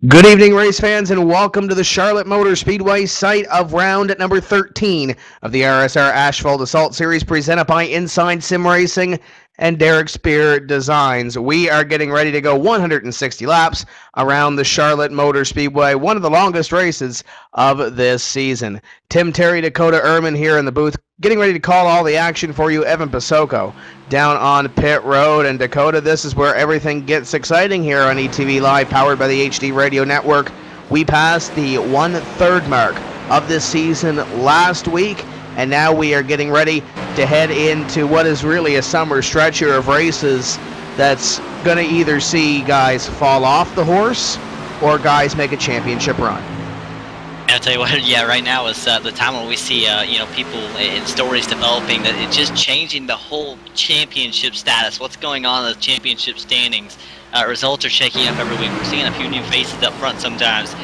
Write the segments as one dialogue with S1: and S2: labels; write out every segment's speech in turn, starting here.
S1: Good evening, race fans, and welcome to the Charlotte Motor Speedway site of round number 13 of the RSR Asphalt Assault Series presented by Inside Sim Racing and Derek Spear Designs. We are getting ready to go 160 laps around the Charlotte Motor Speedway, one of the longest races of this season. Tim Terry, Dakota Ehrman here in the booth, getting ready to call all the action for you. Evan Pasoko down on pit road. And Dakota, this is where everything gets exciting here on ETV Live, powered by the HD Radio Network. We passed the 1/3 mark of this season last week, and now we are getting ready to head into what is really a summer stretch here of races that's going to either see guys fall off the horse or guys make a championship run.
S2: I'll tell you what, yeah, right now is the time when we see, people and stories developing that it's just changing the whole championship status. What's going on in the championship standings? Results are shaking up every week. We're seeing a few new faces up front sometimes.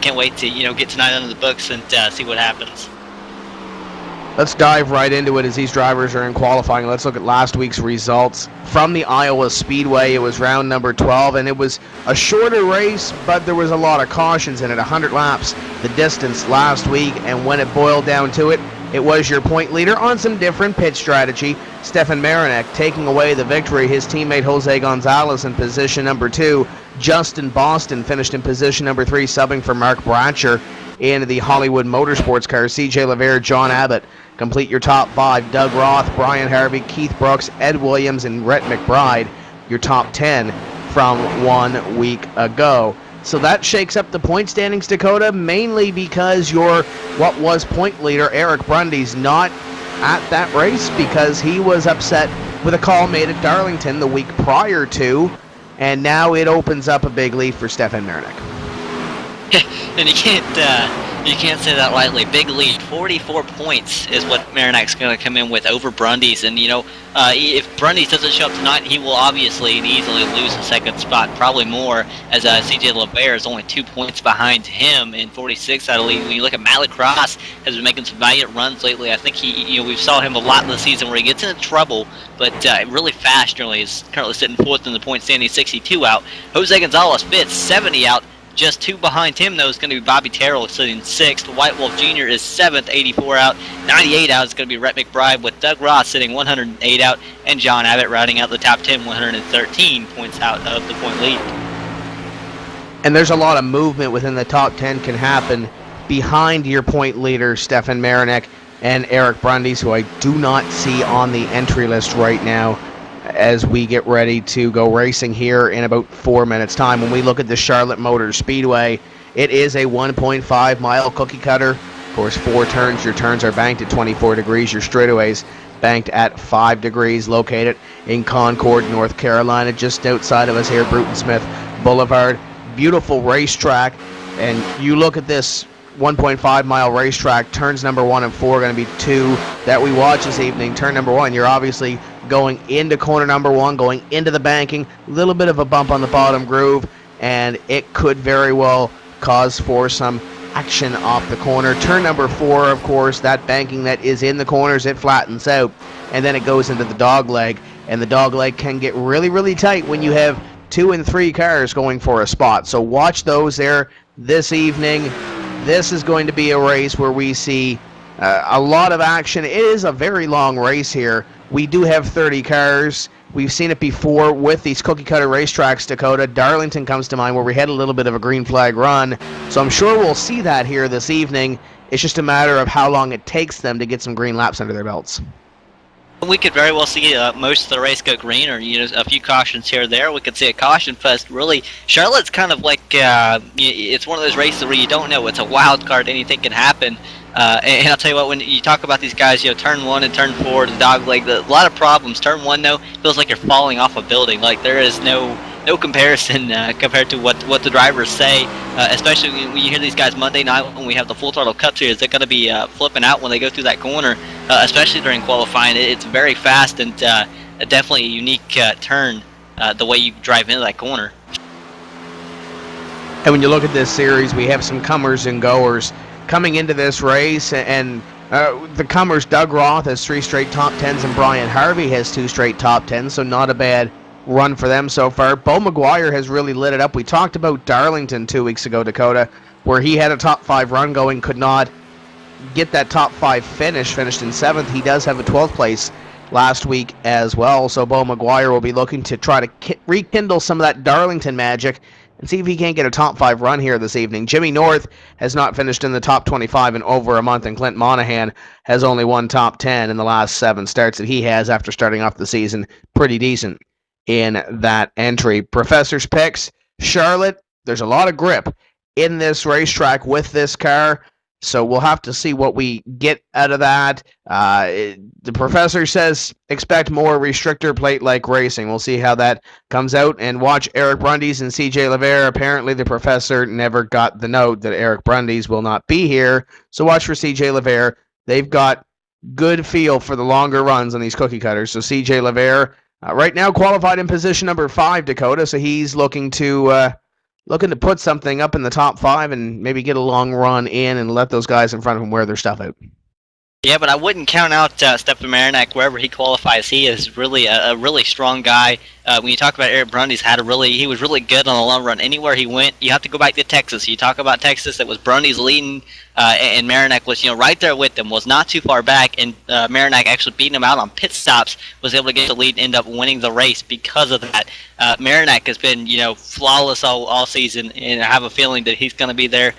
S2: Can't wait to, get tonight under the books and see what happens.
S1: Let's dive right into it as these drivers are in qualifying. Let's look at last week's results from the Iowa Speedway. It was round number 12, and it was a shorter race, but there was a lot of cautions in it. 100 laps, the distance last week, and when it boiled down to it, it was your point leader on some different pit strategy. Stefan Marinek taking away the victory. His teammate Jose Gonzalez in position number 2. Justin Boston finished in position number 3, subbing for Mark Bratcher in the Hollywood Motorsports car. CJ LaVere, John Abbott complete your top 5. Doug Roth, Brian Harvey, Keith Brooks, Ed Williams, and Rhett McBride, your top 10 from 1 week ago. So that shakes up the point standings, Dakota, mainly because your what was point leader, Eric Brundy's, not at that race because he was upset with a call made at Darlington the week prior to, and now it opens up a big lead for Stefan Marinek.
S2: And you can't say that lightly. Big lead, 44 points is what Marinek's going to come in with over Brundy's. And, if Brundy's doesn't show up tonight, he will obviously and easily lose the second spot, probably more, as CJ LaVere is only 2 points behind him in 46 out of lead. When you look at Matt Lacrosse, has been making some valiant runs lately. I think we've saw him a lot this season where he gets into trouble, but really fast generally. He's currently sitting 4th in the point standing, 62 out. Jose Gonzalez 5th, 70 out. Just 2 behind him, though, is going to be Bobby Terrell sitting 6th. White Wolf Jr. is 7th, 84 out. 98 out is going to be Rhett McBride, with Doug Ross sitting 108 out, and John Abbott rounding out the top 10, 113 points out of the point lead.
S1: And there's a lot of movement within the top 10 can happen behind your point leader, Stefan Marinek, and Eric Brundy's, who I do not see on the entry list right now, as we get ready to go racing here in about 4 minutes' time. When we look at the Charlotte Motor Speedway, it is a 1.5 mile cookie cutter. Of course, 4 turns. Your turns are banked at 24 degrees. Your straightaways banked at 5 degrees, located in Concord, North Carolina, just outside of us here, Bruton Smith Boulevard. Beautiful racetrack. And you look at this 1.5 mile racetrack, turns number 1 and 4 are going to be 2 that we watch this evening. Turn number 1, you're obviously going into corner number 1, going into the banking, a little bit of a bump on the bottom groove, and it could very well cause for some action off the corner. Turn number 4, of course, that banking that is in the corners, it flattens out, and then it goes into the dog leg, and the dog leg can get really, really tight when you have 2 and 3 cars going for a spot. So watch those there this evening. This is going to be a race where we see a lot of action. It is a very long race here. We do have 30 cars. We've seen it before with these cookie cutter racetracks, Dakota. Darlington comes to mind, where we had a little bit of a green flag run. So I'm sure we'll see that here this evening. It's just a matter of how long it takes them to get some green laps under their belts.
S2: We could very well see most of the race go green, or a few cautions here or there. We could see a caution fest. Really, Charlotte's kind of like it's one of those races where you don't know. It's a wild card. Anything can happen. And I'll tell you what, when you talk about these guys, turn 1 and turn 4, the dog leg, a lot of problems. Turn 1, though, feels like you're falling off a building. Like, there is no comparison compared to what the drivers say, especially when you hear these guys Monday night when we have the full throttle cup series. They're going to be flipping out when they go through that corner, especially during qualifying. It's very fast and definitely a unique turn, the way you drive into that corner.
S1: And when you look at this series, we have some comers and goers coming into this race, and the comers, Doug Roth has 3 straight top 10s, and Brian Harvey has 2 straight top 10s, so not a bad run for them so far. Bo Maguire has really lit it up. We talked about Darlington 2 weeks ago, Dakota, where he had a top 5 run going, could not get that top 5 finish, finished in 7th. He does have a 12th place last week as well, so Bo Maguire will be looking to try to rekindle some of that Darlington magic and see if he can't get a top 5 run here this evening. Jimmy North has not finished in the top 25 in over a month, and Clint Monahan has only won top 10 in the last 7 starts that he has after starting off the season pretty decent in that entry. Professor's picks, Charlotte, there's a lot of grip in this racetrack with this car, so we'll have to see what we get out of that. The professor says expect more restrictor plate-like racing. We'll see how that comes out. And watch Eric Brundys and CJ Levere. Apparently the professor never got the note that Eric Brundys will not be here. So watch for CJ Levere. They've got good feel for the longer runs on these cookie cutters. So CJ Levere, right now qualified in position number 5, Dakota. So he's looking to put something up in the top 5 and maybe get a long run in and let those guys in front of him wear their stuff out.
S2: Yeah, but I wouldn't count out Stefan Marinak wherever he qualifies. He is really a really strong guy. When you talk about Eric Brundys, he was really good on the long run. Anywhere he went, you have to go back to Texas. You talk about Texas, it was Brundys leading, and Marinak was right there with him, was not too far back, and Marinak actually beating him out on pit stops, was able to get the lead and end up winning the race because of that. Marinak has been flawless all season, and I have a feeling that he's going to be there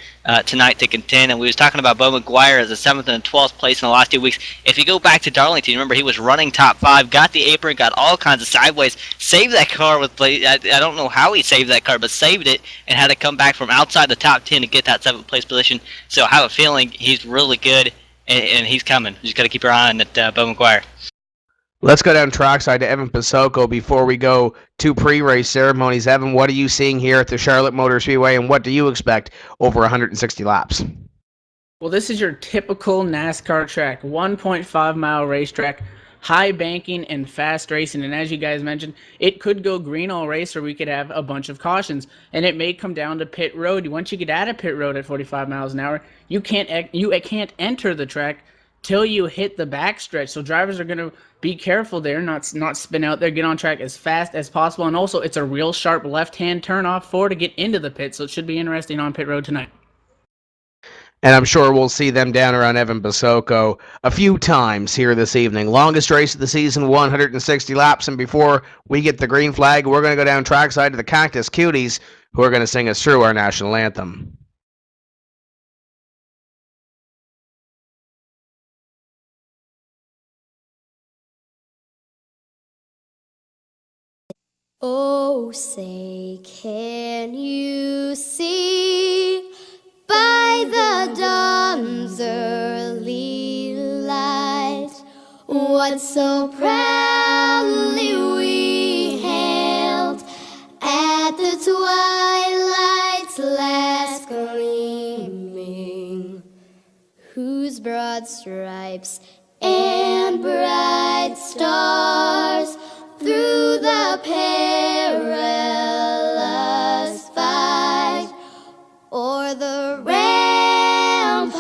S2: tonight to contend. And we was talking about Bo Maguire as a 7th and 12th place in the last 2 weeks. If you go back to Darlington, remember he was running top 5, got the apron, got all kinds of sideways, saved that car with I don't know how he saved that car, but saved it and had to come back from outside the top 10 to get that 7th place position. So I have a feeling he's really good, and he's coming. You just got to keep your eye on that Bo Maguire.
S1: Let's go down trackside to Evan Pasoko before we go to pre-race ceremonies. Evan, what are you seeing here at the Charlotte Motor Speedway, and what do you expect over 160 laps?
S3: Well, this is your typical NASCAR track, 1.5-mile racetrack, high banking and fast racing. And as you guys mentioned, it could go green all race, or we could have a bunch of cautions. And it may come down to pit road. Once you get out of pit road at 45 miles an hour, you can't enter the track till you hit the backstretch. So drivers are going to be careful there, not spin out there, get on track as fast as possible. And also, it's a real sharp left-hand turn off to get into the pit, so it should be interesting on pit road tonight.
S1: And I'm sure we'll see them down around Evan Pasoko a few times here this evening. Longest race of the season, 160 laps. And before we get the green flag, we're going to go down trackside to the Cactus Cuties, who are going to sing us through our national anthem.
S4: Oh, say, can you see by the dawn's early light what so proudly we hailed at the twilight's last gleaming, whose broad stripes and bright stars through the perilous fight o'er the ramparts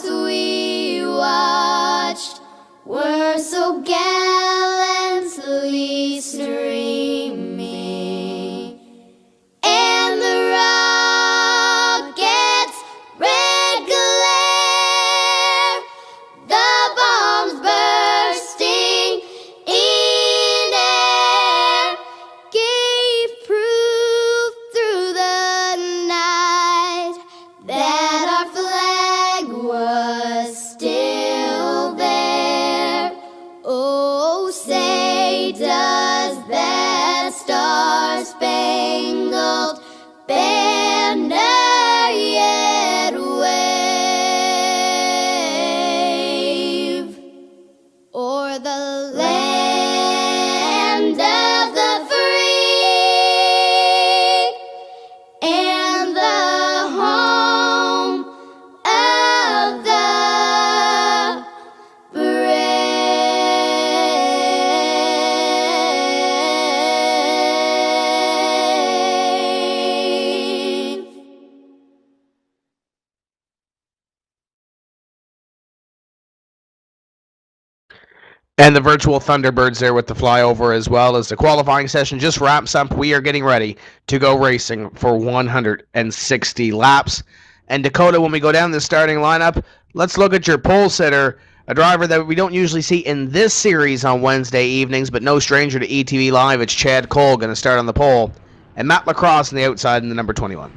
S4: we watched were so gallantly streaming, and the rockets' red glare, the bombs bursting in air, gave proof
S1: And the virtual Thunderbirds there with the flyover as well. As the qualifying session just wraps up, we are getting ready to go racing for 160 laps. And Dakota, when we go down the starting lineup, let's look at your pole sitter, a driver that we don't usually see in this series on Wednesday evenings, but no stranger to ETV Live. It's Chad Cole going to start on the pole, and Matt Lacrosse on the outside in the number 21.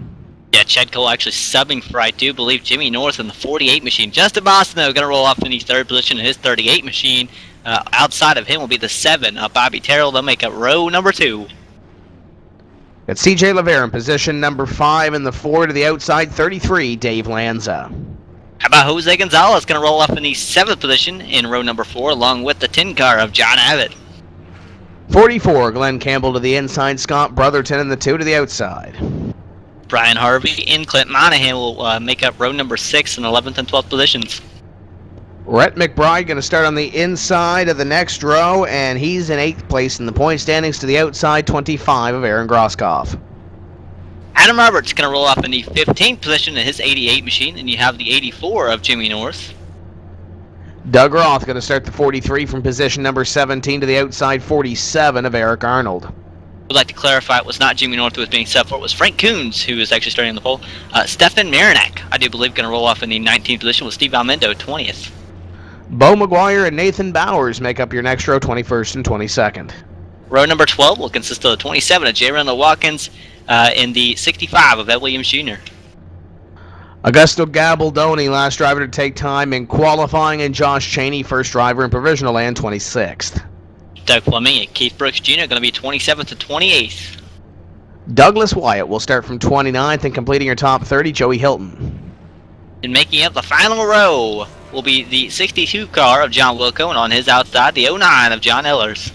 S2: Yeah, Chad Cole actually subbing for, I do believe, Jimmy North in the 48 machine. Justin Boston, though, going to roll off in the third position in his 38 machine. Outside of him will be the 7, Bobby Terrell. They'll make up row number 2.
S1: It's CJ LeVere in position number 5 in the 4 to the outside, 33, Dave Lanza.
S2: How about Jose Gonzalez going to roll off in the 7th position in row number 4, along with the 10 car of John Abbott.
S1: 44, Glenn Campbell to the inside, Scott Brotherton in the 2 to the outside.
S2: Brian Harvey and Clint Monahan will make up row number 6 in 11th and 12th positions.
S1: Rhett McBride going to start on the inside of the next row, and he's in 8th place in the point standings to the outside, 25 of Aaron Groskopf.
S2: Adam Roberts going to roll off in the 15th position in his 88 machine, and you have the 84 of Jimmy North.
S1: Doug Roth going to start the 43 from position number 17 to the outside, 47 of Eric Arnold.
S2: Would like to clarify it was not Jimmy North who was being subbed for, it was Frank Coons who is actually starting on the pole. Stefan Marinak, I do believe, going to roll off in the 19th position with Steve Almendo, 20th.
S1: Bo McGuire and Nathan Bowers make up your next row, 21st and 22nd.
S2: Row number 12 will consist of the 27 of J. Randall Watkins and the 65 of Ed Williams Jr.
S1: Augusto Gabaldoni, last driver to take time in qualifying, and Josh Cheney, first driver in provisional land, 26th.
S2: Doug Fleming and Keith Brooks Jr. going to be 27th to 28th.
S1: Douglas Wyatt will start from 29th and completing your top 30, Joey Hilton.
S2: And making up the final row will be the 62 car of John Wilco, and on his outside, the 09 of John Ellers.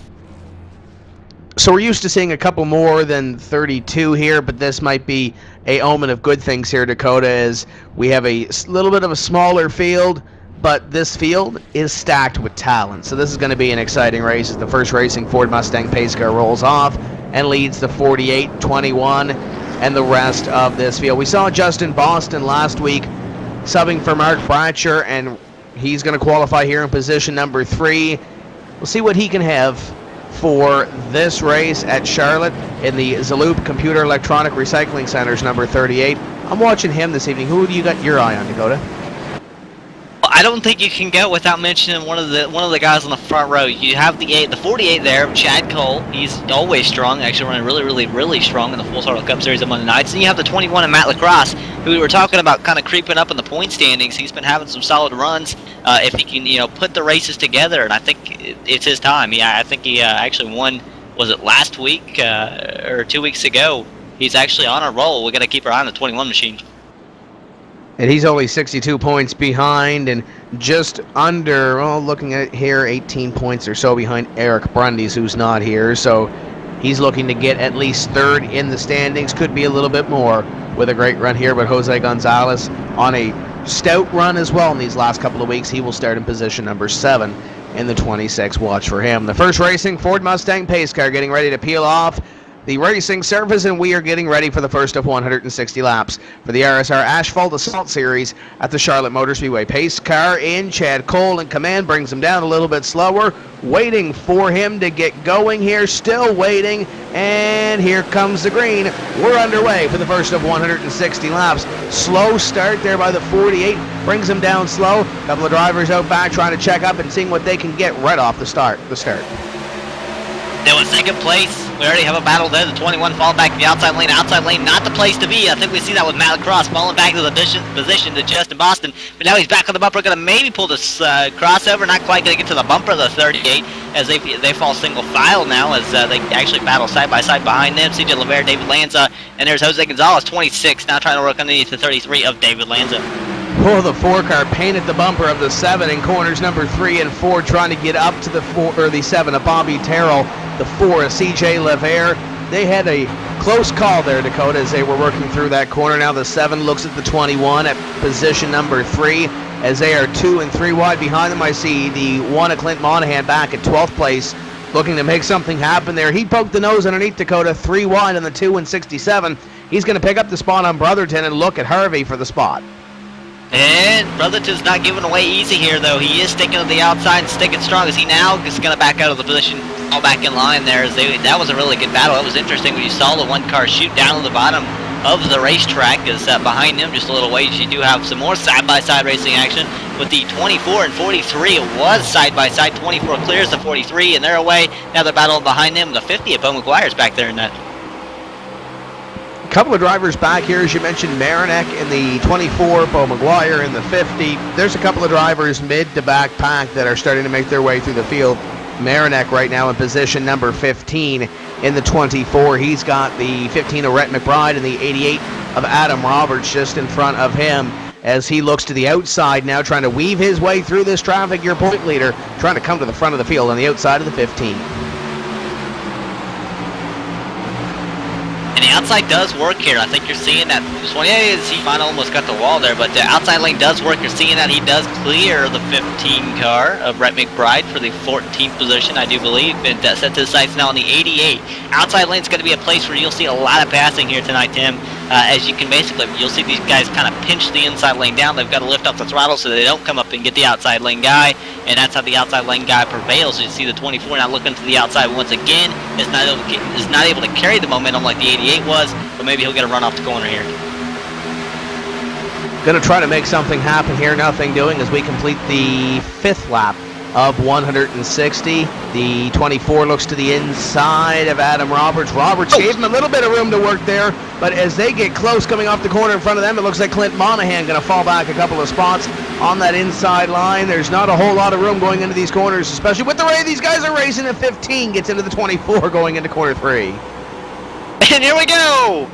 S1: So we're used to seeing a couple more than 32 here, but this might be a omen of good things here, Dakota, as we have a little bit of a smaller field, but this field is stacked with talent. So this is going to be an exciting race as the first racing Ford Mustang pace car rolls off and leads the 48, 21, and the rest of this field. We saw Justin Boston last week subbing for Mark Bratcher, and he's going to qualify here in position number 3. We'll see what he can have for this race at Charlotte in the Zaloop Computer Electronic Recycling Center's number 38. I'm watching him this evening. Who do you got your eye on, Dakota?
S2: Well, I don't think you can go without mentioning one of the guys on the front row. You have the 48 there, Chad Cole. He's always strong, actually running really strong in the Full Throttle Cup Series on Monday nights. And you have the 21 of Matt Lacrosse, who we were talking about kind of creeping up in the point standings. He's been having some solid runs. If he can, put the races together, and I think it's his time. Yeah, I think he actually won. Was it last week or 2 weeks ago? He's actually on a roll. We got to keep our eye on the 21 machine.
S1: And he's only 62 points behind and just under, looking at it here, 18 points or so behind Eric Brundys, who's not here. So he's looking to get at least 3rd in the standings. Could be a little bit more with a great run here. But Jose Gonzalez on a stout run as well in these last couple of weeks. He will start in position number 7 in the 26. Watch for him. The first racing Ford Mustang pace car getting ready to peel off the racing surface, and we are getting ready for the first of 160 laps for the RSR Asphalt Assault Series at the Charlotte Motor Speedway. Pace car in, Chad Cole in command, brings him down a little bit slower, waiting for him to get going here, still waiting, and here comes the green. We're underway for the first of 160 laps. Slow start there by the 48, brings him down slow. A couple of drivers out back trying to check up and seeing what they can get right off the start.
S2: They were second place. We already have a battle there. The 21 fall back to the outside lane. Outside lane, not the place to be. I think we see that with Matt Lacrosse falling back to the position to Justin Boston. But now he's back on the bumper. Going to maybe pull this crossover. Not quite going to get to the bumper of the 38 as they fall single file now as they actually battle side by side behind them. CJ LeVere, David Lanza, and there's Jose Gonzalez, 26, now trying to work underneath the 33 of David Lanza.
S1: Oh, the 4 car painted the bumper of the 7 in corners number 3 and 4, trying to get up to the 7 of Bobby Terrell, the 4 of CJ LeVere. They had a close call there, Dakota, as they were working through that corner. Now the 7 looks at the 21 at position number 3 as they are 2 and 3 wide behind them. I see the 1 of Clint Monahan back at 12th place, looking to make something happen there. He poked the nose underneath Dakota, 3 wide on the 2 and 67. He's going to pick up the spot on Brotherton and look at Harvey for the spot.
S2: And Brotherton's not giving away easy here, though. He is sticking to the outside and sticking strong. Is he now just going to back out of the position, all back in line there? That was a really good battle. It was interesting when you saw the one car shoot down to the bottom of the racetrack, as behind him just a little ways you do have some more side-by-side racing action with the 24 and 43. It was side-by-side. 24 clears the 43, and they're away. Now they're battling behind him. The 50 of Bo McGuire's back there in that.
S1: A couple of drivers back here, as you mentioned, Marinak in the 24, Bo McGuire in the 50. There's a couple of drivers mid to back pack that are starting to make their way through the field. Marinak right now in position number 15 in the 24. He's got the 15 of Rhett McBride and the 88 of Adam Roberts just in front of him as he looks to the outside now, trying to weave his way through this traffic. Your point leader trying to come to the front of the field on the outside of the 15.
S2: And the outside does work here. I think you're seeing that. He finally almost got the wall there, but the outside lane does work. You're seeing that he does clear the 15 car of Rhett McBride for the 14th position, I do believe, and sets his sights now on the 88. Outside lane's going to be a place where you'll see a lot of passing here tonight, Tim. As you can basically, you'll see these guys kind of pinch the inside lane down. They've got to lift up the throttle so they don't come up and get the outside lane guy, and that's how the outside lane guy prevails. You see the 24 now looking to the outside once again. Is not able to carry the momentum like the 88 was, but maybe he'll get a run off the corner here.
S1: Going to try to make something happen here. Nothing doing as we complete the 5th lap of 160. The 24 looks to the inside of Adam Roberts. Roberts gave him a little bit of room to work there, but as they get close coming off the corner in front of them, it looks like Clint Monahan going to fall back a couple of spots on that inside line. There's not a whole lot of room going into these corners, especially with the way these guys are racing at 15. Gets into the 24 going into corner 3.
S2: And here we go!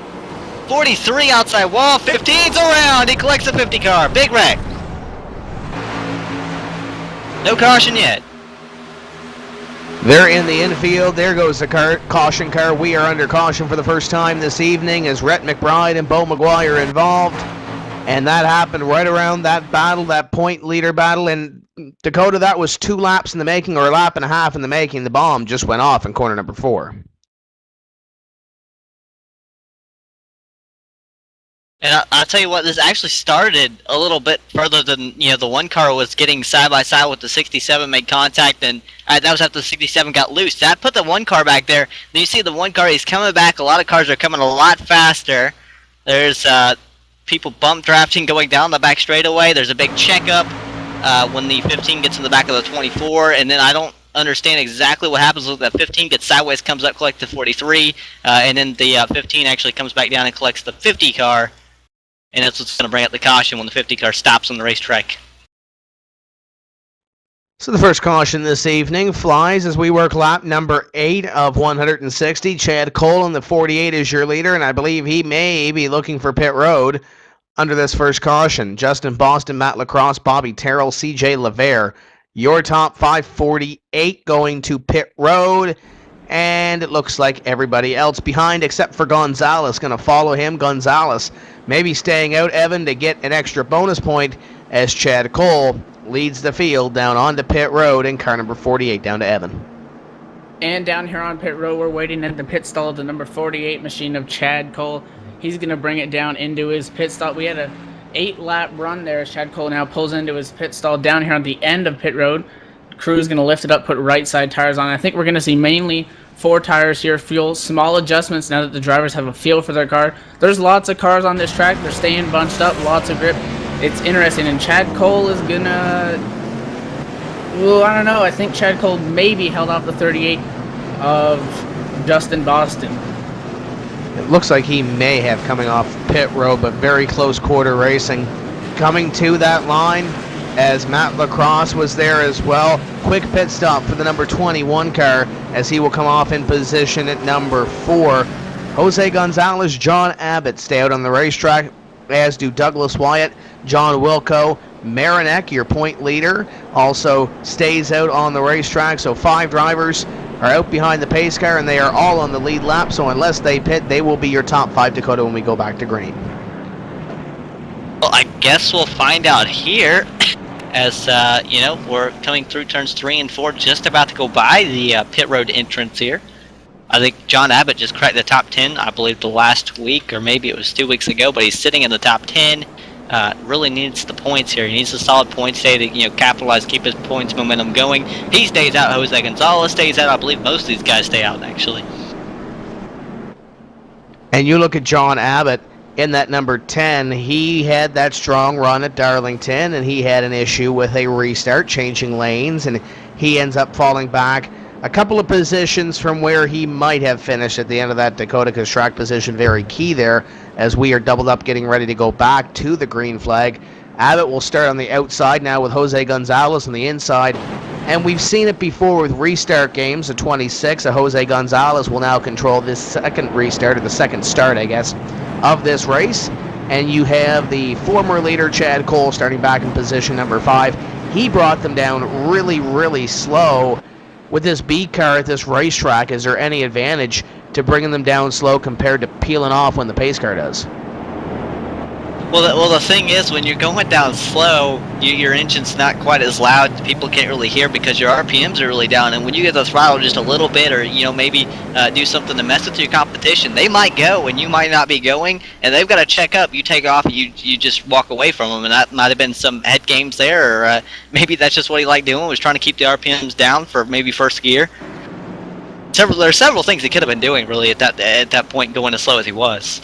S2: 43 outside wall, 15's around. He collects the 50 car. Big wreck. No caution yet.
S1: They're in the infield. There goes the caution car. We are under caution for the first time this evening as Rhett McBride and Bo McGuire involved. And that happened right around that battle, that point leader battle. And Dakota, that was 2 laps in the making, or a lap and a half in the making. The bomb just went off in corner number 4.
S2: And I'll tell you what, this actually started a little bit further than, the one car was getting side by side with the 67, made contact, and that was after the 67 got loose. That put the one car back there. Then you see the one car, he's coming back. A lot of cars are coming a lot faster. There's people bump drafting going down the back straightaway. There's a big checkup when the 15 gets in the back of the 24, and then I don't understand exactly what happens with that 15 gets sideways, comes up, collects the 43, and then the 15 actually comes back down and collects the 50 car. And that's what's going to bring up the caution when the 50 car stops on the racetrack.
S1: So the first caution this evening flies as we work lap number 8 of 160. Chad Cole in the 48 is your leader, and I believe he may be looking for pit road under this first caution. Justin Boston, Matt Lacrosse, Bobby Terrell, CJ LeVere. Your top 548 going to pit road. And it looks like everybody else behind except for Gonzalez going to follow him. Gonzalez maybe staying out, Evan, to get an extra bonus point as Chad Cole leads the field down onto pit road in car number 48 down to Evan.
S3: And down here on pit road, we're waiting at the pit stall of the number 48 machine of Chad Cole. He's going to bring it down into his pit stall. We had a 8-lap run there as Chad Cole now pulls into his pit stall down here on the end of pit road. Crew's going to lift it up, put right side tires on. I think we're going to see mainly 4 tires here, fuel, small adjustments now that the drivers have a feel for their car. There's lots of cars on this track. They're staying bunched up, lots of grip. It's interesting, and Chad Cole is going to... Well, I don't know. I think Chad Cole maybe held off the 38 of Justin Boston.
S1: It looks like he may have coming off pit road, but very close quarter racing. Coming to that line as Matt Lacrosse was there as well. Quick pit stop for the number 21 car as he will come off in position at number 4. Jose Gonzalez, John Abbott stay out on the racetrack, as do Douglas Wyatt, John Wilco. Marinak, your point leader, also stays out on the racetrack. So 5 drivers are out behind the pace car, and they are all on the lead lap. So unless they pit, they will be your top 5, Dakota, when we go back to green.
S2: Well, I guess we'll find out here. As, we're coming through turns 3 and 4, just about to go by the pit road entrance here. I think John Abbott just cracked the top 10, I believe, the last week, or maybe it was 2 weeks ago, but he's sitting in the top 10. really needs the points here. He needs a solid point stay to capitalize, keep his points momentum going. He stays out. Jose Gonzalez stays out. I believe most of these guys stay out actually.
S1: And you look at John Abbott in that number 10. He had that strong run at Darlington, and he had an issue with a restart, changing lanes, and he ends up falling back a couple of positions from where he might have finished at the end of that Dakota, because track position very key there as we are doubled up getting ready to go back to the green flag. Abbott will start on the outside now with Jose Gonzalez on the inside. And we've seen it before with restart games. The 26, Jose Gonzalez will now control this second restart, or the second start, I guess, of this race. And you have the former leader, Chad Cole, starting back in position number 5. He brought them down really, really slow. With this B car at this racetrack, is there any advantage to bringing them down slow compared to peeling off when the pace car does?
S2: Well, the thing is, when you're going down slow, your engine's not quite as loud. People can't really hear because your RPMs are really down. And when you get the throttle just a little bit, or maybe do something to mess with your competition, they might go and you might not be going, and they've got to check up. You take off, and you just walk away from them, and that might have been some head games there, or maybe that's just what he liked doing, was trying to keep the RPMs down for maybe first gear. There are several things he could have been doing really at that point, going as slow as he was.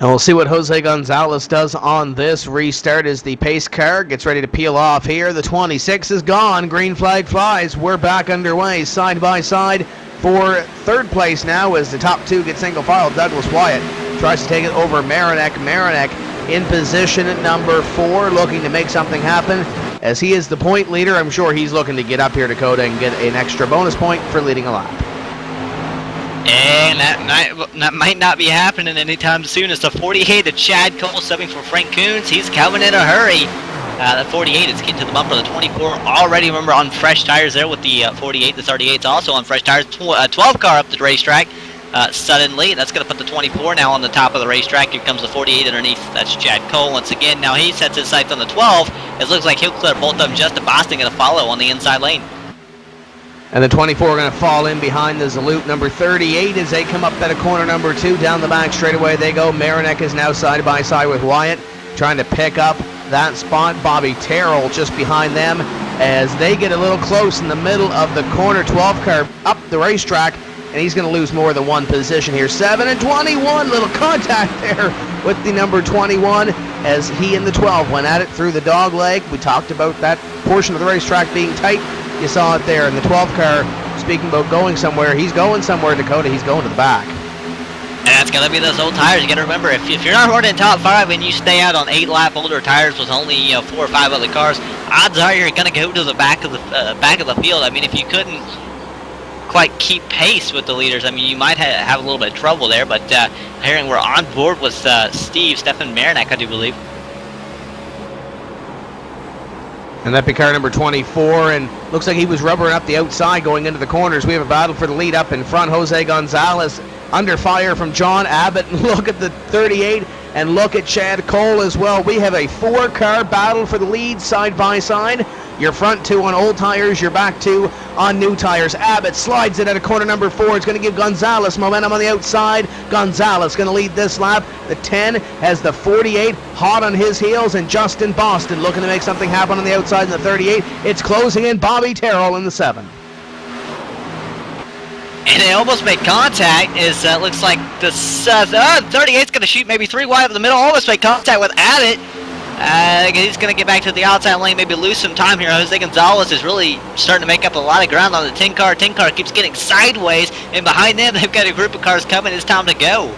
S1: And we'll see what Jose Gonzalez does on this restart as the pace car gets ready to peel off here. The 26 is gone. Green flag flies. We're back underway side by side for third place now as the top two get single file. Douglas Wyatt tries to take it over Marinak. Marinak in position at number 4, looking to make something happen. As he is the point leader, I'm sure he's looking to get up here, Dakota, and get an extra bonus point for leading a lap.
S2: And that might not be happening anytime soon. It's the 48 of Chad Cole subbing for Frank Coons. He's coming in a hurry. The 48 is getting to the bumper. The 24 already, remember, on fresh tires there with the 48. The 38 is also on fresh tires. 12 car up the racetrack. Suddenly, that's going to put the 24 now on the top of the racetrack. Here comes the 48 underneath. That's Chad Cole once again. Now he sets his sights on the 12. It looks like he'll clear both of them. Justin Boston going to follow on the inside lane.
S1: And the 24 are going to fall in behind the Zaloot number 38 as they come up at a corner number 2. Down the back straightaway they go. Marinak is now side by side with Wyatt, trying to pick up that spot. Bobby Terrell just behind them as they get a little close in the middle of the corner. 12 car up the racetrack, and he's going to lose more than one position here. 7 and 21, little contact there with the number 21 as he and the 12 went at it through the dog leg. We talked about that portion of the racetrack being tight. You saw it there. And the 12 car, speaking about going somewhere, he's going somewhere, Dakota. He's going to the back.
S2: And that's going to be those old tires. You got to remember, if you're not running top 5 and you stay out on 8-lap older tires with only 4 or 5 other cars, odds are you're going to go to the back of the field. I mean, if you couldn't quite keep pace with the leaders, I mean, you might have a little bit of trouble there. But hearing we're on board with Stefan Marinak, I do believe.
S1: And that be car number 24, and looks like he was rubbering up the outside going into the corners. We have a battle for the lead up in front. Jose Gonzalez under fire from John Abbott. And look at the 38, and look at Chad Cole as well. We have a 4-car battle for the lead side by side. Your front 2 on old tires, your back 2 on new tires. Abbott slides it at a corner number 4. It's going to give Gonzalez momentum on the outside. Gonzalez going to lead this lap. The 10 has the 48 hot on his heels, and Justin Boston looking to make something happen on the outside in the 38. It's closing in. Bobby Terrell in the 7.
S2: And they almost made contact. Looks like the 38's going to shoot maybe 3 wide up the middle. Almost made contact with Abbott. He's going to get back to the outside lane, maybe lose some time here. Jose Gonzalez is really starting to make up a lot of ground on the 10 car. 10 car keeps getting sideways, and behind them they've got a group of cars coming. It's time to go.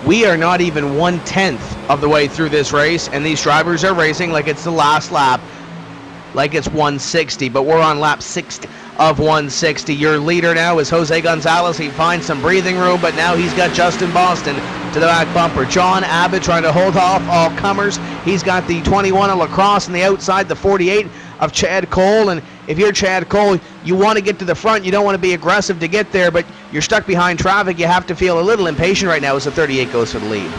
S1: We are not even 1/10 of the way through this race, and these drivers are racing like it's the last lap, like it's 160, but we're on lap 60 of 160. Your leader now is Jose Gonzalez. He finds some breathing room, but now he's got Justin Boston to the back bumper. John Abbott trying to hold off all comers. He's got the 21 of Lacrosse on the outside, the 48 of Chad Cole. And if you're Chad Cole, you want to get to the front. You don't want to be aggressive to get there, but you're stuck behind traffic. You have to feel a little impatient right now as the 38 goes for the lead.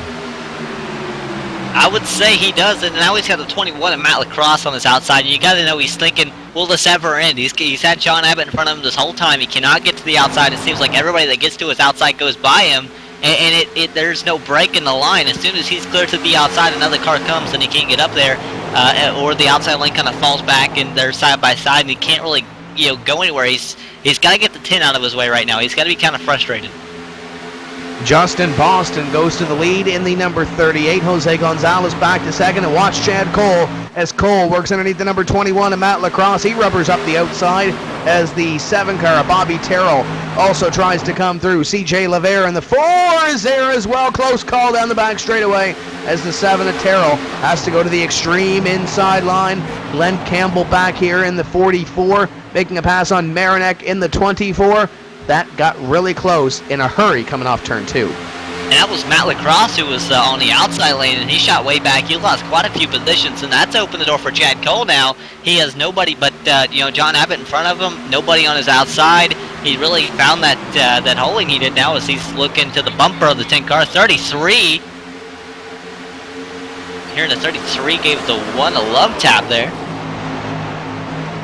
S2: I would say he does, and now he's got the 21 of Matt Lacrosse on his outside. And you got to know he's thinking, will this ever end? He's had John Abbott in front of him this whole time. He cannot get to the outside. It seems like everybody that gets to his outside goes by him. and there's no break in the line. As soon as he's clear to the outside, another car comes and he can't get up there, or the outside lane kind of falls back and they're side by side and he can't really go anywhere. He's got to get the 10 out of his way right now. He's got to be kind of frustrated.
S1: Justin Boston goes to the lead in the number 38. Jose Gonzalez back to second, and watch Chad Cole as Cole works underneath the number 21 and Matt Lacrosse. He rubbers up the outside as the 7 car, Bobby Terrell, also tries to come through. CJ Lavere in the 4 is there as well. Close call down the back straightaway as the 7 of Terrell has to go to the extreme inside line. Glenn Campbell back here in the 44, making a pass on Marinak in the 24. That got really close in a hurry coming off turn 2.
S2: And that was Matt Lacrosse who was on the outside lane, and he shot way back. He lost quite a few positions, and that's opened the door for Chad Cole now. He has nobody but John Abbott in front of him, nobody on his outside. He really found that hole he needed now as he's looking to the bumper of the 10 car. 33. Here in the 33 gave the 1 a love tap there.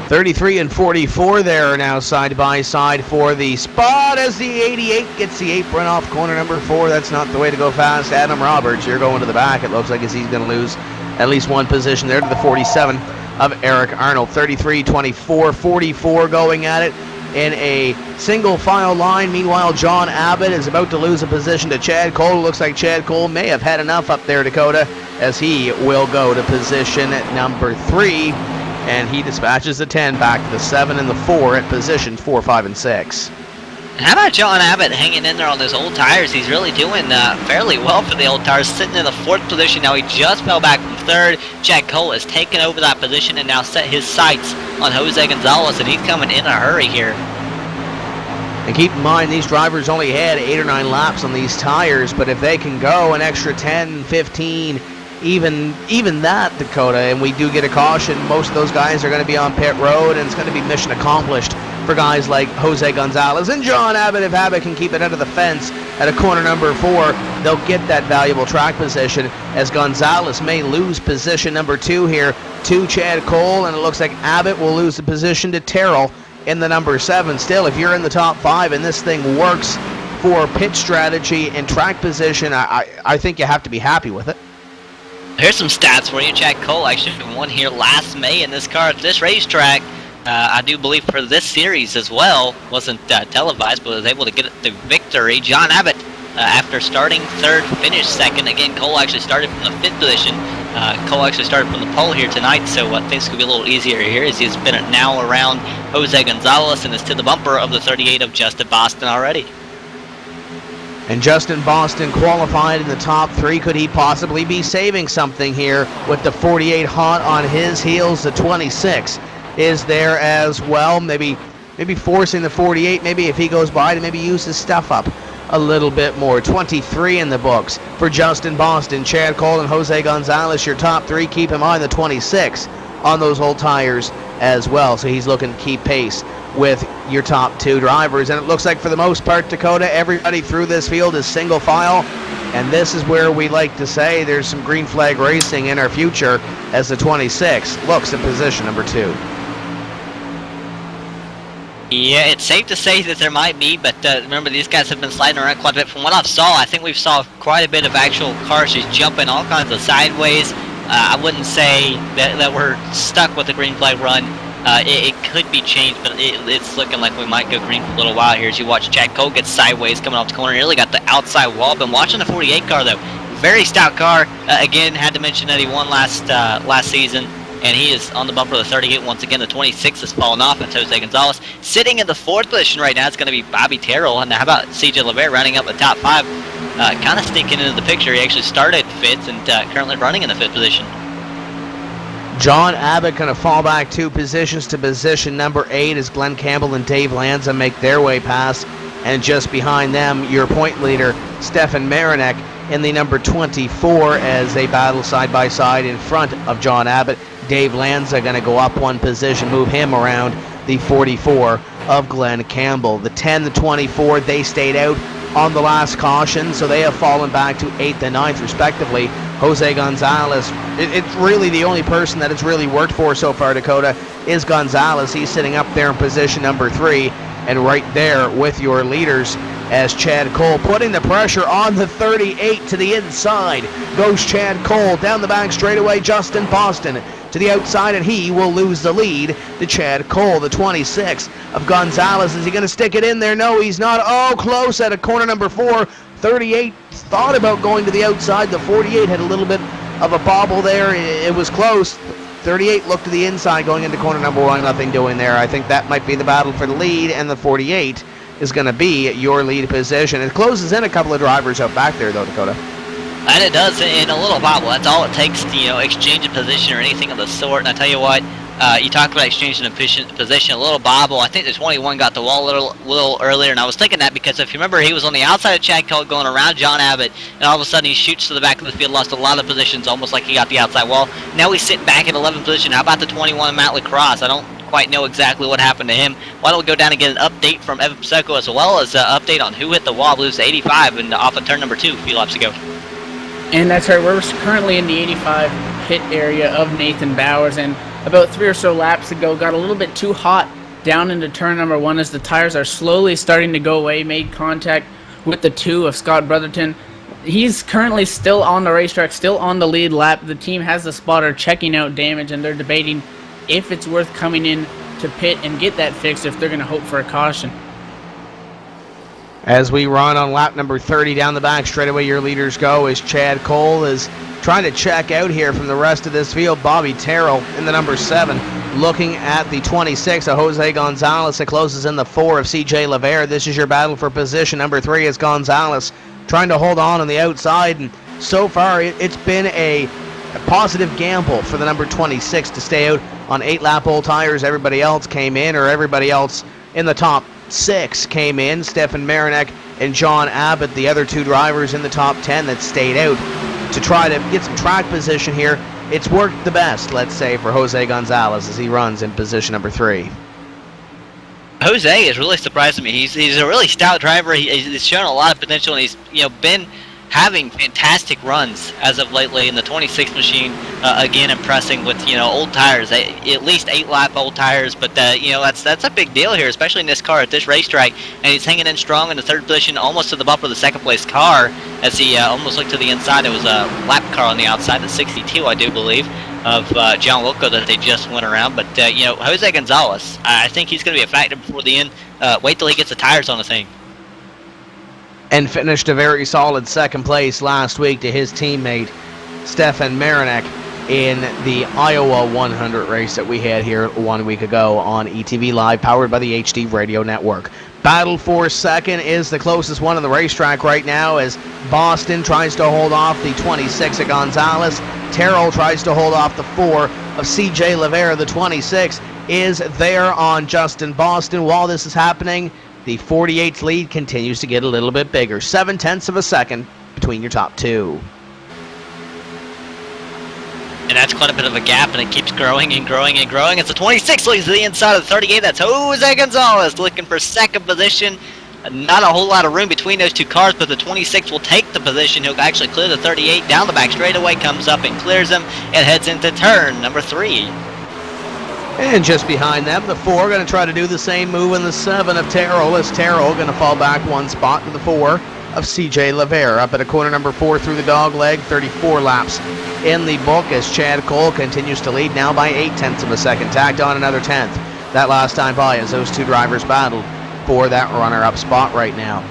S1: 33 and 44 there now side by side for the spot as the 88 gets the apron off corner number 4. That's not the way to go fast. Adam Roberts, you're going to the back. It looks like as he's going to lose at least one position there to the 47 of Eric Arnold. 33, 24, 44 going at it in a single file line. Meanwhile, John Abbott is about to lose a position to Chad Cole. Looks like Chad Cole may have had enough up there, Dakota, as he will go to position at number 3. And he dispatches the 10 back to the 7 and the 4 at positions 4, 5, and 6.
S2: How about John Abbott hanging in there on those old tires? He's really doing fairly well for the old tires, sitting in the 4th position. Now he just fell back from 3rd. Chad Cole has taken over that position and now set his sights on Jose Gonzalez, and he's coming in a hurry here.
S1: And keep in mind, these drivers only had 8 or 9 laps on these tires, but if they can go an extra 10, 15, even that, Dakota, and we do get a caution, most of those guys are going to be on pit road, and it's going to be mission accomplished for guys like Jose Gonzalez and John Abbott. If Abbott can keep it out of the fence at a corner number 4, they'll get that valuable track position, as Gonzalez may lose position number 2 here to Chad Cole, and it looks like Abbott will lose the position to Terrell in the number 7. Still, if you're in the top 5 and this thing works for pit strategy and track position, I think you have to be happy with it.
S2: Here's some stats for you. Chad Cole actually won here last May in this car at this racetrack. I do believe for this series as well. Wasn't televised, but was able to get the victory. John Abbott, after starting 3rd, finished 2nd. Again, Cole actually started from the 5th position. Cole actually started from the pole here tonight, so things could be a little easier here as he's been now around Jose Gonzalez and is to the bumper of the 38 of Justin Boston already.
S1: And Justin Boston qualified in the top 3. Could he possibly be saving something here with the 48 hot on his heels? The 26 is there as well. Maybe forcing the 48. Maybe if he goes by to maybe use his stuff up a little bit more. 23 in the books for Justin Boston. Chad Cole and Jose Gonzalez, your top 3. Keep him on the 26 on those old tires as well. So he's looking to keep pace with your top 2 drivers, and it looks like for the most part, Dakota, everybody through this field is single file, and this is where we like to say there's some green flag racing in our future as the 26 looks at position number 2.
S2: Yeah, it's safe to say that there might be, but remember, these guys have been sliding around quite a bit. From what I've saw, I think we've saw quite a bit of actual cars just jumping all kinds of sideways. I wouldn't say that we're stuck with the green flag run. It could be changed, but it's looking like we might go green for a little while here as you watch Chad Cole get sideways coming off the corner. Nearly got the outside wall. Been watching the 48 car, though. Very stout car. Again, had to mention that he won last season, and he is on the bumper of the 38 once again. The 26 has fallen off. It's Jose Gonzalez. Sitting in the 4th position right now, it's going to be Bobby Terrell. And how about CJ Lavere rounding up the top 5? Kind of sneaking into the picture. He actually started 5th and currently running in the 5th position.
S1: John Abbott going to fall back 2 positions to position number 8 as Glenn Campbell and Dave Lanza make their way past. And just behind them, your point leader, Stefan Marinak, in the number 24 as they battle side by side in front of John Abbott. Dave Lanza going to go up 1 position, move him around the 44 of Glenn Campbell. The 10, the 24, they stayed out on the last caution, so they have fallen back to 8th and 9th respectively. Jose Gonzalez, it's really the only person that it's really worked for so far, Dakota, is Gonzalez. He's sitting up there in position number 3, and right there with your leaders as Chad Cole putting the pressure on the 38 to the inside. Goes Chad Cole down the back straightaway. Justin Boston to the outside, and he will lose the lead to Chad Cole, the 26 of Gonzalez. Is he going to stick it in there? No, he's not. Oh, close at a corner number 4. 38 thought about going to the outside. The 48 had a little bit of a bobble there. It was close. 38 looked to the inside going into corner number 1. Nothing doing there. I think that might be the battle for the lead, and the 48 is going to be your lead position. It closes in a couple of drivers out back there, though, Dakota.
S2: And it does in a little bobble. That's all it takes to, exchange a position or anything of the sort. And I tell you what, you talked about exchanging a position, a little bobble. I think the 21 got the wall a little earlier, and I was thinking that because if you remember, he was on the outside of Chad Cole going around John Abbott, and all of a sudden he shoots to the back of the field, lost a lot of positions, almost like he got the outside wall. Now he's sitting back at 11th position. How about the 21, Matt Lacrosse? I don't quite know exactly what happened to him. Why don't we go down and get an update from Evan Pasecco, as well as an update on who hit the wall, blues 85 and off of turn number 2 a few laps ago.
S3: And that's right, we're currently in the 85 pit area of Nathan Bowers, and about 3 or so laps ago got a little bit too hot down into turn number 1 as the tires are slowly starting to go away, made contact with the 2 of Scott Brotherton. He's currently still on the racetrack, still on the lead lap. The team has the spotter checking out damage, and they're debating if it's worth coming in to pit and get that fixed if they're going to hope for a caution.
S1: As we run on lap number 30 down the back straightaway, your leaders go as Chad Cole is trying to check out here from the rest of this field. Bobby Terrell in the number 7, looking at the 26 of Jose Gonzalez. It closes in the 4 of CJ Lavere. This is your battle for position number 3 as Gonzalez trying to hold on the outside, and so far it's been a positive gamble for the number 26 to stay out on 8-lap old tires. Everybody else came in, or everybody else in the top 6 came in. Stefan Marinek and John Abbott, the other 2 drivers in the top 10 that stayed out to try to get some track position here. It's worked the best, let's say, for Jose Gonzalez as he runs in position number 3.
S2: Jose is really surprising me. He's a really stout driver. He's shown a lot of potential, and he's been having fantastic runs as of lately in the 26 machine. Again, impressing with old tires, at least 8-lap old tires. But that's a big deal here, especially in this car at this racetrack. And he's hanging in strong in the 3rd position, almost to the bumper of the 2nd place car, as he almost looked to the inside. It was a lap car on the outside, the 62, I do believe, of John Wilco that they just went around. But Jose Gonzalez, I think he's going to be a factor before the end. Wait till he gets the tires on the thing.
S1: And finished a very solid 2nd place last week to his teammate Stefan Marinek in the Iowa 100 race that we had here 1 week ago on ETV Live, powered by the HD Radio Network. Battle for 2nd is the closest one on the racetrack right now, as Boston tries to hold off the 26 of Gonzalez. Terrell tries to hold off the 4 of CJ Lavere. The 26 is there on Justin Boston. While this is happening, the 48's lead continues to get a little bit bigger. 0.7 of a second between your top 2.
S2: And that's quite a bit of a gap, and it keeps growing and growing and growing. It's the 26 leads to the inside of the 38. That's Jose Gonzalez looking for 2nd position. Not a whole lot of room between those 2 cars, but the 26 will take the position. He'll actually clear the 38 down the back straightaway, comes up and clears him, and heads into turn number 3.
S1: And just behind them, the 4 going to try to do the same move in the 7 of Terrell, as Terrell going to fall back 1 spot to the 4 of CJ Lavere. Up at a corner number 4 through the dog leg, 34 laps in the book as Chad Cole continues to lead now by 0.8 of a second. Tacked on another 10th that last time by as those 2 drivers battled for that runner-up spot right now.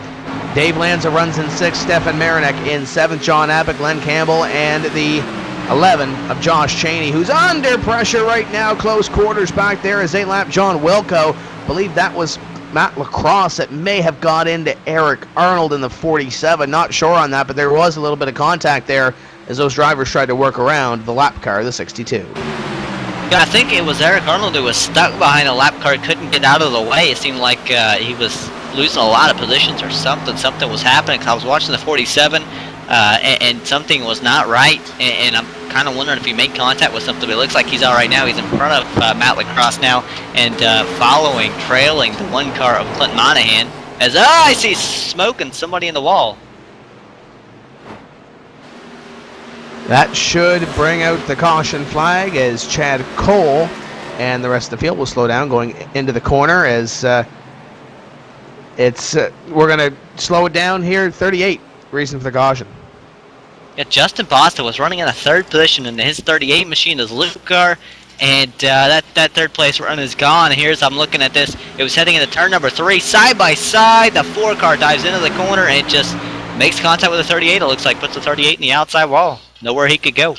S1: Dave Lanza runs in 6th, Stefan Marinek in 7th, John Abbott, Glenn Campbell, and the 11 of Josh Cheney, who's under pressure right now. Close quarters back there as 8-lap John Wilco. Believe that was Matt Lacrosse that may have got into Eric Arnold in the 47. Not sure on that, but there was a little bit of contact there as those drivers tried to work around the lap car, the 62.
S2: Yeah, I think it was Eric Arnold who was stuck behind a lap car, couldn't get out of the way. It seemed like he was losing a lot of positions or something. Something was happening, because I was watching the 47, and something was not right, and I'm kind of wondering if he made contact with something. But it looks like he's all right now. He's in front of Matt Lacrosse now, and trailing the 1 car of Clint Monahan, as I see smoke and somebody in the wall.
S1: That should bring out the caution flag as Chad Cole and the rest of the field will slow down going into the corner as It's we're going to slow it down here. 38, reason for the caution.
S2: Yeah, Justin Boston was running in a third position in his 38 machine, his loop car, and that third place run is gone. Here's, I'm looking at this, it was heading into turn number 3, side by side, the 4 car dives into the corner and just makes contact with the 38, it looks like, puts the 38 in the outside wall. Nowhere he could go.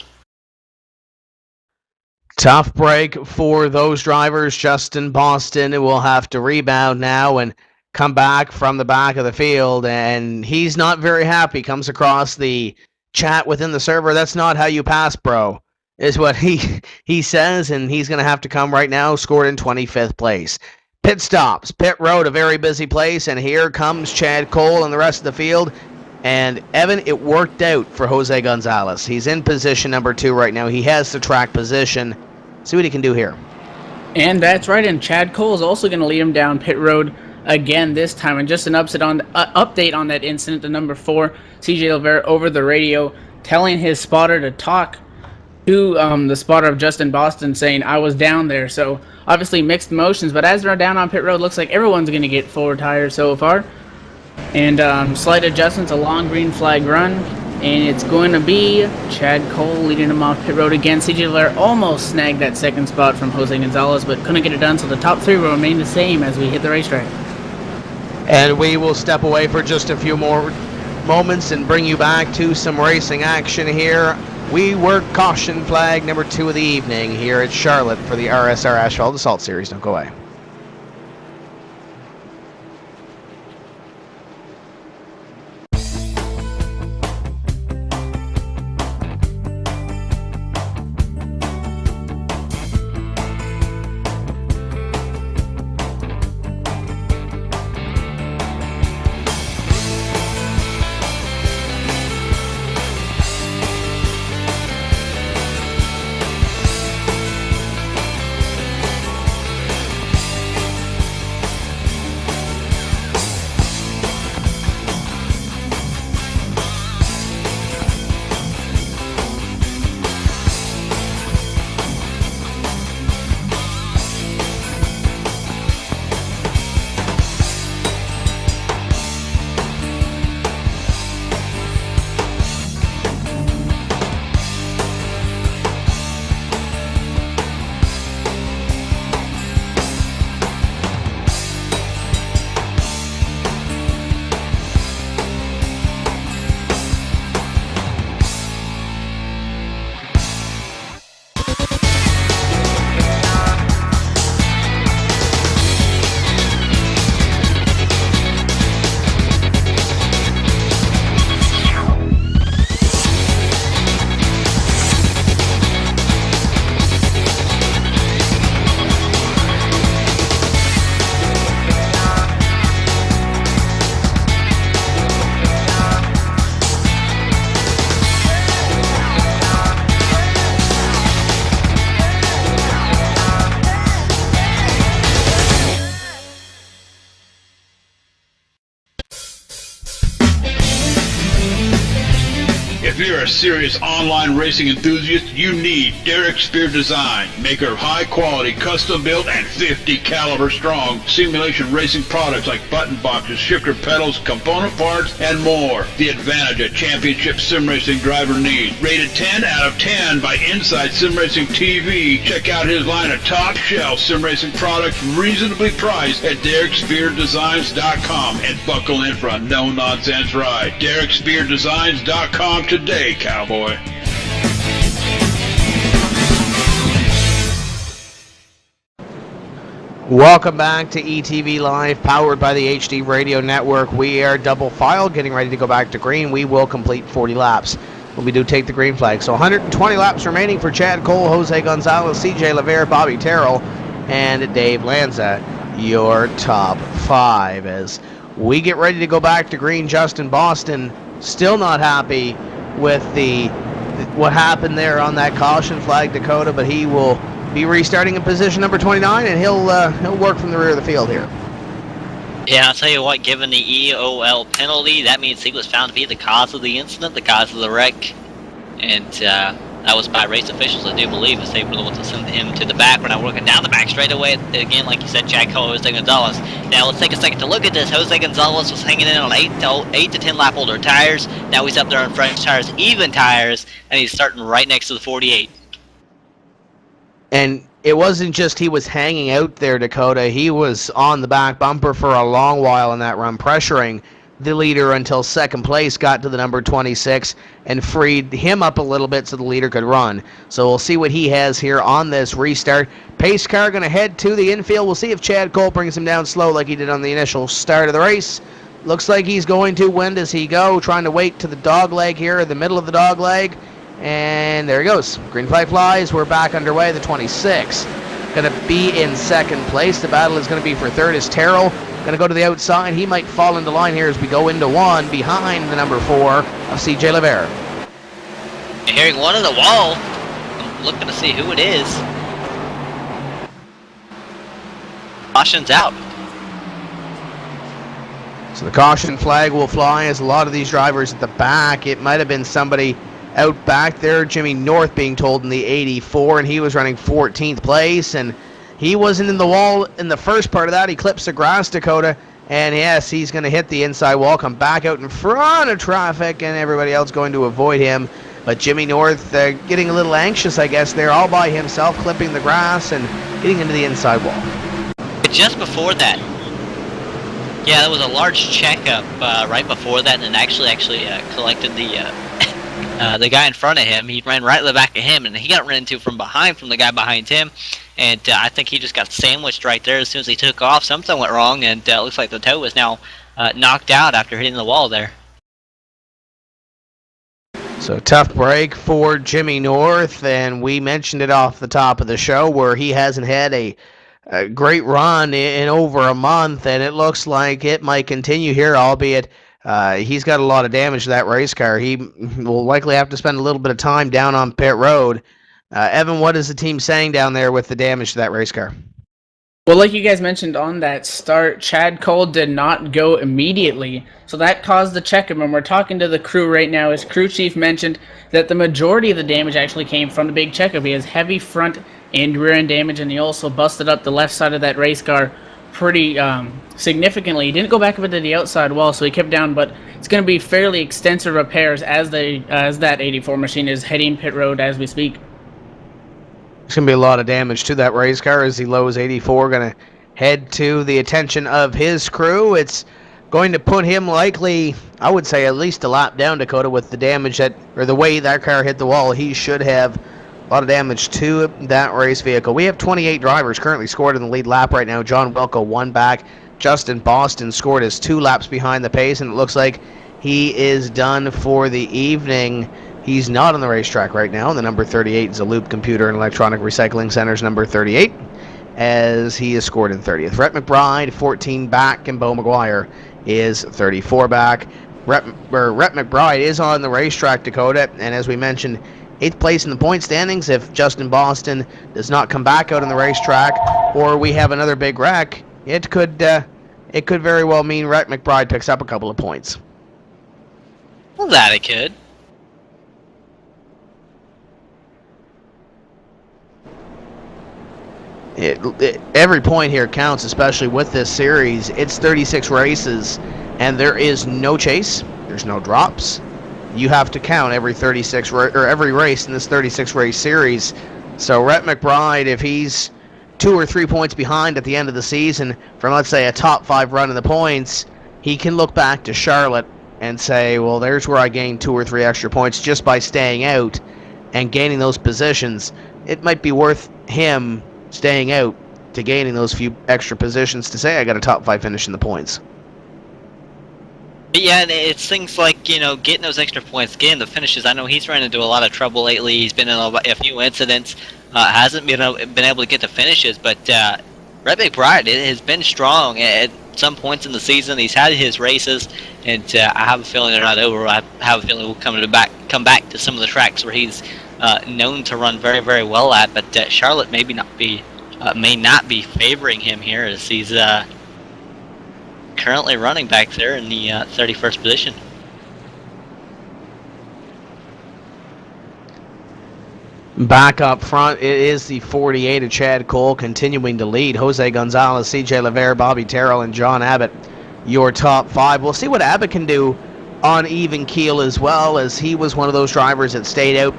S1: Tough break for those drivers. Justin Boston will have to rebound now and come back from the back of the field, and he's not very happy. Comes across the chat within the server. That's not how you pass, bro, is what he says, and he's going to have to come right now. Scored in 25th place. Pit stops. Pit road, a very busy place, and here comes Chad Cole and the rest of the field. And Evan, it worked out for Jose Gonzalez. He's in position number 2 right now. He has the track position. See what he can do here. And
S3: that's right, and Chad Cole is also going to lead him down pit road again this time. And just an update on that incident, the number 4, CJ Oliveira, over the radio, telling his spotter to talk to the spotter of Justin Boston, saying, I was down there. So obviously mixed emotions, but as they're down on pit road, looks like everyone's going to get forward tires so far. And slight adjustments, a long green flag run, and it's going to be Chad Cole leading him off pit road again. CJ Oliveira almost snagged that second spot from Jose Gonzalez, but couldn't get it done, so the top 3 will remain the same as we hit the racetrack.
S1: And we will step away for just a few more moments and bring you back to some racing action here. We work caution flag number 2 of the evening here at Charlotte for the RSR Asphalt Assault Series. Don't go away.
S5: If you're a serious online racing enthusiast, you need Derek Spear Design, maker of high-quality, custom-built, and 50-caliber strong simulation racing products like button boxes, shifter pedals, component parts, and more. The advantage a championship sim racing driver needs. Rated 10 out of 10 by Inside Sim Racing TV. Check out his line of top-shelf sim racing products, reasonably priced at DerekSpearDesigns.com, and buckle in for a no-nonsense ride. DerekSpearDesigns.com today, cowboy.
S1: Welcome back to ETV Live, powered by the HD Radio Network. We are double file, getting ready to go back to green. We will complete 40 laps when we do take the green flag. So 120 laps remaining for Chad Cole, Jose Gonzalez, CJ Oliveira, Bobby Terrell, and Dave Lanza. Your top 5 as we get ready to go back to green. Justin Boston still not happy with what happened there on that caution flag, Dakota, but he will be restarting in position number 29, and he'll work from the rear of the field here.
S2: Yeah, I'll tell you what, given the EOL penalty, that means he was found to be the cause of the incident, the cause of the wreck. And That was by race officials, I do believe, as they were the ones that sent him to the back. We're now working down the back straightaway. Again, like you said, Chad Cole, Jose Gonzalez. Now let's take a second to look at this. Jose Gonzalez was hanging in on 8 to 10 lap older tires. Now he's up there on fresh tires, even tires, and he's starting right next to the 48.
S1: And it wasn't just he was hanging out there, Dakota. He was on the back bumper for a long while in that run, pressuring the leader until second place got to the number 26 and freed him up a little bit so the leader could run. So we'll see what he has here on this restart. Pace car going to head to the infield. We'll see if Chad Cole brings him down slow like he did on the initial start of the race. Looks like he's going to. When does he go? Trying to wait to the dog leg here, in the middle of the dog leg. And there he goes. Green flag flies. We're back underway. The 26 going to be in second place. The battle is going to be for third as Terrell. Going to go to the outside. He might fall into line here as we go into one behind the number 4 of CJ Levere.
S2: Hearing one on the wall. I'm looking to see who it is. Caution's out.
S1: So the caution flag will fly as a lot of these drivers at the back. It might have been somebody out back there. Jimmy North being told in the 84, and he was running 14th place, and he wasn't in the wall in the first part of that. He clips the grass, Dakota, and yes, he's going to hit the inside wall, come back out in front of traffic, and everybody else going to avoid him. But Jimmy North getting a little anxious, I guess, there, all by himself, clipping the grass and getting into the inside wall.
S2: But just before that, yeah, there was a large checkup right before that, and actually collected the guy in front of him. He ran right to the back of him, and he got run into from behind from the guy behind him. And I think he just got sandwiched right there as soon as he took off. Something went wrong, and it looks like the toe is now knocked out after hitting the wall there.
S1: So tough break for Jimmy North, and we mentioned it off the top of the show where he hasn't had a great run in over a month, and it looks like it might continue here, albeit he's got a lot of damage to that race car. He will likely have to spend a little bit of time down on pit road. Evan, what is the team saying down there with the damage to that race car?
S3: Well, like you guys mentioned on that start, Chad Cole did not go immediately, so that caused the checkup. And we're talking to the crew right now. His crew chief mentioned that the majority of the damage actually came from the big checkup. He has heavy front and rear end damage, and he also busted up the left side of that race car pretty significantly. He didn't go back up into the outside wall, so he kept down, but it's going to be fairly extensive repairs as that 84 machine is heading pit road as we speak.
S1: There's going to be a lot of damage to that race car as the Lowe's 84 going to head to the attention of his crew. It's going to put him likely, I would say, at least a lap down, Dakota, with the damage or the way that car hit the wall. He should have a lot of damage to that race vehicle. We have 28 drivers currently scored in the lead lap right now. John Wilco 1 back. Justin Boston scored his 2 laps behind the pace, and it looks like he is done for the evening. He's not on the racetrack right now. The number 38 is a Loop Computer and Electronic Recycling Center's number 38, as he is scored in 30th. Rhett McBride, 14 back, and Beau McGuire is 34 back. Rhett McBride is on the racetrack, Dakota, and as we mentioned, 8th place in the point standings. If Justin Boston does not come back out on the racetrack, or we have another big wreck, it could very well mean Rhett McBride picks up a couple of points.
S2: Well, that it could.
S1: Every point here counts, especially with this series. It's 36 races, and there is no chase. There's no drops. You have to count every every race in this 36 race series. So Rhett McBride, if he's 2 or 3 points behind at the end of the season from, let's say, a top 5 run in the points, he can look back to Charlotte and say, well, there's where I gained 2 or 3 extra points just by staying out and gaining those positions. It might be worth him staying out to gaining those few extra positions to say I got a top 5 finish in the points.
S2: Yeah, and it's things like, getting those extra points, getting the finishes. I know he's run into a lot of trouble lately. He's been in a few incidents, hasn't been able to get the finishes, but Rhett McBride has been strong at some points in the season. He's had his races, and I have a feeling they're not over. I have a feeling we'll come back to some of the tracks where he's known to run very, very well at, but Charlotte may not be favoring him here, as he's currently running back there in the 31st position.
S1: Back up front, it is the 48 of Chad Cole continuing to lead. Jose Gonzalez, CJ Lavere, Bobby Terrell, and John Abbott, your top 5. We'll see what Abbott can do on even keel as well, as he was one of those drivers that stayed out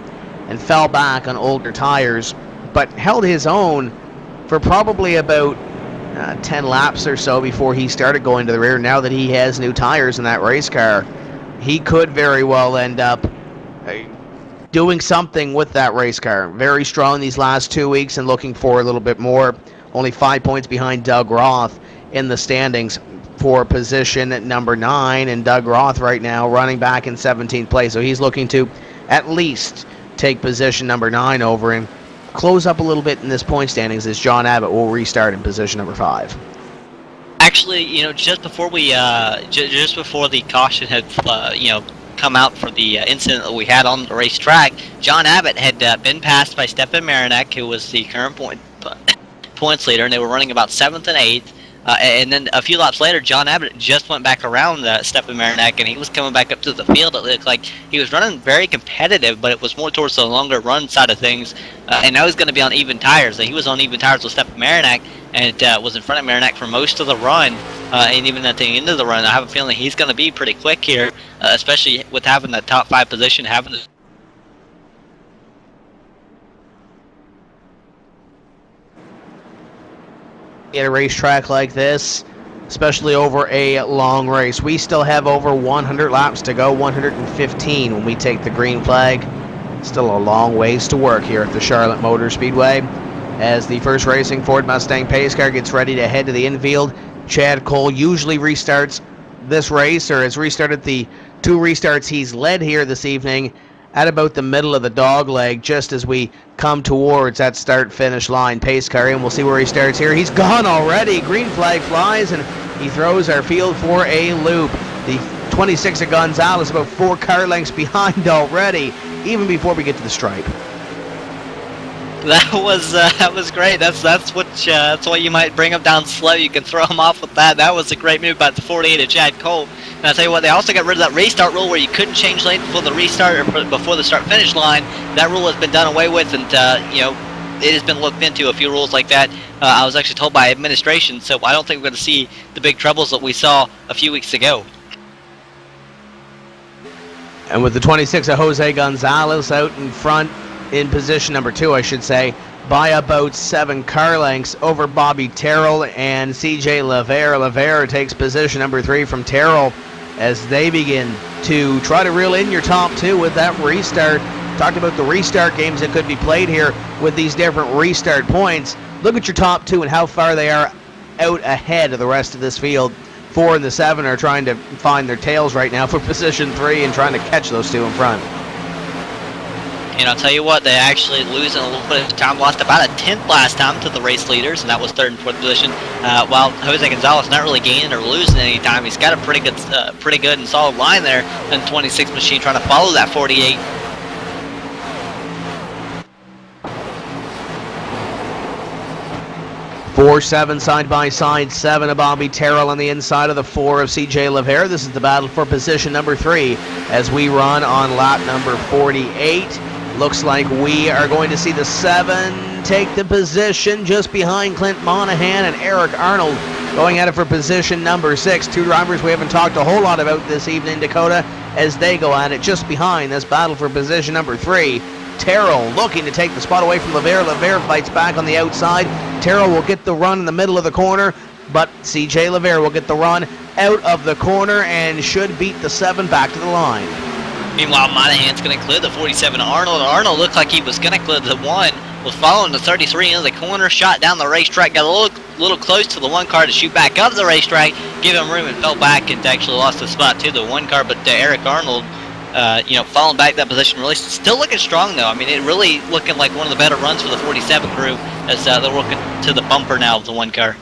S1: and fell back on older tires, but held his own for probably about 10 laps or so before he started going to the rear. Now that he has new tires in that race car, he could very well end up doing something with that race car. Very strong these last 2 weeks and looking for a little bit more. Only 5 points behind Doug Roth in the standings for position at number 9, and Doug Roth right now running back in 17th place, so he's looking to at least take position number 9 over and close up a little bit in this point standings, as John Abbott will restart in position number 5.
S2: Actually, just before we, just before the caution had, come out for the incident that we had on the racetrack, John Abbott had been passed by Stefan Marinak, who was the current points leader, and they were running about 7th and 8th. And then a few laps later, John Abbott just went back around Stefan Marinak, and he was coming back up to the field. It looked like he was running very competitive, but it was more towards the longer run side of things. And now he's going to be on even tires. He was on even tires with Stefan Marinak, and was in front of Marinak for most of the run. And even at the end of the run, I have a feeling he's going to be pretty quick here, especially with having the top 5 position, having the
S1: at a racetrack like this, especially over a long race. We still have over 100 laps to go, 115 when we take the green flag. Still a long ways to work here at the Charlotte Motor Speedway, as the first racing Ford Mustang pace car gets ready to head to the infield. Chad Cole usually restarts this race, or has restarted the 2 restarts he's led here this evening, at about the middle of the dog leg, just as we come towards that start-finish line. Pace car in, we'll see where he starts here. He's gone already. Green flag flies, and he throws our field for a loop. The 26 of Gonzalez about 4 car lengths behind already, even before we get to the stripe.
S2: That was great. That's what you might bring him down slow. You can throw him off with that. That was a great move by the 48 of Chad Cole. And I'll tell you what, they also got rid of that restart rule where you couldn't change lane before the restart or before the start-finish line. That rule has been done away with, and it has been looked into. A few rules like that, I was actually told by administration, so I don't think we're going to see the big troubles that we saw a few weeks ago.
S1: And with the 26 of Jose Gonzalez out in front, in position number 2, I should say, by about 7 car lengths over Bobby Terrell and CJ Lavere. Lavere takes position number 3 from Terrell as they begin to try to reel in your top 2 with that restart. Talked about the restart games that could be played here with these different restart points. Look at your top 2 and how far they are out ahead of the rest of this field. 4 and the 7 are trying to find their tails right now for position 3 and trying to catch those 2 in front.
S2: And I'll tell you what, they actually losing a little bit of time. Lost about a 10th last time to the race leaders, and that was 3rd and 4th position. While Jose Gonzalez not really gaining or losing any time, he's got a pretty good and solid line there. And 26 machine trying to follow that 48.
S1: Four, 7 side by side, 7 of Bobby Terrell on the inside of the 4 of CJ Lavere. This is the battle for position number 3 as we run on lap number 48. Looks like we are going to see the 7 take the position just behind Clint Monahan and Eric Arnold going at it for position number 6. 2 drivers we haven't talked a whole lot about this evening, Dakota, as they go at it just behind this battle for position number 3. Terrell looking to take the spot away from Lavere. Lavere fights back on the outside. Terrell will get the run in the middle of the corner, but CJ Lavere will get the run out of the corner and should beat the 7 back to the line.
S2: Meanwhile, Monahan's going to clear the 47 Arnold. Arnold looked like he was going to clear the 1. Was following the 33 into the corner, shot down the racetrack, got a little close to the 1 car to shoot back up the racetrack, give him room and fell back and actually lost the spot to the 1 car. But Eric Arnold, falling back that position, really still looking strong though. I mean, it really looking like one of the better runs for the 47 crew as they're working to the bumper now of the 1 car.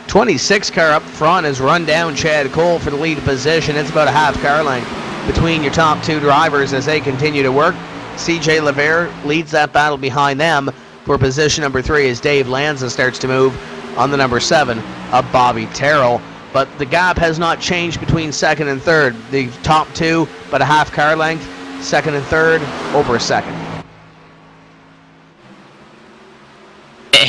S1: 26 car up front has run down Chad Cole for the lead position. It's about a half car length between your top 2 drivers as they continue to work. CJ Lavere leads that battle behind them for position number 3 as Dave Lanza starts to move on the number 7 of Bobby Terrell. But the gap has not changed between 2nd and 3rd. The top 2, but a half car length. 2nd and 3rd, over a second.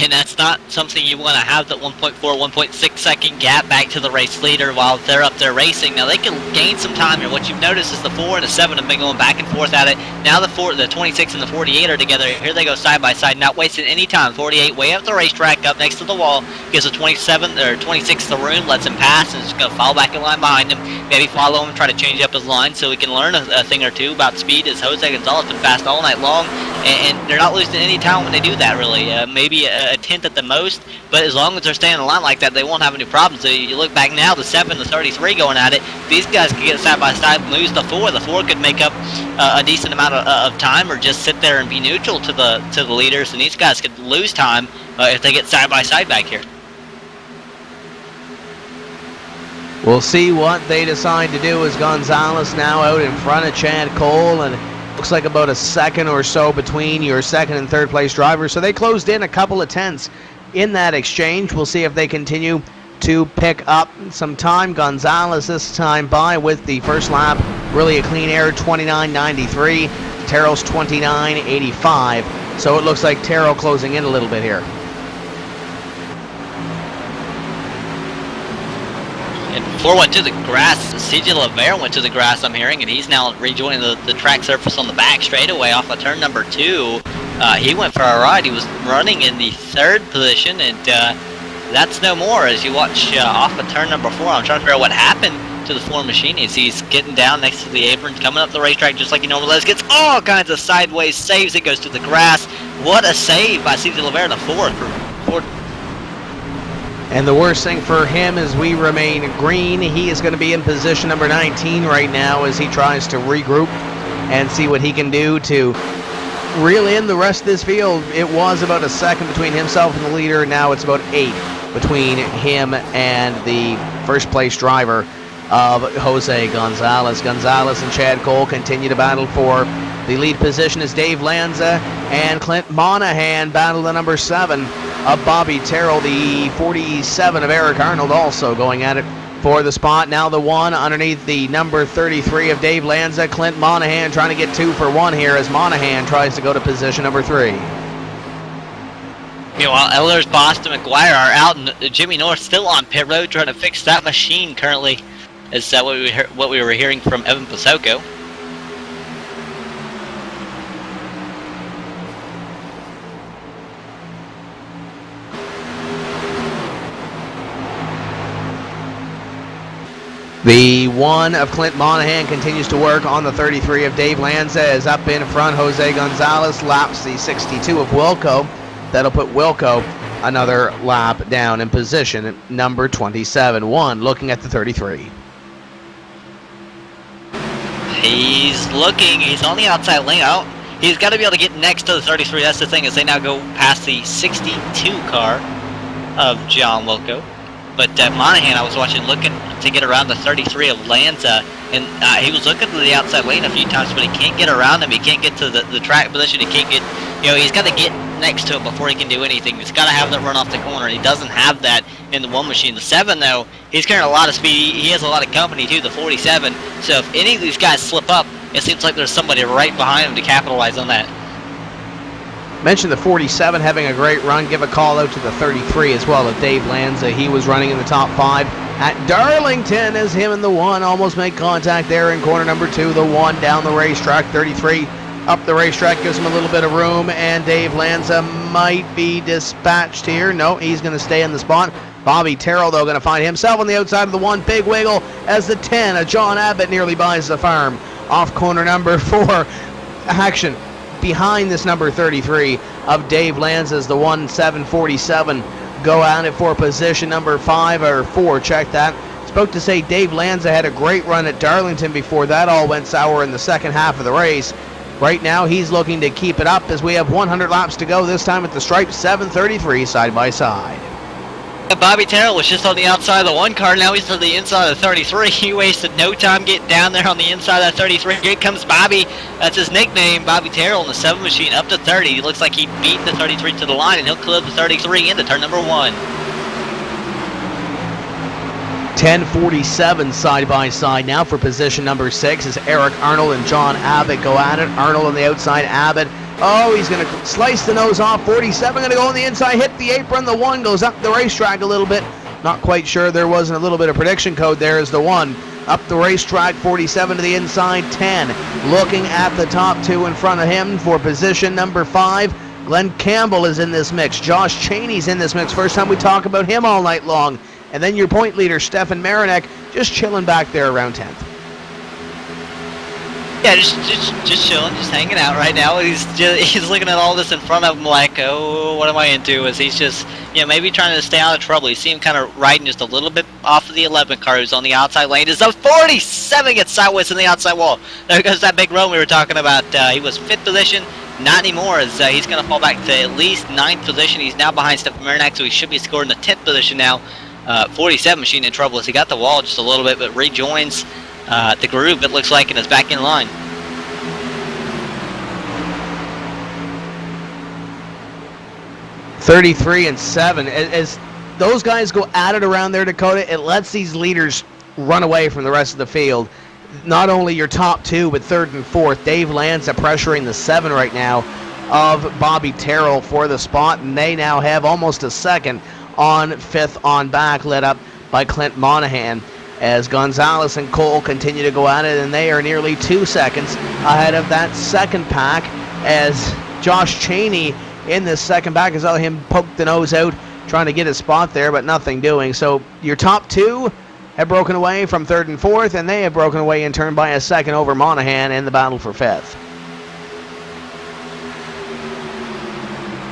S2: And that's not something you want to have that 1.4, 1.6 second gap back to the race leader while they're up there racing. Now they can gain some time here. What you've noticed is the 4 and the 7 have been going back and forth at it. Now the 26 and the 48 are together. Here they go side by side, not wasting any time. 48 way up the racetrack, up next to the wall, gives the 27 or 26 the room, lets him pass, and is going to fall back in line behind him. Maybe follow him, try to change up his line so he can learn a thing or two about speed, as Jose Gonzalez been fast all night long, and they're not losing any time when they do that, really. Maybe a tenth at the most, but as long as they're staying in line like that, they won't have any problems. So you look back now, the 7, the 33 going at it. These guys could get side by side, lose the 4. The 4 could make up a decent amount of time, or just sit there and be neutral to the leaders, and these guys could lose time if they get side by side back here.
S1: We'll see what they decide to do, as Gonzalez now out in front of Chad Cole, and looks like about a second or so between your second and third place drivers. So they closed in a couple of tenths in that exchange. We'll see if they continue to pick up some time. Gonzalez this time by with the first lap, really a clean air, 29.93. Terrell's 29.85. So it looks like Terrell closing in a little bit here.
S2: And 4 went to the grass. CJ Lavere went to the grass, I'm hearing, and he's now rejoining the track surface on the back straightaway off of turn number 2. He went for a ride. He was running in the 3rd position, and that's no more as you watch off of turn number 4. I'm trying to figure out what happened to the 4 machine. He's getting down next to the apron, coming up the racetrack just like he normally does. Gets all kinds of sideways saves. It goes to the grass. What a save by CJ Lavere in the 4th.
S1: And the worst thing for him is we remain green. He is going to be in position number 19 right now as he tries to regroup and see what he can do to reel in the rest of this field. It was about a second between himself and the leader. Now it's about 8 between him and the first place driver of Jose Gonzalez. Gonzalez and Chad Cole continue to battle for the lead position as Dave Lanza and Clint Monahan battle the number 7 of Bobby Terrell. The 47 of Eric Arnold also going at it for the spot. Now the 1 underneath the number 33 of Dave Lanza. Clint Monahan trying to get 2 for 1 here as Monahan tries to go to position number 3.
S2: Meanwhile, Ehlers, Boston, McGuire are out, and Jimmy North still on pit road trying to fix that machine currently. Is that what we were hearing from Evan Pasoko?
S1: The 1 of Clint Monahan continues to work on the 33 of Dave Lanza. Is up in front. Jose Gonzalez laps the 62 of Wilco. That'll put Wilco another lap down in position number 27. 1 looking at the 33.
S2: He's looking. He's on the outside lane. He's got to be able to get next to the 33. That's the thing, is they now go past the 62 car of John Wilco. But Monahan, I was watching, looking to get around the 33 of Lanza, and he was looking to the outside lane a few times, but he can't get around him. He can't get to the track position. He can't get, he's got to get next to him before he can do anything. He's got to have that run off the corner. He doesn't have that in the 1 machine. The 7, though, he's carrying a lot of speed. He has a lot of company, too, the 47. So if any of these guys slip up, it seems like there's somebody right behind him to capitalize on that.
S1: Mentioned the 47 having a great run. Give a call out to the 33 as well of Dave Lanza. He was running in the top 5 at Darlington as him and the 1 almost make contact there in corner number 2. The 1 down the racetrack. 33 up the racetrack gives him a little bit of room, and Dave Lanza might be dispatched here. No, he's going to stay in the spot. Bobby Terrell, though, going to find himself on the outside of the 1. Big wiggle as the 10 of John Abbott nearly buys the farm off corner number 4. Action behind this number 33 of Dave Lanza's the 1747 go at it for position number 5 or 4. Check that. Spoke to say Dave Lanza had a great run at Darlington before that all went sour in the second half of the race. Right now he's looking to keep it up as we have 100 laps to go, this time at the stripe. 733 side by side.
S2: Bobby Terrell was just on the outside of the 1 car. Now he's to the inside of the 33. He wasted no time getting down there on the inside of that 33. Here comes Bobby. That's his nickname, Bobby Terrell, in the 7 machine up to 30. He looks like he beat the 33 to the line, and he'll clear the 33 into turn number 1.
S1: 10:47 side by side now for position number 6 as Eric Arnold and John Abbott go at it. Arnold on the outside, Abbott Oh, he's going to slice the nose off. 47 going to go on the inside, hit the apron. The 1 goes up the racetrack a little bit. Not quite sure. There wasn't a little bit of prediction code there as the 1. Up the racetrack, 47 to the inside, 10. Looking at the top 2 in front of him for position number 5. Glenn Campbell is in this mix. Josh Cheney's in this mix. First time we talk about him all night long. And then your point leader, Stefan Marinek, just chilling back there around 10th.
S2: Yeah, just chilling, just hanging out right now. He's looking at all this in front of him like, oh, what am I into? As he's just, maybe trying to stay out of trouble. You see him kind of riding just a little bit off of the 11 car who's on the outside lane. It's a 47 gets sideways in the outside wall. There goes that big run we were talking about. He was 5th position, not anymore, as he's going to fall back to at least 9th position. He's now behind Stefan Marinek, so he should be scored in the 10th position now. 47 machine in trouble as he got the wall just a little bit, but rejoins the groove, it looks like, and is back in line.
S1: 33 and 7. As those guys go at it around there, Dakota, it lets these leaders run away from the rest of the field. Not only your top 2, but 3rd and 4th. Dave Lanza pressuring the 7 right now of Bobby Terrell for the spot, and they now have almost a second on 5th on back, led up by Clint Monahan. As Gonzalez and Cole continue to go at it, and they are nearly 2 seconds ahead of that second pack, as Josh Cheney in this second pack. I saw him poke the nose out trying to get a spot there, but nothing doing. So your top 2 have broken away from 3rd and 4th, and they have broken away in turn by a second over Monahan in the battle for 5th.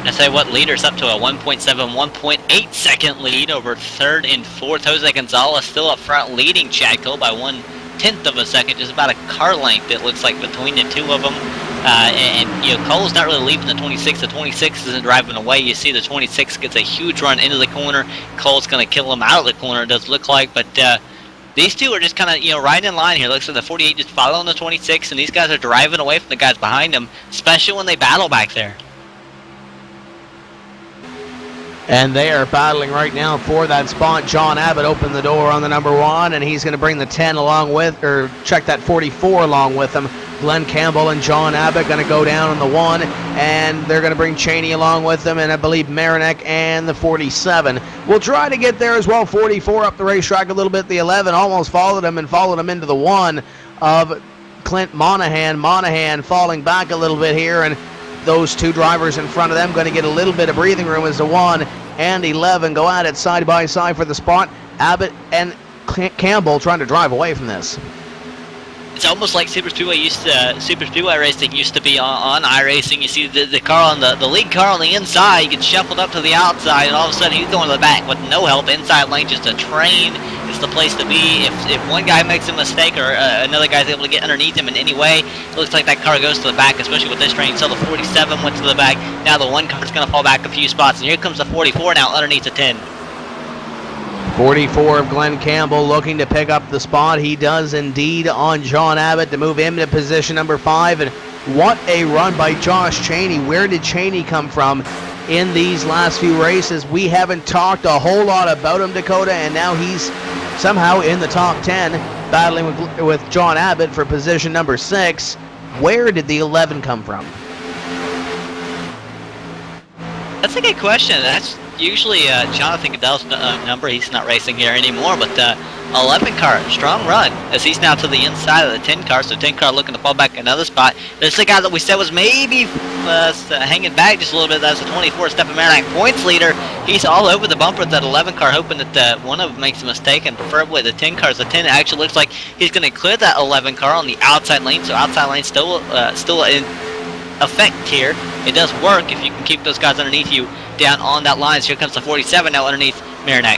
S2: I say what, leaders up to a 1.7, 1.8 second lead over 3rd and 4th. Jose Gonzalez still up front, leading Chad Cole by 1/10 of a second, just about a car length it looks like between the two of them. Cole's not really leaving the 26. The 26 isn't driving away. You see the 26 gets a huge run into the corner. Cole's going to kill him out of the corner, it does look like, but these two are just kind of, right in line here. Looks like the 48 just following the 26, and these guys are driving away from the guys behind them, especially when they battle back there.
S1: And they are battling right now for that spot. John Abbott opened the door on the number 1, and he's going to bring the 10 along with, or check that 44 along with him. Glenn Campbell and John Abbott going to go down on the 1, and they're going to bring Cheney along with them, and I believe Marinek and the 47. We'll try to get there as well. 44 up the racetrack a little bit. The 11 almost followed him into the 1 of Clint Monahan. Monahan falling back a little bit here, and those two drivers in front of them going to get a little bit of breathing room as the 1 and 11 go at it side by side for the spot. Abbott and Campbell trying to drive away from this.
S2: It's almost like Super Speedway racing used to be on iRacing. You see the car on the lead car on the inside gets shuffled up to the outside, and all of a sudden he's going to the back with no help. Inside lane, just a train. It's the place to be. If one guy makes a mistake or another guy's able to get underneath him in any way, it looks like that car goes to the back, especially with this train. So the 47 went to the back. Now the 1 car is going to fall back a few spots, and here comes the 44 now underneath the 10.
S1: 44 of Glenn Campbell looking to pick up the spot. He does indeed on John Abbott to move him to position number 5. And what a run by Josh Cheney. Where did Cheney come from in these last few races? We haven't talked a whole lot about him, Dakota, and now he's somehow in the top 10 battling with John Abbott for position number 6. Where did the 11 come from?
S2: That's a good question. That's usually Jonathan Goodell's number. He's not racing here anymore, but 11 car, strong run, as he's now to the inside of the 10 car, so 10 car looking to fall back another spot. This is the guy that we said was maybe hanging back just a little bit. That's the 24, Stefan Marinek, points leader. He's all over the bumper with that 11 car, hoping that one of them makes a mistake, and preferably the 10 cars. The 10 actually looks like he's going to clear that 11 car on the outside lane, so outside lane still in effect here. It does work if you can keep those guys underneath you down on that line. So here comes the 47 now underneath Marinek.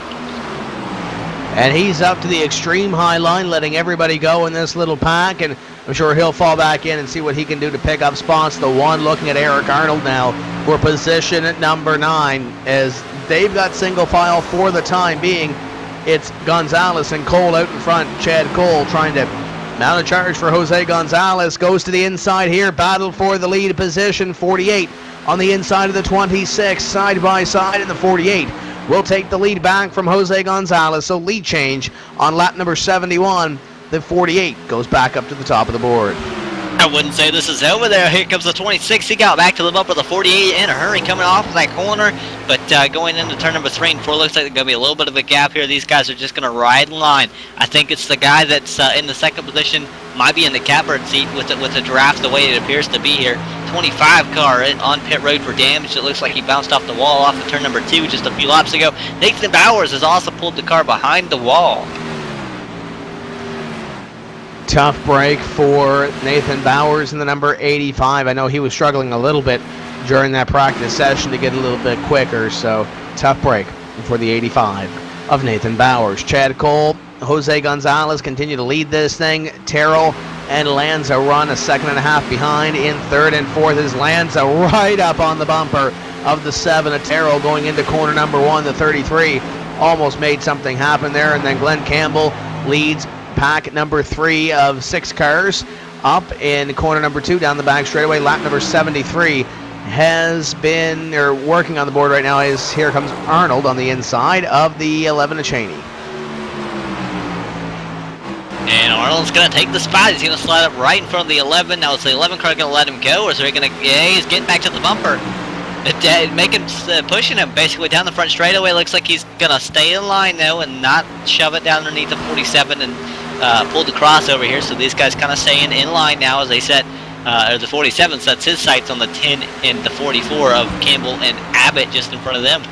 S1: And he's up to the extreme high line, letting everybody go in this little pack, and I'm sure he'll fall back in and see what he can do to pick up spots. The 1 looking at Eric Arnold now for position at number 9, as they've got single file for the time being. It's Gonzalez and Cole out in front. Chad Cole trying to mount a charge for Jose Gonzalez. Goes to the inside here, battle for the lead position. 48 on the inside of the 26, side by side, and the 48 will take the lead back from Jose Gonzalez. So lead change on lap number 71. The 48 goes back up to the top of the board.
S2: I wouldn't say this is over there. Here comes the 26. He got back to the bumper of the 48 in a hurry coming off of that corner. But going into turn number 3 and 4, looks like there's going to be a little bit of a gap here. These guys are just going to ride in line. I think it's the guy that's in the second position, might be in the catbird seat with the draft the way it appears to be here. 25 car on pit road for damage. It looks like he bounced off the wall off of turn number 2 just a few laps ago. Nathan Bowers has also pulled the car behind the wall.
S1: Tough break for Nathan Bowers in the number 85. I know he was struggling a little bit during that practice session to get a little bit quicker, so tough break for the 85 of Nathan Bowers. Chad Cole, Jose Gonzalez continue to lead this thing. Terrell and Lanza run a second and a half behind. In third and fourth is Lanza right up on the bumper of the 7 of Terrell going into corner number 1. The 33 almost made something happen there, and then Glenn Campbell leads pack number 3 of 6 cars up in corner number 2 down the back straightaway. Lap number 73 has been working on the board right now. Is here comes Arnold on the inside of the 11 of Cheney.
S2: And Arnold's going to take the spot. He's going to slide up right in front of the 11. Now is the 11 car going to let him go, or is he going to? Yeah, he's getting back to the bumper. Pushing him basically down the front straightaway. Looks like he's going to stay in line though and not shove it down underneath the 47 and pull the crossover here. So these guys kind of staying in line now as they set, or the 47 sets his sights on the 10 and the 44 of Campbell and Abbott just in front of them.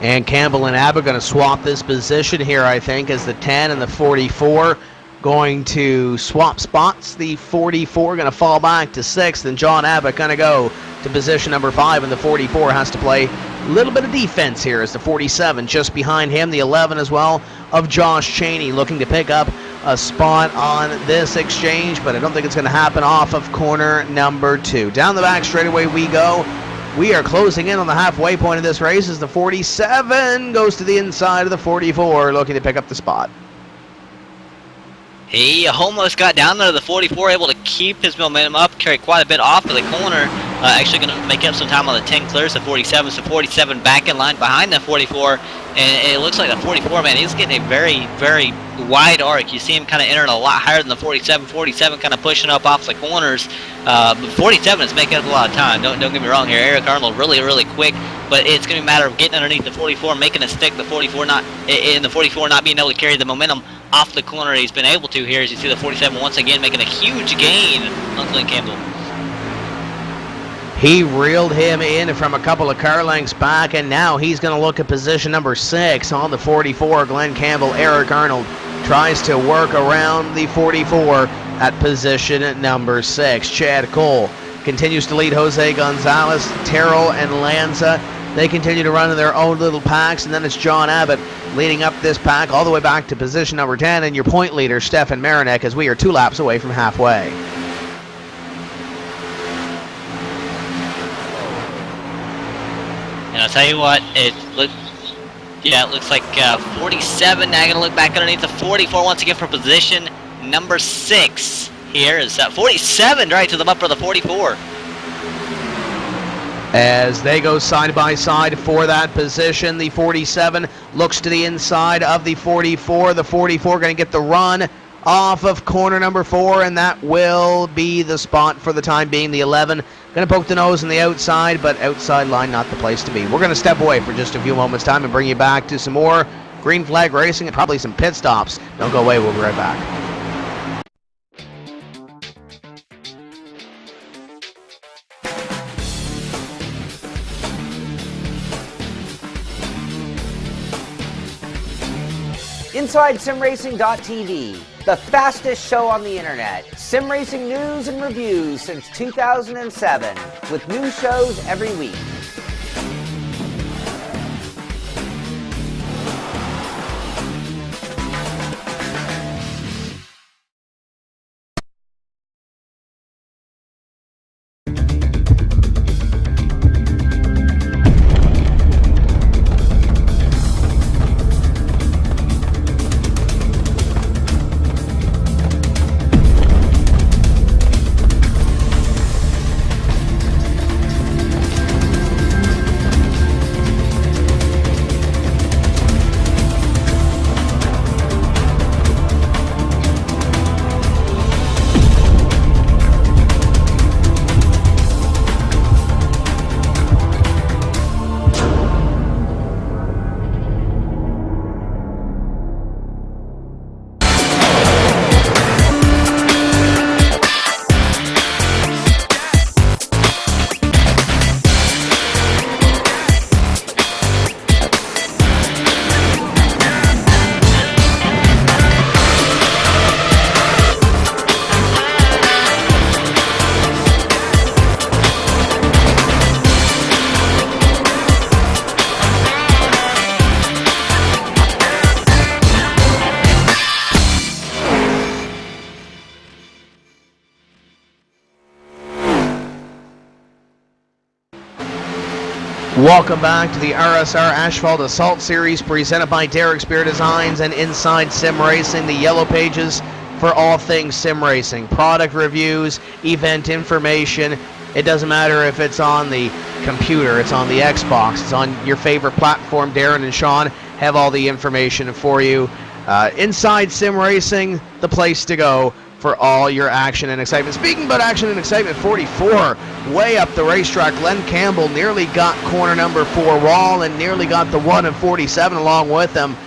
S1: And Campbell and Abbott going to swap this position here, I think, as the 10 and the 44 going to swap spots. The 44 going to fall back to 6th, and John Abbott going to go to position number 5, and the 44 has to play a little bit of defense here as the 47 just behind him. The 11 as well of Josh Cheney looking to pick up a spot on this exchange, but I don't think it's going to happen off of corner number 2. Down the back straightaway we go. We are closing in on the halfway point of this race as the 47 goes to the inside of the 44 looking to pick up the spot.
S2: He almost got down there to the 44, able to keep his momentum up, carry quite a bit off of the corner. Actually going to make up some time on the 10, clears the 47, so 47 back in line behind the 44. And it looks like the 44, man, he's getting a very, very wide arc. You see him kind of entering a lot higher than the 47. 47 kind of pushing up off the corners. But 47 is making up a lot of time. Don't get me wrong here. Eric Arnold really, really quick. But it's going to be a matter of getting underneath the 44, making a stick. The 44 not being able to carry the momentum off the corner he's been able to here. As you see the 47 once again making a huge gain on Glenn Campbell.
S1: He reeled him in from a couple of car lengths back, and now he's going to look at position number 6 on the 44. Glenn Campbell, Eric Arnold tries to work around the 44 at position number 6. Chad Cole continues to lead Jose Gonzalez, Terrell, and Lanza. They continue to run in their own little packs, and then it's John Abbott leading up this pack all the way back to position number 10, and your point leader, Stefan Marinek, as we are 2 laps away from halfway.
S2: And I'll tell you what, it looks like 47 now going to look back underneath the 44 once again for position number 6. Here is 47 right to the bumper of the 44.
S1: As they go side by side for that position, the 47 looks to the inside of the 44. The 44 going to get the run off of corner number 4, and that will be the spot for the time being. The 11 going to poke the nose on the outside, but outside line not the place to be. We're going to step away for just a few moments' time and bring you back to some more green flag racing and probably some pit stops. Don't go away, we'll be right back.
S6: InsideSimRacing.tv, the fastest show on the internet. Sim racing news and reviews since 2007, with new shows every week.
S1: Welcome back to the RSR Asphalt Assault Series presented by Derek Spear Designs and Inside Sim Racing, the yellow pages for all things sim racing. Product reviews, event information. It doesn't matter if it's on the computer, it's on the Xbox, it's on your favorite platform. Darren and Sean have all the information for you. Inside Sim Racing, the place to go for all your action and excitement. Speaking about action and excitement, 44, way up the racetrack. Glenn Campbell nearly got corner number 4 wall and nearly got the 1 and 47 along with him.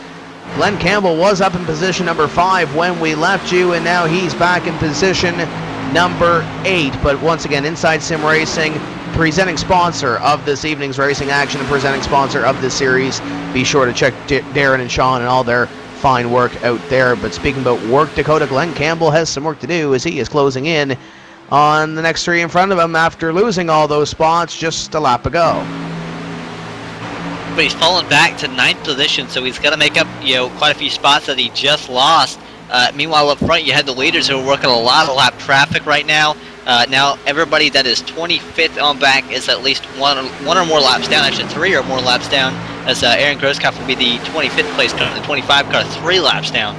S1: Glenn Campbell was up in position number 5 when we left you, and now he's back in position number 8. But once again, Inside Sim Racing, presenting sponsor of this evening's racing action and presenting sponsor of this series. Be sure to check Darren and Sean and all their fine work out there. But speaking about work, Dakota, Glenn Campbell has some work to do as he is closing in on the next 3 in front of him after losing all those spots just a lap ago.
S2: But he's fallen back to 9th position, so he's got to make up, quite a few spots that he just lost. Meanwhile, up front, you had the leaders who are working a lot of lap traffic right now. Now, everybody that is 25th on back is at least one or more laps down, actually 3 or more laps down, as Aaron Grosskopf will be the 25th place car, the 25 car, 3 laps down.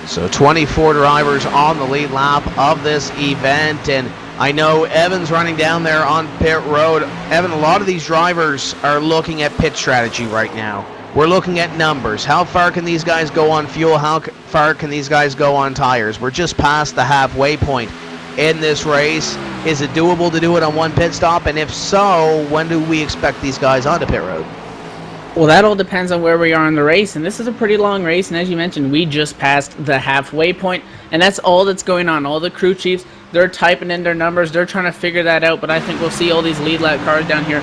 S1: So 24 drivers on the lead lap of this event, and I know Evan's running down there on pit road. Evan, a lot of these drivers are looking at pit strategy right now. We're looking at numbers. How far can these guys go on fuel? How far can these guys go on tires? We're just past the halfway point in this race. Is it doable to do it on one pit stop? And if so, when do we expect these guys onto pit road?
S3: Well, that all depends on where we are in the race, and this is a pretty long race, and as you mentioned, we just passed the halfway point, and that's all that's going on. All the crew chiefs, they're typing in their numbers, they're trying to figure that out, but I think we'll see all these lead lap cars down here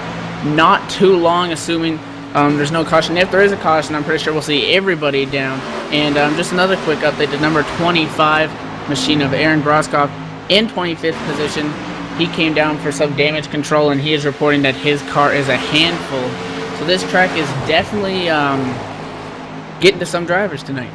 S3: not too long, assuming there's no caution. If there is a caution, I'm pretty sure we'll see everybody down. And just another quick update, the number 25 machine of Aaron Grosskopf in 25th position. He came down for some damage control, and he is reporting that his car is a handful. So this track is definitely getting to some drivers tonight.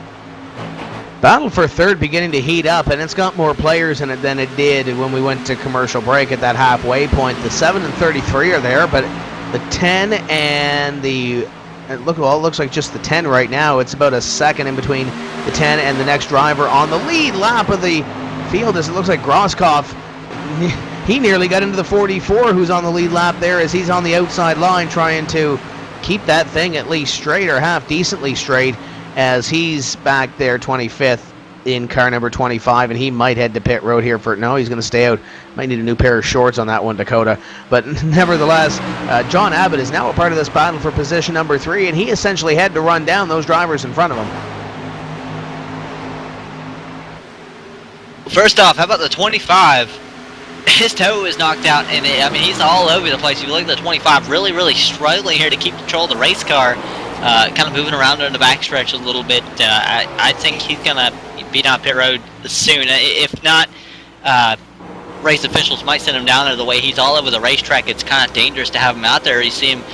S1: Battle for third beginning to heat up, and it's got more players in it than it did when we went to commercial break at that halfway point. The 7 and 33 are there, but the 10 and the it looks like just the 10 right now. It's about a second in between the 10 and the next driver on the lead lap of the field, as it looks like Grosskopf, he nearly got into the 44 who's on the lead lap there, as he's on the outside line trying to keep that thing at least straight or half decently straight, as he's back there 25th in car number 25, and he might head to pit road here for no, he's going to stay out. Might need a new pair of shorts on that one, Dakota. But nevertheless, John Abbott is now a part of this battle for position number 3, and he essentially had to run down those drivers in front of him.
S2: First off, how about the 25? His toe is knocked out, and he's all over the place. You look at the 25, really struggling here to keep control of the race car. Kind of moving around in the backstretch a little bit. I think he's going to be down pit road soon. If not, race officials might send him down there. The way he's all over the racetrack, it's kind of dangerous to have him out there. You see him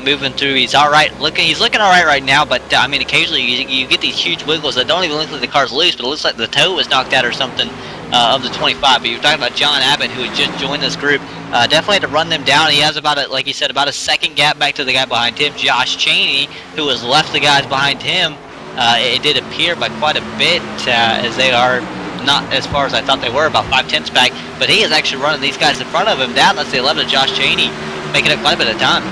S2: moving through. He's all right. He's looking all right now, but occasionally you get these huge wiggles that don't even look like the car's loose, but it looks like the toe was knocked out or something of the 25. But you're talking about John Abbott, who had just joined this group. Definitely had to run them down. He has like you said, about a second gap back to the guy behind him, Josh Cheney, who has left the guys behind him. It did appear by quite a bit, as they are not as far as I thought they were, about 5/10 back. But he is actually running these guys in front of him down. That's the 11 of Josh Cheney, making up quite a bit of time.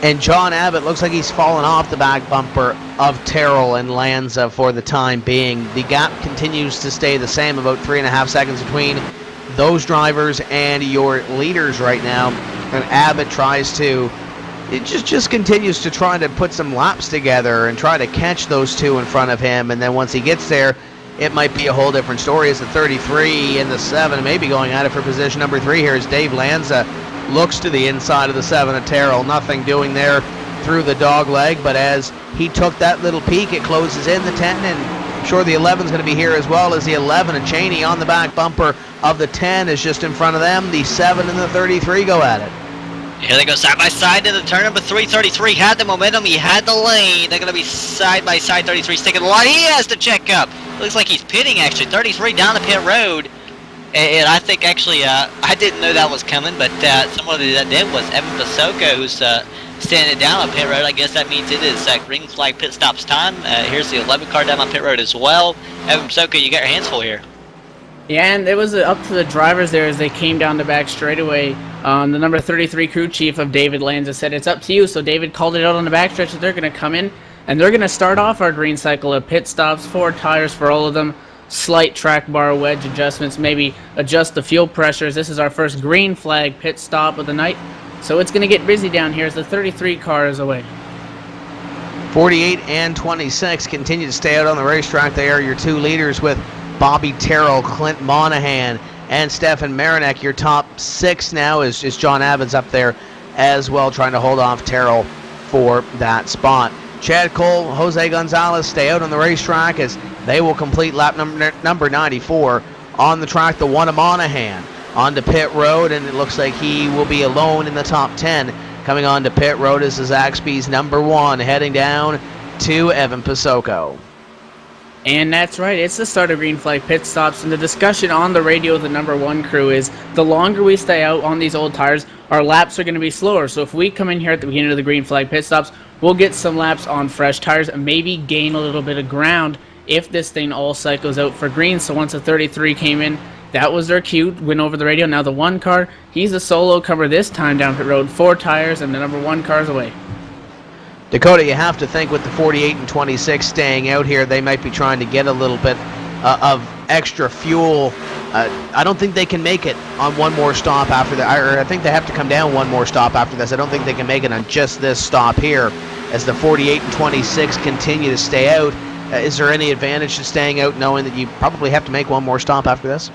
S1: And John Abbott looks like he's fallen off the back bumper of Terrell and Lanza for the time being. The gap continues to stay the same, about 3.5 seconds between those drivers and your leaders right now. And Abbott tries to, it just continues to try to put some laps together and try to catch those two in front of him. And then once he gets there, it might be a whole different story, as the 33 and the 7 maybe going at it for position number 3 here, as Dave Lanza looks to the inside of the 7 of Terrell. Nothing doing there through the dog leg, but as he took that little peek, it closes in the 10, and sure, the 11's going to be here as well, as the 11 of Cheney on the back bumper of the 10 is just in front of them. The 7 and the 33 go at it.
S2: Here they go side by side in the turn number 3. 33 had the momentum, he had the lane. They're going to be side by side. 33 sticking the line. He has to check up. Looks like he's pitting actually. 33 down the pit road. And I think actually, I didn't know that was coming, but someone that did was Evan Basoko, who's standing down on pit road. I guess that means it is green flag pit stops time. Here's the 11 car down on pit road as well. Evan Basoko, you got your hands full here.
S3: Yeah, and it was up to the drivers there as they came down the back straightaway. The number 33 crew chief of David Lanza said, it's up to you. So David called it out on the backstretch that they're going to come in, and they're going to start off our green cycle of pit stops, 4 tires for all of them. Slight track bar wedge adjustments, maybe adjust the fuel pressures. This is our first green flag pit stop of the night, so it's going to get busy down here as the 33 car is away.
S1: 48 and 26 continue to stay out on the racetrack. They are your 2 leaders with Bobby Terrell, Clint Monahan, and Stefan Marinak. Your top 6 now is John Evans up there as well, trying to hold off Terrell for that spot. Chad Cole, Jose Gonzalez stay out on the racetrack as they will complete lap number 94 on the track. The one of Monahan onto pit road, and it looks like he will be alone in the top 10. Coming on to pit road is Zaxby's number 1, heading down to Evan Pasoko.
S3: And that's right, it's the start of green flag pit stops, and the discussion on the radio with the number 1 crew is the longer we stay out on these old tires, our laps are going to be slower. So if we come in here at the beginning of the green flag pit stops, we'll get some laps on fresh tires and maybe gain a little bit of ground if this thing all cycles out for green. So once the 33 came in, that was their cue, went over the radio. Now the 1 car, he's a solo cover this time down pit road, 4 tires, and the number 1 car's away.
S1: Dakota, you have to think with the 48 and 26 staying out here, they might be trying to get a little bit of extra fuel. I don't think they can make it on one more stop after that. I think they have to come down one more stop after this. I don't think they can make it on just this stop here as the 48 and 26 continue to stay out. Is there any advantage to staying out knowing that you probably have to make one more stop after this?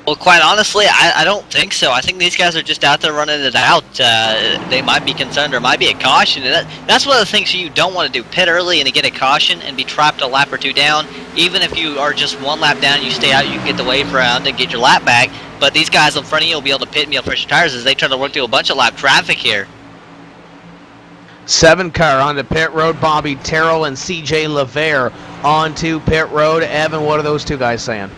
S2: Well, quite honestly, I don't think so. I think these guys are just out there running it out. They might be concerned or might be a caution. And that's one of the things you don't want to do. Pit early and to get a caution and be trapped a lap or 2 down. Even if you are just 1 lap down, you stay out, you can get the wave around and get your lap back. But these guys in front of you will be able to pit and be able to push your tires as they try to work through a bunch of lap traffic here.
S1: 7 car onto pit road. Bobby Terrell and CJ LeVere onto pit road. Evan, what are those 2 guys saying?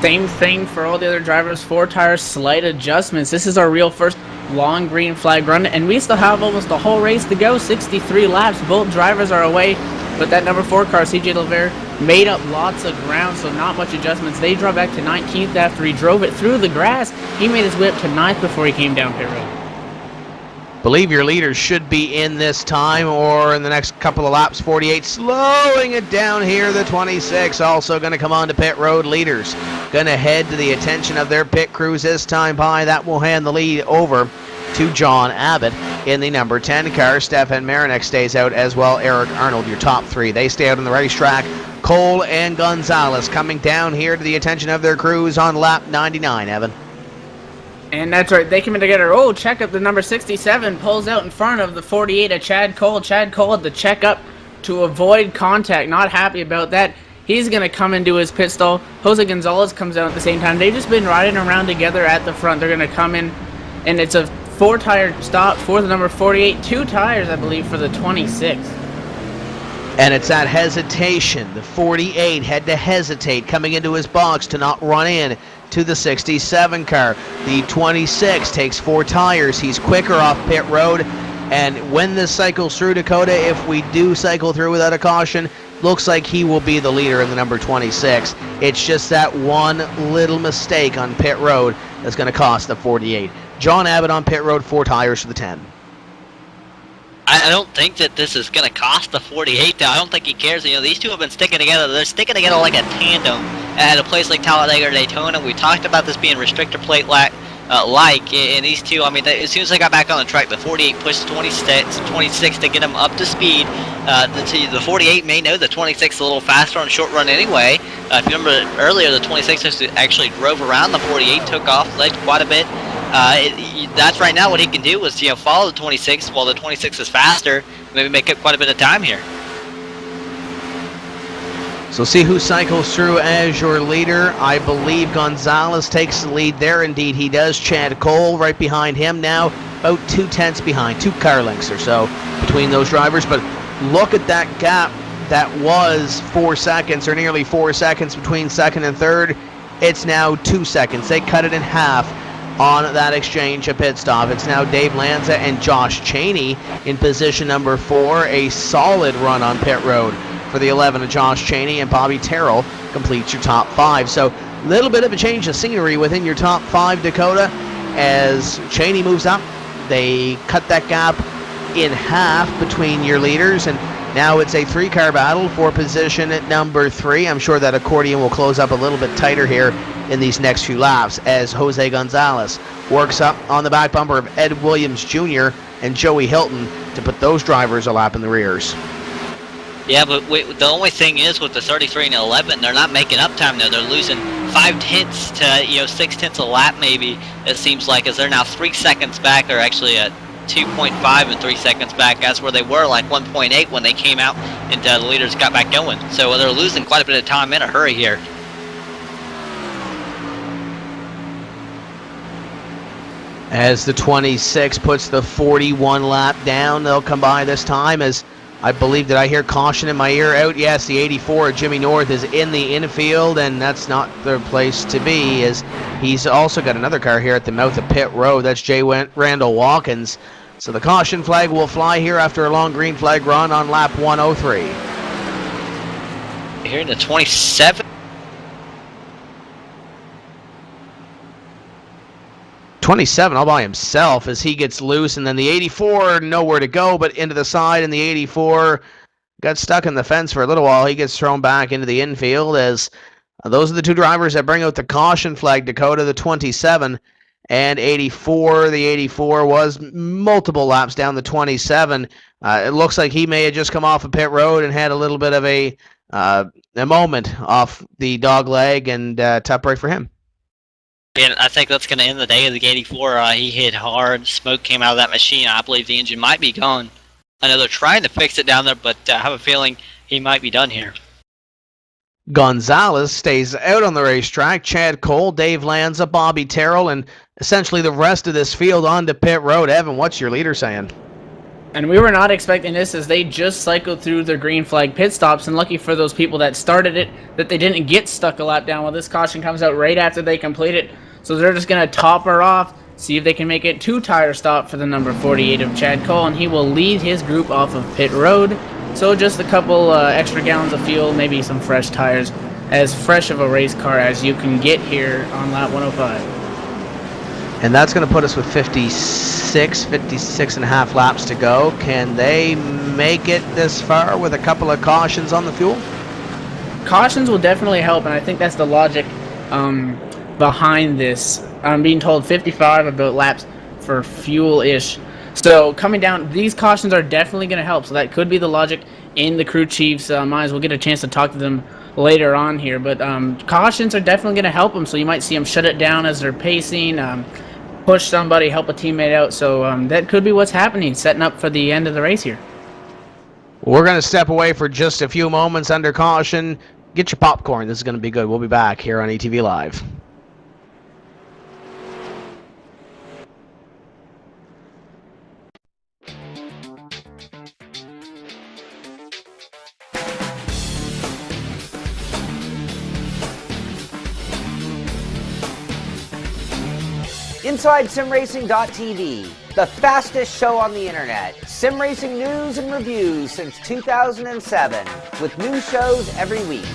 S3: Same thing for all the other drivers, 4 tires, slight adjustments. This is our real first long green flag run, and we still have almost a whole race to go, 63 laps. Both drivers are away, but that number 4 car, CJ LeVere, made up lots of ground, so not much adjustments. They drove back to 19th after he drove it through the grass. He made his way up to 9th before he came down pit road.
S1: Believe your leaders should be in this time or in the next couple of laps. 48 slowing it down here. The 26 also going to come on to pit road. Leaders going to head to the attention of their pit crews this time by. That will hand the lead over to John Abbott in the number 10 car. Stefan Marinak stays out as well. Eric Arnold, your top 3. They stay out on the racetrack. Cole and Gonzalez coming down here to the attention of their crews on lap 99, Evan.
S3: And that's right, they come in together. Oh, check up the number 67, pulls out in front of the 48 of Chad Cole. Chad Cole had to check up to avoid contact. Not happy about that. He's going to come and do his pit stall. Jose Gonzalez comes out at the same time. They've just been riding around together at the front. They're going to come in, and it's a 4-tire stop for the number 48. 2 tires, I believe, for the 26.
S1: And it's that hesitation. The 48 had to hesitate coming into his box to not run in to the 67 car. The 26 takes 4 tires. He's quicker off pit road. And when this cycles through, Dakota, if we do cycle through without a caution, looks like he will be the leader in the number 26. It's just that one little mistake on pit road that's going to cost the 48. John Abbott on pit road, 4 tires for the 10.
S2: I don't think that this is going to cost the 48, though. I don't think he cares. You know, these 2 have been sticking together. They're sticking together like a tandem at a place like Talladega or Daytona. We talked about this being restrictor plate and these 2, I mean, as soon as they got back on the track, the 48 pushed 26 to get them up to speed. The 48 may know the 26 is a little faster on short run anyway. If you remember earlier, the 26 actually drove around the 48, took off, led quite a bit. That's right now what he can do is, you know, follow the 26 while the 26 is faster, maybe make up quite a bit of time here.
S1: So see who cycles through as your leader. I believe Gonzalez takes the lead there. Indeed, he does. Chad Cole right behind him now, about 2 tenths behind, 2 car lengths or so between those drivers. But look at that gap. That was 4 seconds or nearly 4 seconds between second and third. it's now 2 seconds. They cut it in half on that exchange of pit stop. It's now Dave Lanza and Josh Cheney in position number 4. A solid run on pit road for the 11 of Josh Cheney, and Bobby Terrell completes your top 5. So a little bit of a change of scenery within your top 5, Dakota. As Cheney moves up, they cut that gap in half between your leaders, and now it's a 3-car battle for position at number 3. I'm sure that accordion will close up a little bit tighter here in these next few laps as Jose Gonzalez works up on the back bumper of Ed Williams Jr. and Joey Hilton to put those drivers a lap in the rears.
S2: Yeah, but the only thing is with the 33 and 11, they're not making up time though. They're losing 5 tenths to 6 tenths a lap maybe. It seems like, as they're now 3 seconds back, or actually at 2.5 and 3 seconds back. That's where they were, like 1.8 when they came out and the leaders got back going. So they're losing quite a bit of time in a hurry here.
S1: As the 26 puts the 41 lap down, they'll come by this time as I believe, did I hear caution in my ear out? Yes, the 84, Jimmy North, is in the infield, and that's not their place to be, as he's also got another car here at the mouth of pit road. That's Jay Randall Watkins. So the caution flag will fly here after a long green flag run on lap 103.
S2: Here in the 27.
S1: 27 all by himself as he gets loose, and then the 84 nowhere to go but into the side, and the 84 got stuck in the fence for a little while. He gets thrown back into the infield as those are the 2 drivers that bring out the caution flag, Dakota, the 27 and 84. The 84 was multiple laps down the 27. It looks like he may have just come off of pit road and had a little bit of a moment off the dog leg, and tough break for him.
S2: And I think that's going to end the day of the 84. He hit hard. Smoke came out of that machine. I believe the engine might be gone. I know they're trying to fix it down there, but I have a feeling he might be done here.
S1: Gonzalez stays out on the racetrack. Chad Cole, Dave Lanza, Bobby Terrell, and essentially the rest of this field onto pit road. Evan, what's your leader saying?
S3: And we were not expecting this, as they just cycled through their green flag pit stops, and lucky for those people that started it that they didn't get stuck a lap down. Well, this caution comes out right after they complete it, so they're just going to top her off, see if they can make it 2-tire stop for the number 48 of Chad Cole, and he will lead his group off of pit road. So just a couple extra gallons of fuel, maybe some fresh tires, as fresh of a race car as you can get here on lap 105.
S1: And that's going to put us with 56 and a half laps to go. Can they make it this far with a couple of cautions on the fuel?
S3: Cautions will definitely help, and I think that's the logic behind this. I'm being told 55 about laps for fuel-ish. So coming down, these cautions are definitely going to help. So that could be the logic in the crew chief's minds. We'll get a chance to talk to them later on here. But cautions are definitely going to help them. So you might see them shut it down as they're pacing, push somebody, help a teammate out. So that could be what's happening, setting up for the end of the race here.
S1: We're going to step away for just a few moments under caution. Get your popcorn. This is going to be good. We'll be back here on ATV Live.
S6: InsideSimRacing.tv, the fastest show on the internet. Sim racing news and reviews since 2007, with new shows every week.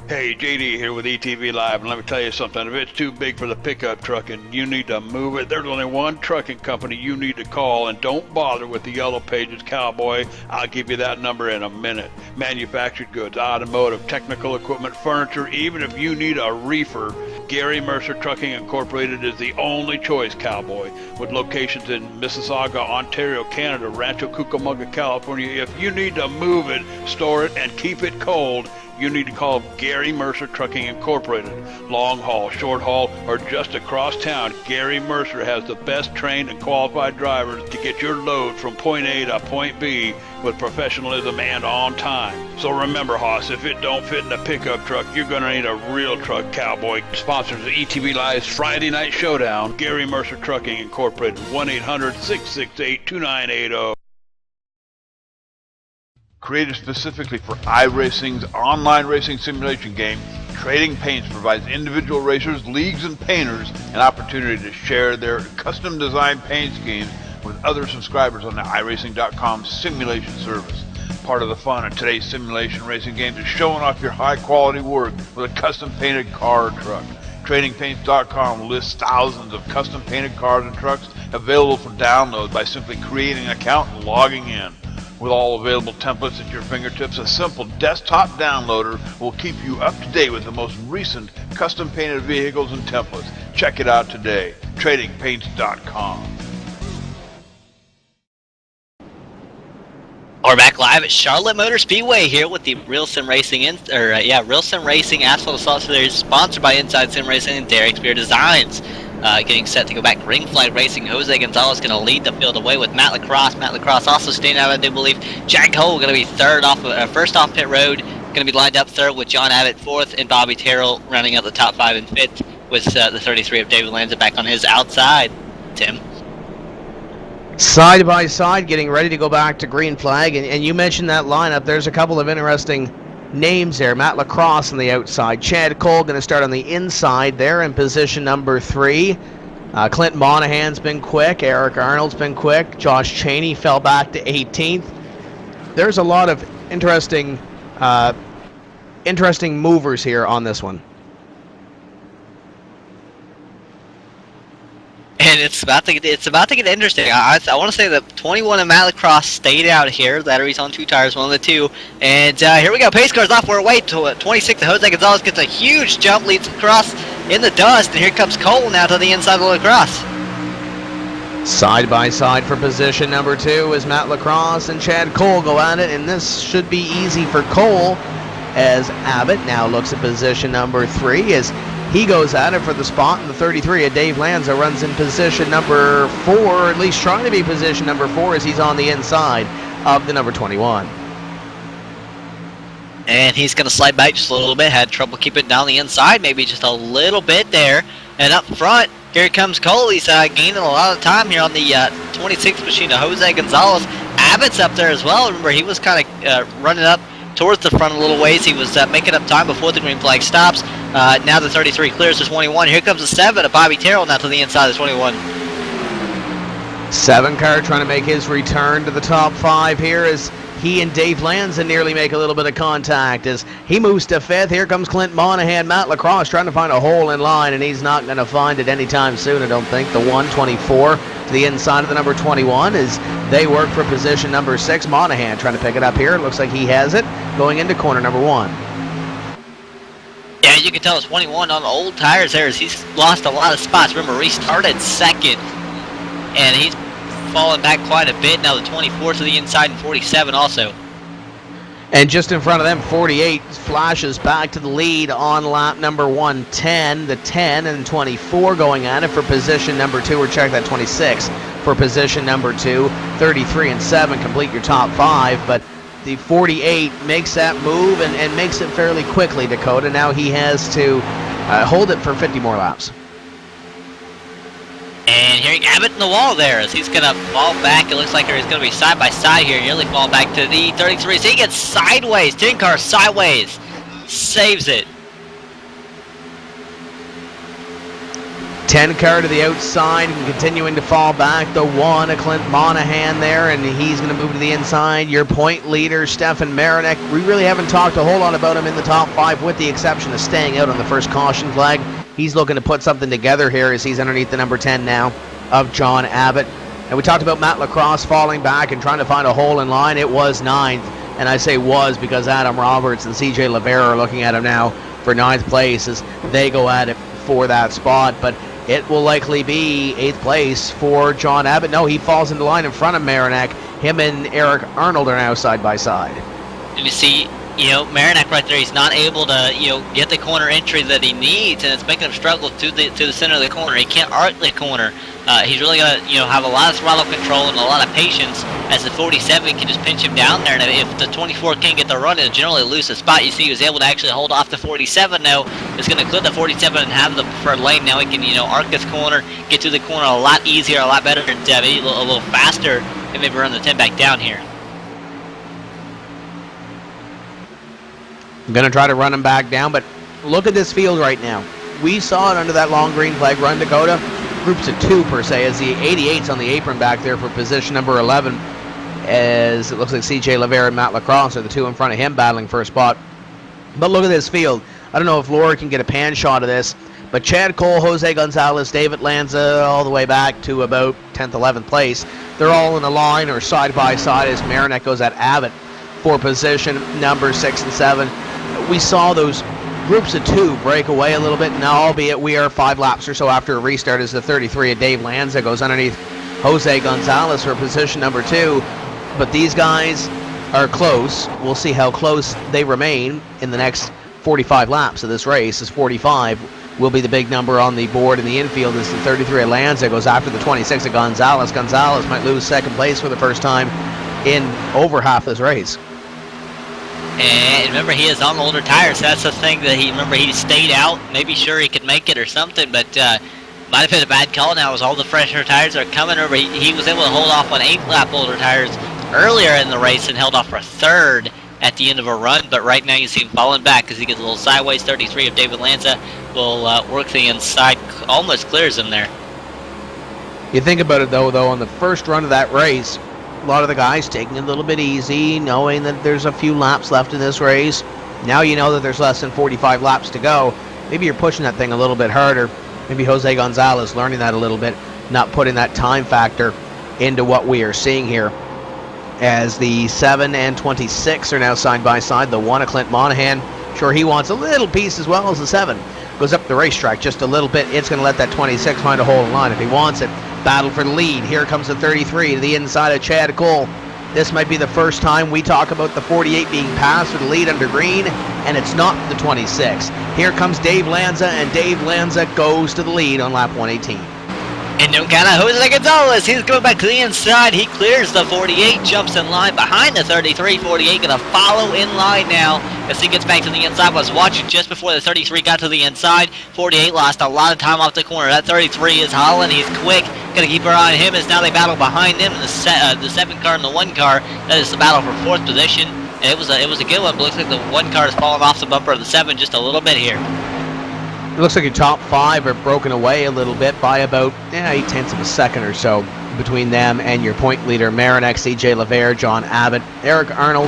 S5: Hey, JD here with ETV Live, and let me tell you something. If it's too big for the pickup truck and you need to move it, there's only one trucking company you need to call, and don't bother with the Yellow Pages Cowboy. I'll give you that number in a minute. Manufactured goods, automotive, technical equipment, furniture, even if you need a reefer, Gary Mercer Trucking Incorporated is the only choice, Cowboy. With locations in Mississauga, Ontario, Canada, Rancho Cucamonga, California, if you need to move it, store it, and keep it cold, you need to call Gary Mercer Trucking Incorporated. Long haul, short haul, or just across town, Gary Mercer has the best trained and qualified drivers to get your load from point A to point B with professionalism and on time. So remember, Hoss, if it don't fit in a pickup truck, you're going to need a real truck cowboy. Sponsors of ETV Live's Friday Night Showdown, Gary Mercer Trucking Incorporated, 1-800-668-2980. Created specifically for iRacing's online racing simulation game, Trading Paints provides individual racers, leagues, and painters an opportunity to share their custom-designed paint schemes with other subscribers on the iRacing.com simulation service. Part of the fun of today's simulation racing games is showing off your high-quality work with a custom-painted car or truck. TradingPaints.com lists thousands of custom-painted cars and trucks available for download by simply creating an account and logging in. With all available templates at your fingertips, a simple desktop downloader will keep you up to date with the most recent custom-painted vehicles and templates. Check it out today. TradingPaints.com.
S2: We're back live at Charlotte Motor Speedway here with the Real Sim Racing Real Sim Racing Asphalt Assault Series, sponsored by Inside Sim Racing and Derek Spear Designs. Getting set to go back ring flag racing. Jose Gonzalez going to lead the field away with Matt Lacrosse. Matt Lacrosse also staying out, I do believe. Jack Cole going to be first off pit road. Going to be lined up third with John Abbott fourth, and Bobby Terrell rounding out the top five and fifth with the 33 of David Lanza back on his outside. Tim.
S1: Side by side, getting ready to go back to green flag, and you mentioned that lineup. There's a couple of interesting names there. Matt Lacrosse on the outside. Chad Cole going to start on the inside there in position number 3. Clint Monahan's been quick. Eric Arnold's been quick. Josh Chaney fell back to 18th. There's a lot of interesting movers here on this one.
S2: And it's about to get interesting. I want to say that 21 of Matt Lacrosse stayed out here. Batteries on 2 tires, one of the 2. And here we go. Pace car's off. We're away to 26. Jose Gonzalez gets a huge jump, leads across in the dust. And here comes Cole now to the inside of Lacrosse.
S1: Side by side for position number 2 as Matt Lacrosse and Chad Cole go at it. And this should be easy for Cole as Abbott now looks at position number 3 as he goes at it for the spot, and the 33 of Dave Lanza runs in position number 4, or at least trying to be position number 4 as he's on the inside of the number 21.
S2: And he's going to slide back just a little bit. Had trouble keeping it down the inside, maybe just a little bit there. And up front, here comes Cole. He's gaining a lot of time here on the 26th machine of Jose Gonzalez. Abbott's up there as well. Remember, he was kind of running up towards the front a little ways. He was making up time before the green flag stops. Now the 33 clears the 21. Here comes the 7 of Bobby Terrell now to the inside of the 21.
S1: 7 car trying to make his return to the top 5 here as he and Dave Lanza nearly make a little bit of contact as he moves to 5th. Here comes Clint Monahan. Matt Lacrosse trying to find a hole in line, and he's not going to find it anytime soon, I don't think. The 124 to the inside of the number 21 as they work for position number 6. Monahan trying to pick it up here. It looks like he has it going into corner number 1.
S2: Yeah, you can tell it's 21 on the old tires there as he's lost a lot of spots. Remember, he started 2nd, and he's fallen back quite a bit. Now the 24 to the inside and 47 also.
S1: And just in front of them, 48 flashes back to the lead on lap number 110. The 10 and 24 going at it for position number 2, or check that 26 for position number 2. 33 and 7 complete your top 5, but the 48 makes that move and makes it fairly quickly, Dakota. Now he has to hold it for 50 more laps.
S2: And hearing Abbott in the wall there as he's going to fall back. It looks like he's going to be side by side here. Nearly fall back to the 33. So he gets sideways. 10 car sideways. Saves it.
S1: 10 car to the outside and continuing to fall back. The 1 of Clint Monahan there, and he's going to move to the inside. Your point leader, Stefan Marinek. We really haven't talked a whole lot about him in the top 5 with the exception of staying out on the first caution flag. He's looking to put something together here as he's underneath the number 10 now of John Abbott. And we talked about Matt Lacrosse falling back and trying to find a hole in line. It was 9th, and I say was because Adam Roberts and CJ Lavera are looking at him now for 9th place as they go at it for that spot. But it will likely be 8th place for John Abbott. No, he falls into line in front of Marinek. Him and Eric Arnold are now side by side.
S2: And you see Marinak right there, he's not able to, get the corner entry that he needs, and it's making him struggle to the center of the corner. He can't arc the corner. He's really got to, have a lot of throttle control and a lot of patience, as the 47 can just pinch him down there, and if the 24 can't get the run, it'll generally lose the spot. You see, he was able to actually hold off the 47 now. It's going to clear the 47 and have the preferred lane. Now he can, arc this corner, get to the corner a lot easier, a lot better, and maybe a little faster, and maybe run the 10 back down here.
S1: I'm going to try to run him back down, but look at this field right now. We saw it under that long green flag run, Dakota. Groups of 2 per se, as the 88's on the apron back there for position number 11, as it looks like CJ Lavera and Matt Lacrosse are the 2 in front of him battling for a spot. But look at this field. I don't know if Laura can get a pan shot of this, but Chad Cole, Jose Gonzalez, David Lanza, all the way back to about 10th, 11th place. They're all in a line or side by side as Marinak goes at Abbott for position number 6 and 7. We saw those groups of 2 break away a little bit now, albeit we are 5 laps or so after a restart, as the 33 of Dave Lanza goes underneath Jose Gonzalez for position number 2. But these guys are close. We'll see how close they remain in the next 45 laps of this race, as 45 will be the big number on the board in the infield, as the 33 of Lanza goes after the 26 of Gonzalez. Gonzalez might lose second place for the first time in over half this race.
S2: And remember, he is on older tires. So that's the thing that he stayed out. Maybe sure he could make it or something, but might have been a bad call now as all the fresher tires are coming over. He was able to hold off on 8-lap older tires earlier in the race and held off for 3rd at the end of a run. But right now you see him falling back as he gets a little sideways. 33 of David Lanza will work the inside, almost clears him there.
S1: You think about it though, on the first run of that race, a lot of the guys taking it a little bit easy, knowing that there's a few laps left in this race. Now you know that there's less than 45 laps to go. Maybe you're pushing that thing a little bit harder. Maybe Jose Gonzalez learning that a little bit, not putting that time factor into what we are seeing here. As the 7 and 26 are now side by side. The 1 of Clint Monahan, sure he wants a little piece as well as the 7. Goes up the racetrack just a little bit. It's going to let that 26 find a hole in line if he wants it. Battle for the lead. Here comes the 33 to the inside of Chad Cole. This might be the first time we talk about the 48 being passed for the lead under green, and it's not the 26. Here comes Dave Lanza, and Dave Lanza goes to the lead on lap 118.
S2: And no kind of Jose Gonzalez, he's going back to the inside. He clears the 48, jumps in line behind the 33. 48 going to follow in line now as he gets back to the inside. I was watching just before the 33 got to the inside. 48 lost a lot of time off the corner. That 33 is hauling. He's quick. Going to keep her eye on him as now they battle behind him. The 7 car and the 1 car. That is the battle for 4th position. And it was a good one, but looks like the 1 car is falling off the bumper of the 7 just a little bit here.
S1: It looks like your top 5 are broken away a little bit by about 0.8 of a second or so between them and your point leader, Marinak, CJ Lavere, John Abbott, Eric Arnold,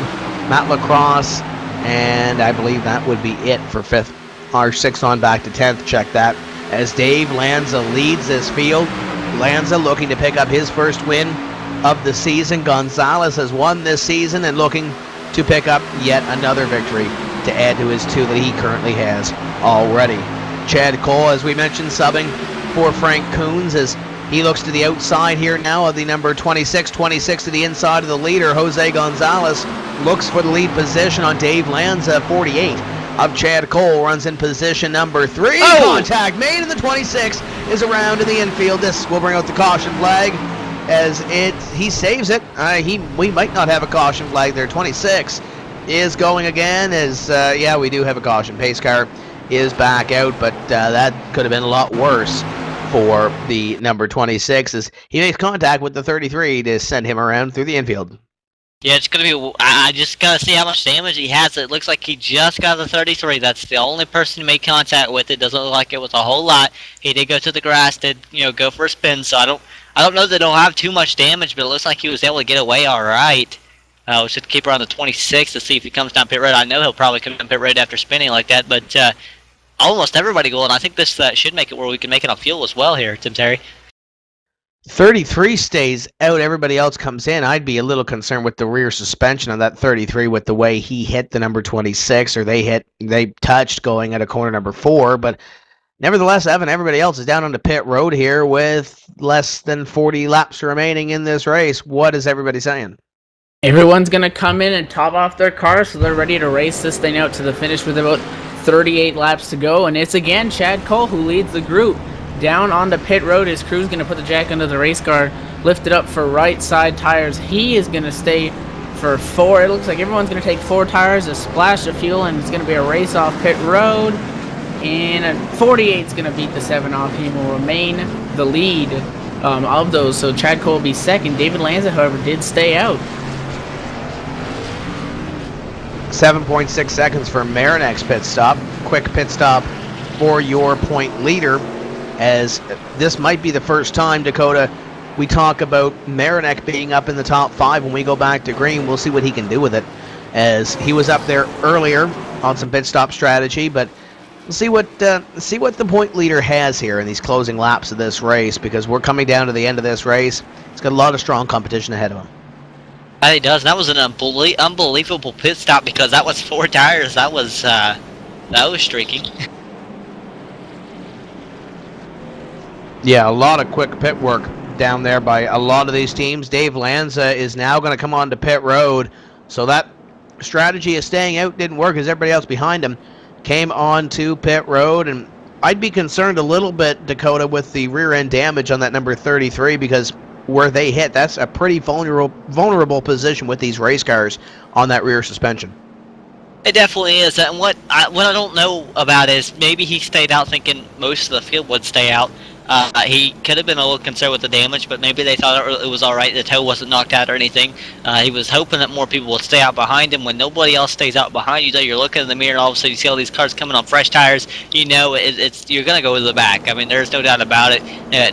S1: Matt Lacrosse, and I believe that would be it for 5th. Our 6th on back to 10th, check that. As Dave Lanza leads this field, Lanza looking to pick up his first win of the season. Gonzalez has won this season and looking to pick up yet another victory to add to his 2 that he currently has already. Chad Cole, as we mentioned, subbing for Frank Coons as he looks to the outside here now of the number 26 to the inside of the leader. Jose Gonzalez looks for the lead position on Dave Lanza. 48 of Chad Cole runs in position number 3. Contact made, and the 26 is around in the infield. This will bring out the caution flag as he saves it. We might not have a caution flag there. 26 is going again as, we do have a caution. Pace car is back out, but that could have been a lot worse for the number 26 as he makes contact with the 33 to send him around through the infield.
S2: Yeah, it's going to be, I just got to see how much damage he has. It looks like he just got the 33. That's the only person he made contact with. It doesn't look like it was a whole lot. He did go to the grass, did, go for a spin, so I don't know that he'll have too much damage, but it looks like he was able to get away all right. We should keep around the 26 to see if he comes down pit road. I know he'll probably come down pit road after spinning like that, but almost everybody going. I think this should make it where we can make it on fuel as well here, Tim Terry.
S1: 33 stays out, everybody else comes in. I'd be a little concerned with the rear suspension on that 33 with the way he hit the number 26, or they touched going at a corner number 4, but nevertheless, Evan, everybody else is down on the pit road here with less than 40 laps remaining in this race. What is everybody saying?
S3: Everyone's going to come in and top off their car, so they're ready to race this thing out to the finish with about 38 laps to go. And it's again Chad Cole who leads the group. Down on the pit road, his crew's going to put the jack under the race car, lift it up for right side tires. He is going to stay for 4. It looks like everyone's going to take 4 tires, a splash of fuel, and it's going to be a race off pit road. And a 48 is going to beat the 7 off. He will remain the lead of those. So Chad Cole will be second. David Lanza, however, did stay out.
S1: 7.6 seconds for Marinek's pit stop. Quick pit stop for your point leader, as this might be the first time, Dakota, we talk about Marinek being up in the top 5. When we go back to green, we'll see what he can do with it, as he was up there earlier on some pit stop strategy, but we'll see what the point leader has here in these closing laps of this race, because we're coming down to the end of this race. It's got a lot of strong competition ahead of him.
S2: It does. That was an unbelievable pit stop, because that was 4 tires. That was streaky.
S1: Yeah, a lot of quick pit work down there by a lot of these teams. Dave Lanza is now going to come on to pit road, so that strategy of staying out didn't work, as everybody else behind him came on to pit road. And I'd be concerned a little bit, Dakota, with the rear end damage on that number 33, because where they hit, that's a pretty vulnerable position with these race cars on that rear suspension.
S2: It definitely is. And what I don't know about is maybe he stayed out thinking most of the field would stay out. He could have been a little concerned with the damage, but maybe they thought it was all right. The toe wasn't knocked out or anything. He was hoping that more people would stay out behind him. When nobody else stays out behind you, though, you're looking in the mirror and all of a sudden you see all these cars coming on fresh tires. You know you're going to go to the back. I mean, there's no doubt about it.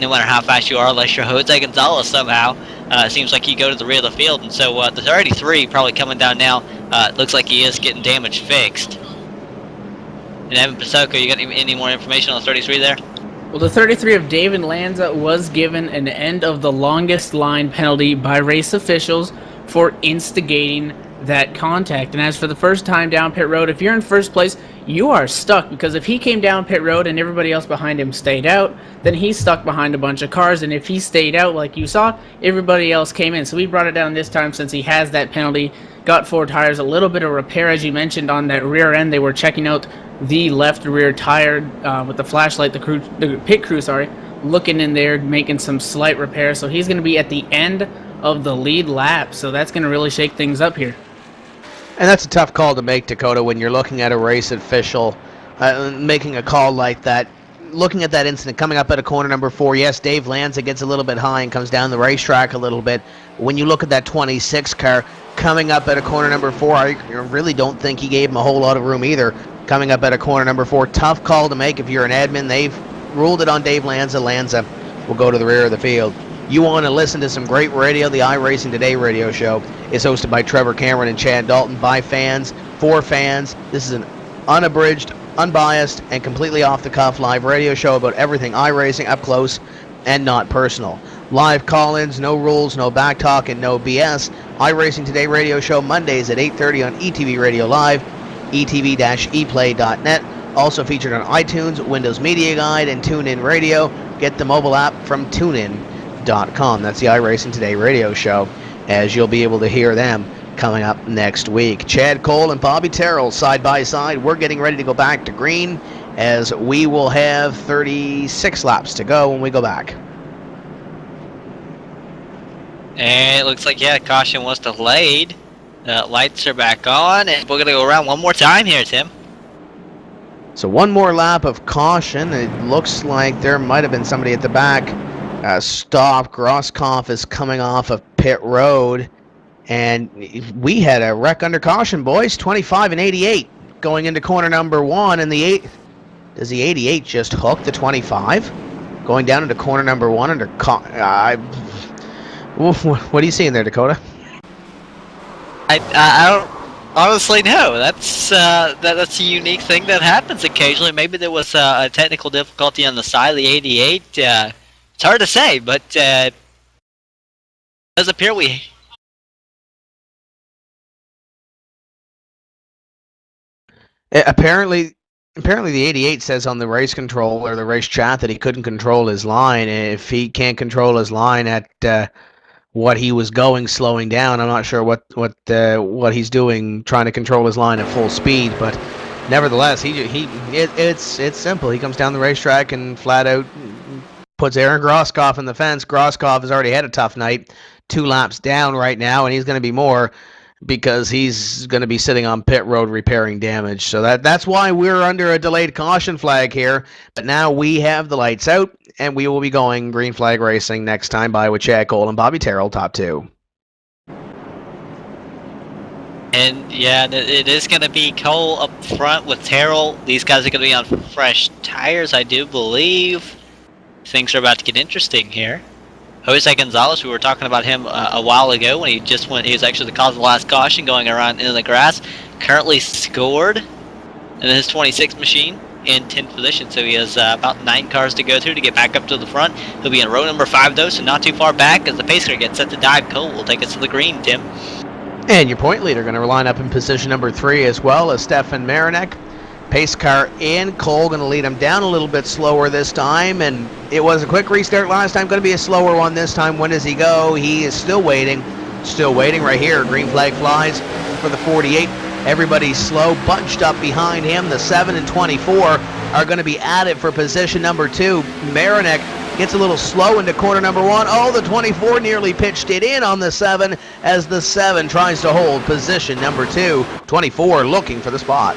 S2: No matter how fast you are, unless you're Jose Gonzalez somehow, it seems like you go to the rear of the field. And so the 33 probably coming down now. Looks like he is getting damage fixed. And Evan Pasoko, you got any more information on the 33 there?
S3: Well, the 33 of David Lanza was given an end of the longest line penalty by race officials for instigating that contact. And as for the first time down pit road, if you're in first place, you are stuck, because if he came down pit road and everybody else behind him stayed out, then he's stuck behind a bunch of cars. And if he stayed out, like you saw, everybody else came in. So we brought it down this time since he has that penalty. Got 4 tires, a little bit of repair, as you mentioned, on that rear end. They were checking out the left rear tire with the flashlight, the pit crew, looking in there, making some slight repairs. So he's going to be at the end of the lead lap, so that's going to really shake things up here.
S1: And that's a tough call to make, Dakota, when you're looking at a race official making a call like that. Looking at that incident, coming up at a corner number 4, yes, Dave Lanza gets a little bit high and comes down the racetrack a little bit. When you look at that 26 car coming up at a corner number 4, I really don't think he gave him a whole lot of room either. Coming up at a corner number 4, tough call to make if you're an admin. They've ruled it on Dave Lanza. Lanza will go to the rear of the field. You want to listen to some great radio? The iRacing Today radio show is hosted by Trevor Cameron and Chad Dalton, by fans, for fans. This is an unabridged, unbiased, and completely off-the-cuff live radio show about everything iRacing, up close and not personal. Live call-ins, no rules, no back talk, and no BS. iRacing Today radio show Mondays at 8:30 on ETV Radio Live, etv-eplay.net. Also featured on iTunes, Windows Media Guide, and TuneIn Radio. Get the mobile app from tunein.com. That's the iRacing Today radio show, as you'll be able to hear them coming up next week. Chad Cole and Bobby Terrell side by side. We're getting ready to go back to green, as we will have 36 laps to go when we go back.
S2: And it looks like, yeah, caution was delayed. Lights are back on, and we're going to go around one more time here, Tim.
S1: So one more lap of caution. It looks like there might have been somebody at the back stopped. Grosskopf is coming off of pit road. And we had a wreck under caution, boys. 25 and 88 going into corner number 1. And does the 88 just hook the 25? Going down into corner number 1 under what are you seeing there, Dakota?
S2: I don't honestly know. That's a unique thing that happens occasionally. Maybe there was a technical difficulty on the side of the 88. It's hard to say, but it does appear we...
S1: Apparently the 88 says on the race control or the race chat that he couldn't control his line. If he can't control his line at what he was going, slowing down. I'm not sure what he's doing, trying to control his line at full speed, but nevertheless, it's simple. He comes down the racetrack and flat out puts Aaron Groskopf in the fence. Groskopf has already had a tough night, 2 laps down right now, and he's going to be more because he's going to be sitting on pit road repairing damage. So that's why we're under a delayed caution flag here. But now we have the lights out, and we will be going green flag racing next time by with Chad Cole and Bobby Terrell, top 2.
S2: And yeah, it is going to be Cole up front with Terrell. These guys are going to be on fresh tires, I do believe. Things are about to get interesting here. Jose Gonzalez, we were talking about him a while ago when he was actually the cause of the last caution going around in the grass. Currently scored in his 26 machine in 10th position, so he has about 9 cars to go through to get back up to the front. He'll be in row number 5 though, so not too far back as the pace car gets set to dive. Cole will take us to the green, Tim.
S1: And your point leader going to line up in position number 3 as well as Stefan Marinek. Pace car in. Cole going to lead him down a little bit slower this time, and it was a quick restart last time. Going to be a slower one this time. When does he go? He is still waiting right here. Green flag flies for the 48. Everybody's slow, bunched up behind him. The 7 and 24 are going to be at it for position number 2. Marinek gets a little slow into corner number 1. Oh, the 24 nearly pitched it in on the 7 as the 7 tries to hold position number 2. 24 looking for the spot.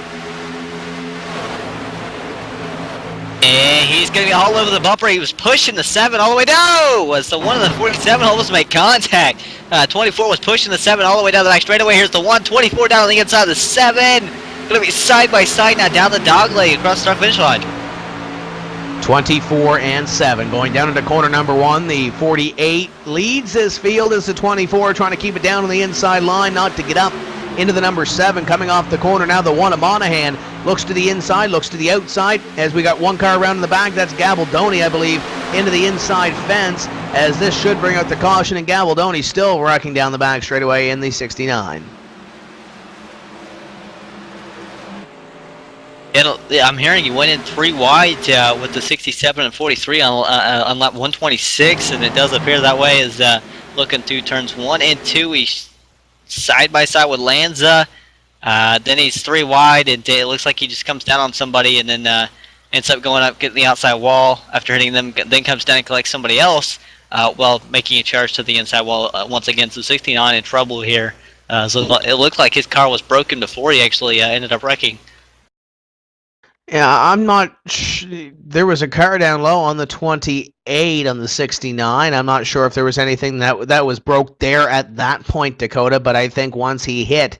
S2: And he's going to be all over the bumper. He was pushing the 7 all the way down. Was the one of the 47 almost made contact. 24 was pushing the 7 all the way down the back straightaway. Here's the 1. 24 down on the inside of the 7. Going to be side by side now down the dog leg across the start finish line.
S1: 24 and 7 going down into corner number 1. The 48 leads his field as the 24 trying to keep it down on the inside line, not to get up into the number 7 coming off the corner. Now the 1 of Monahan looks to the inside, looks to the outside as we got 1 car around in the back. That's Gabaldoni, I believe, into the inside fence as this should bring out the caution, and Gabaldoni still rocking down the back straightaway in the 69.
S2: I'm hearing you went in 3 wide with the 67 and 43 on lap 126, and it does appear that way as looking through turns 1 and 2. He's side by side with Lanza. Then he's 3 wide, and it looks like he just comes down on somebody and then ends up going up, getting the outside wall after hitting them, then comes down and collects somebody else while making a charge to the inside wall once again. So 69 in trouble here. So it looked like his car was broken before he actually ended up wrecking.
S1: Yeah, I'm not there was a car down low on the 28 on the 69. I'm not sure if there was anything that was broke there at that point, Dakota, but I think once he hit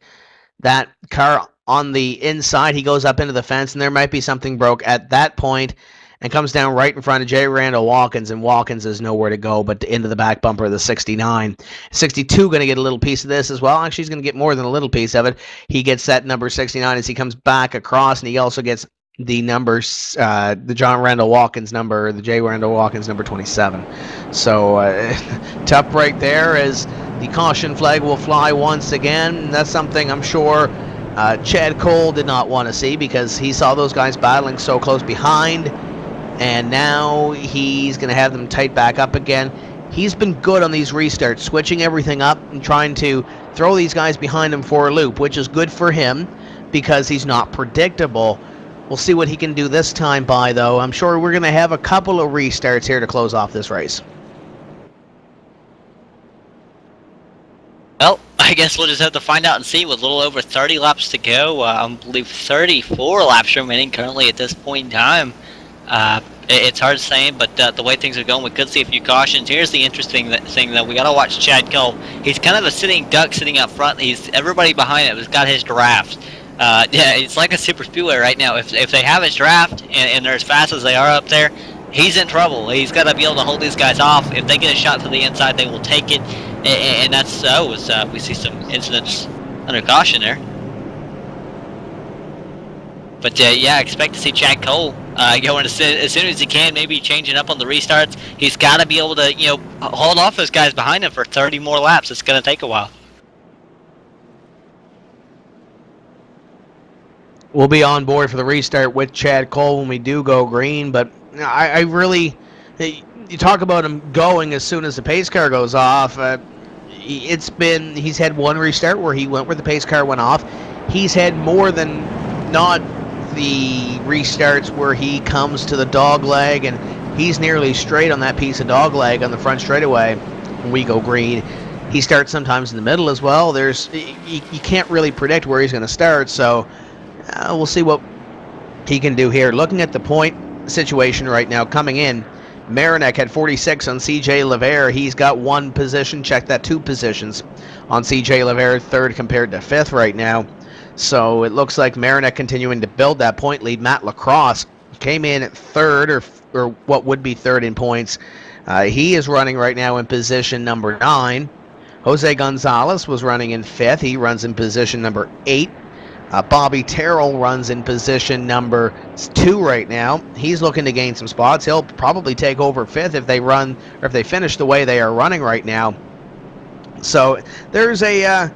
S1: that car on the inside, he goes up into the fence, and there might be something broke at that point and comes down right in front of J. Randall Watkins, and Watkins is nowhere to go but into the back bumper of the 69. 62 going to get a little piece of this as well. Actually, he's going to get more than a little piece of it. He gets that number 69 as he comes back across, and he also gets the numbers, the John Randall Watkins number, the J. Randall Watkins number 27. So tough right there as the caution flag will fly once again. That's something I'm sure Chad Cole did not want to see because he saw those guys battling so close behind, and now he's going to have them tight back up again. He's been good on these restarts, switching everything up and trying to throw these guys behind him for a loop, which is good for him because he's not predictable. We'll see what he can do this time though. I'm sure we're going to have a couple of restarts here to close off this race.
S2: Well, I guess we'll just have to find out and see with a little over 30 laps to go. I believe 34 laps remaining currently at this point in time. It's hard to say, but the way things are going, we could see a few cautions. Here's the interesting thing, though. We got to watch Chad Cole. He's kind of a sitting duck sitting up front. Everybody behind him has got his draft. Yeah, it's like a super speedway right now. If they have his draft and they're as fast as they are up there, he's in trouble. He's got to be able to hold these guys off. If they get a shot to the inside, they will take it, and that's so. We see some incidents under caution there. But yeah, expect to see Chad Cole going as soon as he can, maybe changing up on the restarts. He's got to be able to, hold off those guys behind him for 30 more laps. It's going to take a while.
S1: We'll be on board for the restart with Chad Cole when we do go green, but I really, you talk about him going as soon as the pace car goes off. he's had one restart where he went where the pace car went off. He's had more than not the restarts where he comes to the dog leg and he's nearly straight on that piece of dog leg on the front straightaway when we go green. He starts sometimes in the middle as well. You can't really predict where he's going to start, so we'll see what he can do here. Looking at the point situation right now, coming in, Marinak had 46 on CJ Levere. He's got 1 position. Check that, 2 positions on CJ Levere, 3rd compared to 5th right now. So it looks like Marinak continuing to build that point lead. Matt Lacrosse came in at 3rd, or what would be 3rd in points. He is running right now in position number 9. Jose Gonzalez was running in 5th. He runs in position number 8. Bobby Terrell runs in position number 2 right now. He's looking to gain some spots. He'll probably take over 5th if they run, or if they finish the way they are running right now. So there's a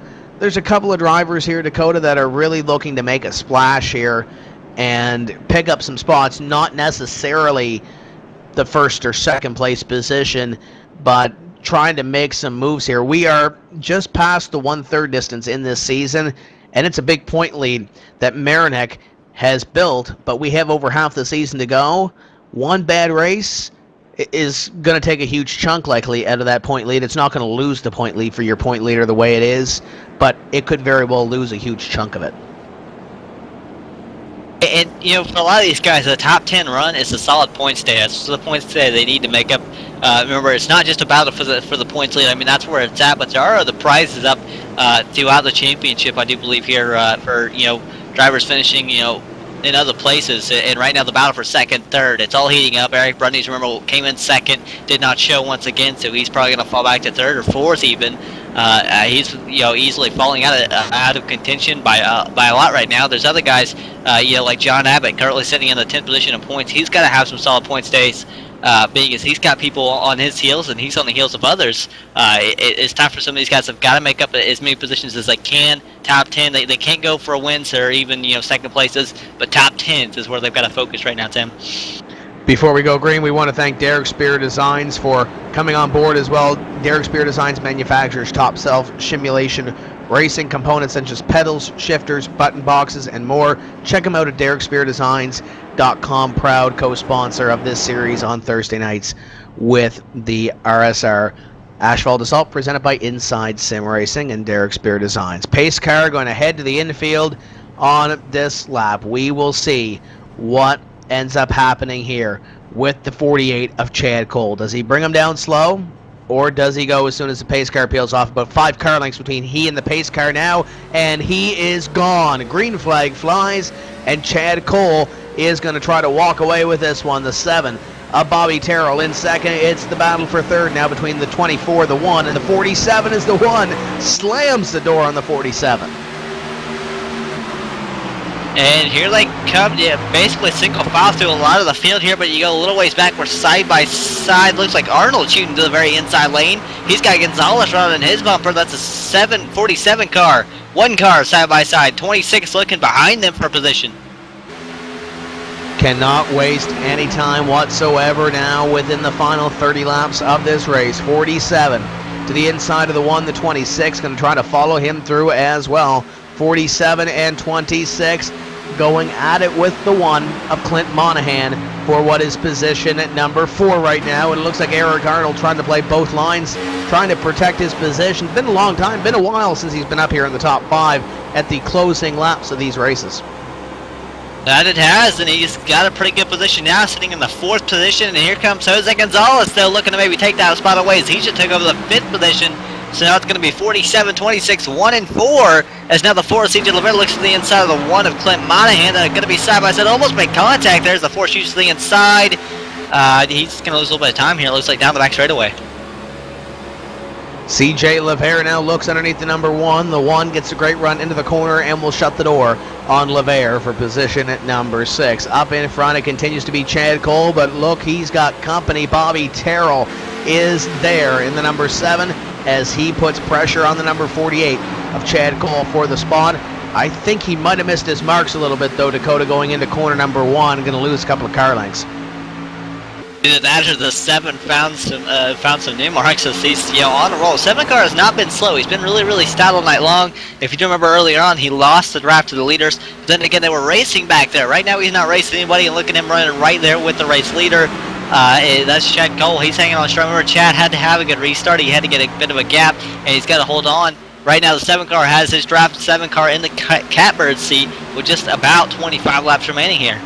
S1: couple of drivers here, Dakota, that are really looking to make a splash here and pick up some spots. Not necessarily the 1st or 2nd place position, but trying to make some moves here. We are just past the 1/3 distance in this season, and it's a big point lead that Marinak has built, but we have over half the season to go. One bad race is going to take a huge chunk likely out of that point lead. It's not going to lose the point lead for your point leader the way it is, but it could very well lose a huge chunk of it.
S2: And, for a lot of these guys, the top 10 run is a solid points day. That's the points day they need to make up. Remember, it's not just a battle for the points lead. I mean, that's where it's at, but there are other prizes up throughout the championship, I do believe, here for, drivers finishing, in other places. And right now, the battle for 2nd, 3rd, it's all heating up. Eric Brundage, remember, came in 2nd, did not show once again, so he's probably going to fall back to 3rd or 4th even. He's easily falling out of contention by a lot right now. There's other guys like John Abbott currently sitting in the 10th position in points. He's got to have some solid points days, being as he's got people on his heels and he's on the heels of others. It's time for some of these guys have got to make up as many positions as they can. Top 10, they can't go for wins or even 2nd places, but top 10s is where they've got to focus right now, Tim.
S1: Before we go green, we want to thank Derek Spear Designs for coming on board as well. Derek Spear Designs manufactures top self-simulation racing components such as pedals, shifters, button boxes, and more. Check them out at DerekSpearDesigns.com, proud co-sponsor of this series on Thursday nights with the RSR Asphalt Assault, presented by Inside Sim Racing and Derek Spear Designs. Pace car going to head to the infield on this lap. We will see what ends up happening here with the 48 of Chad Cole. Does he bring him down slow, or does he go as soon as the pace car peels off? About 5 car lengths between he and the pace car now, and he is gone. Green flag flies, and Chad Cole is going to try to walk away with this one. The 7 of Bobby Terrell in 2nd. It's the battle for 3rd now between the 24, the 1, and the 47 is the 1. Slams the door on the 47.
S2: And here they come, basically single file through a lot of the field here, but you go a little ways back, we're side by side. Looks like Arnold shooting to the very inside lane. He's got Gonzalez running his bumper. That's a 747 car. 1 car side by side. 26 looking behind them for position.
S1: Cannot waste any time whatsoever now within the final 30 laps of this race. 47 to the inside of the 1, the 26, going to try to follow him through as well. 47 and 26 going at it with the 1 of Clint Monahan for what is position at number 4 right now. And it looks like Eric Arnold trying to play both lines, trying to protect his position. Been a long time, been a while since he's been up here in the top 5 at the closing laps of these races.
S2: That it has, and he's got a pretty good position now, sitting in the 4th position. And here comes Jose Gonzalez, though, looking to maybe take that spot away as he should take over the 5th position. So now it's going to be 47, 26, 1, and 4. As now the 4 of CJ Levere looks to the inside of the 1 of Clint Monahan. They're going to be side by side, almost make contact. There's the 4 shoots to the inside. He's going to lose a little bit of time here. It looks like down the back straightaway.
S1: CJ Levere now looks underneath the number 1. The 1 gets a great run into the corner and will shut the door on Levere for position at number 6. Up in front, it continues to be Chad Cole, but look, he's got company. Bobby Terrell is there in the number 7 as he puts pressure on the number 48 of Chad Cole for the spot. I think he might have missed his marks a little bit, though, Dakota, going into corner number 1, going to lose a couple of car lengths.
S2: Either that or the 7 found some new marks, so he's on a roll. 7 car has not been slow. He's been really stout all night long. If you do remember earlier on, he lost the draft to the leaders. But then again, they were racing back there. Right now, he's not racing anybody, and look at him running right there with the race leader. That's Chad Cole. He's hanging on strong. Remember, Chad had to have a good restart. He had to get a bit of a gap, and he's got to hold on. Right now, the 7 car has his draft 7 car in the catbird seat with just about 25 laps remaining here.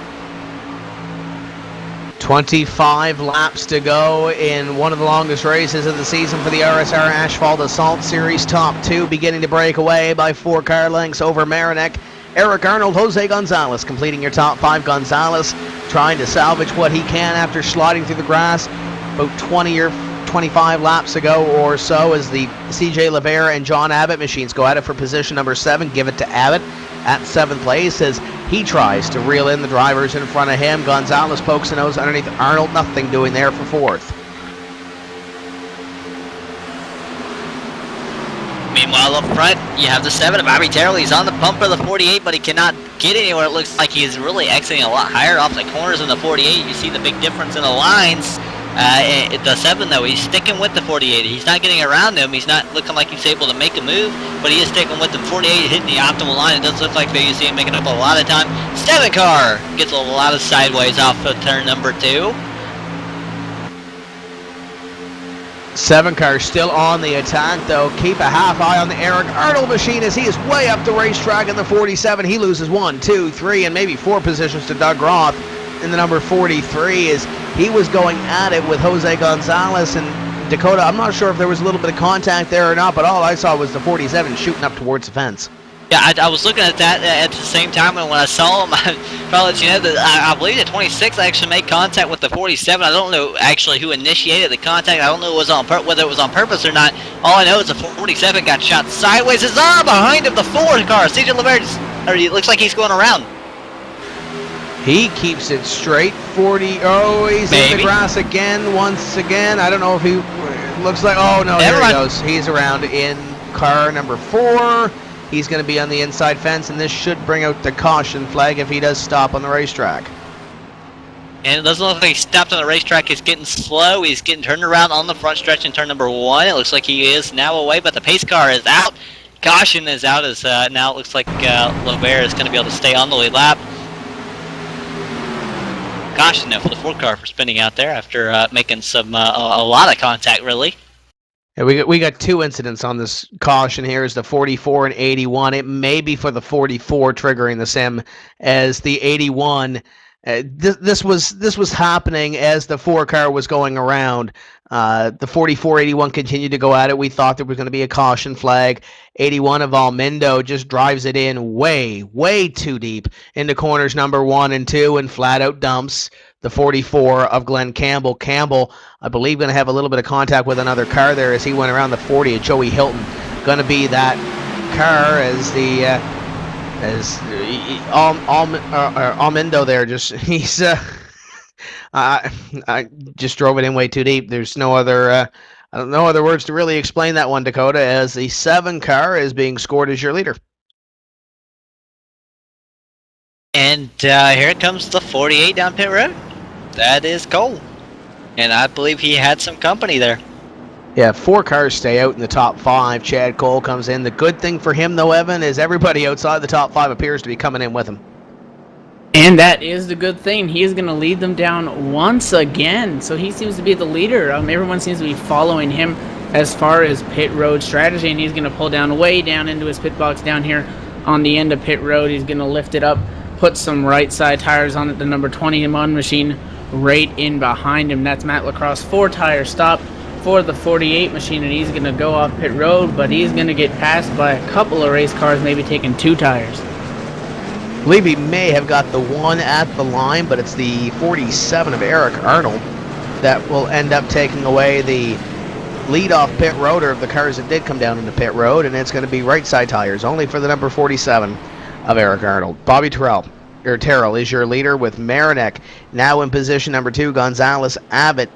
S1: 25 laps to go in one of the longest races of the season for the RSR Asphalt Assault Series. Top 2 beginning to break away by 4 car lengths over Marinec. Eric Arnold, Jose Gonzalez completing your top 5. Gonzalez trying to salvage what he can after sliding through the grass about 20 or 25 laps ago or so, as the CJ Levere and John Abbott machines go at it for position number 7. Give it to Abbott at 7th place as he tries to reel in the drivers in front of him. Gonzalez pokes the nose underneath Arnold. Nothing doing there for 4th.
S2: Meanwhile, up front, you have the 7 of Bobby Terrell. He's on the pump for the 48, but he cannot get anywhere. It looks like he's really exiting a lot higher off the corners than the 48. You see the big difference in the lines. The 7, though, he's sticking with the 48. He's not getting around him. He's not looking like he's able to make a move, but he is sticking with him. 48 hitting the optimal line. It does look like you see him making up a lot of time. 7 car gets a lot of sideways off of turn number 2.
S1: 7 car still on the attack, though. Keep a half eye on the Eric Arnold machine as he is way up the racetrack in the 47. He loses 1, 2, 3, and maybe 4 positions to Doug Roth in the number 43 as he was going at it with Jose Gonzalez and Dakota. I'm not sure if there was a little bit of contact there or not, but all I saw was the 47 shooting up towards the fence.
S2: Yeah, I was looking at that at the same time, and when I saw him, I probably let you know that I believe the 26 actually made contact with the 47. I don't know actually who initiated the contact. I don't know whether it was on purpose or not. All I know is the 47 got shot sideways. His arm behind him, the 4 car. CJ Levere, it looks like he's going around.
S1: He keeps it straight. 40. Oh, he's in the grass again, once again. I don't know if he looks like. Oh, no, there he goes. He's around in car number 4. He's going to be on the inside fence, and this should bring out the caution flag if he does stop on the racetrack.
S2: And it doesn't look like he stopped on the racetrack. He's getting slow. He's getting turned around on the front stretch in turn number 1. It looks like he is now away, but the pace car is out. Caution is out as now it looks like Levere is going to be able to stay on the lead lap. Caution now for the 4 car for spinning out there after making some a lot of contact, really.
S1: Yeah, we got 2 incidents on this caution here. Is the 44 and 81. It may be for the 44 triggering the sim, as the 81. This was happening as the 4 car was going around. The 44-81 continued to go at it. We thought there was going to be a caution flag. 81 of Almindo just drives it in way too deep into corners number 1 and 2 and flat out dumps the 44 of Glenn Campbell. Campbell, I believe, going to have a little bit of contact with another car there as he went around the 40 of Joey Hilton. Going to be that car as the Almindo there. Just he's I just drove it in way too deep. There's no other words to really explain that one, Dakota, as the 7 car is being scored as your leader.
S2: And here comes the 48 down pit road. That is Cole. And I believe he had some company there.
S1: Yeah, 4 cars stay out in the top 5. Chad Cole comes in. The good thing for him, though, Evan, is everybody outside the top 5 appears to be coming in with him.
S3: And that is the good thing. He is going to lead them down once again. So he seems to be the leader. Everyone seems to be following him as far as pit road strategy. And he's going to pull down way down into his pit box down here on the end of pit road. He's going to lift it up, put some right side tires on it. The number 21 machine right in behind him. That's Matt Lacrosse. 4 tire stop for the 48 machine. And he's going to go off pit road. But he's going to get passed by a couple of race cars, maybe taking 2 tires.
S1: I believe he may have got the 1 at the line, but it's the 47 of Eric Arnold that will end up taking away the lead-off pit roader of the cars that did come down into pit road, and it's going to be right side tires only for the number 47 of Eric Arnold. Bobby Terrell is your leader with Marinec now in position number 2. Gonzalez, Abbott,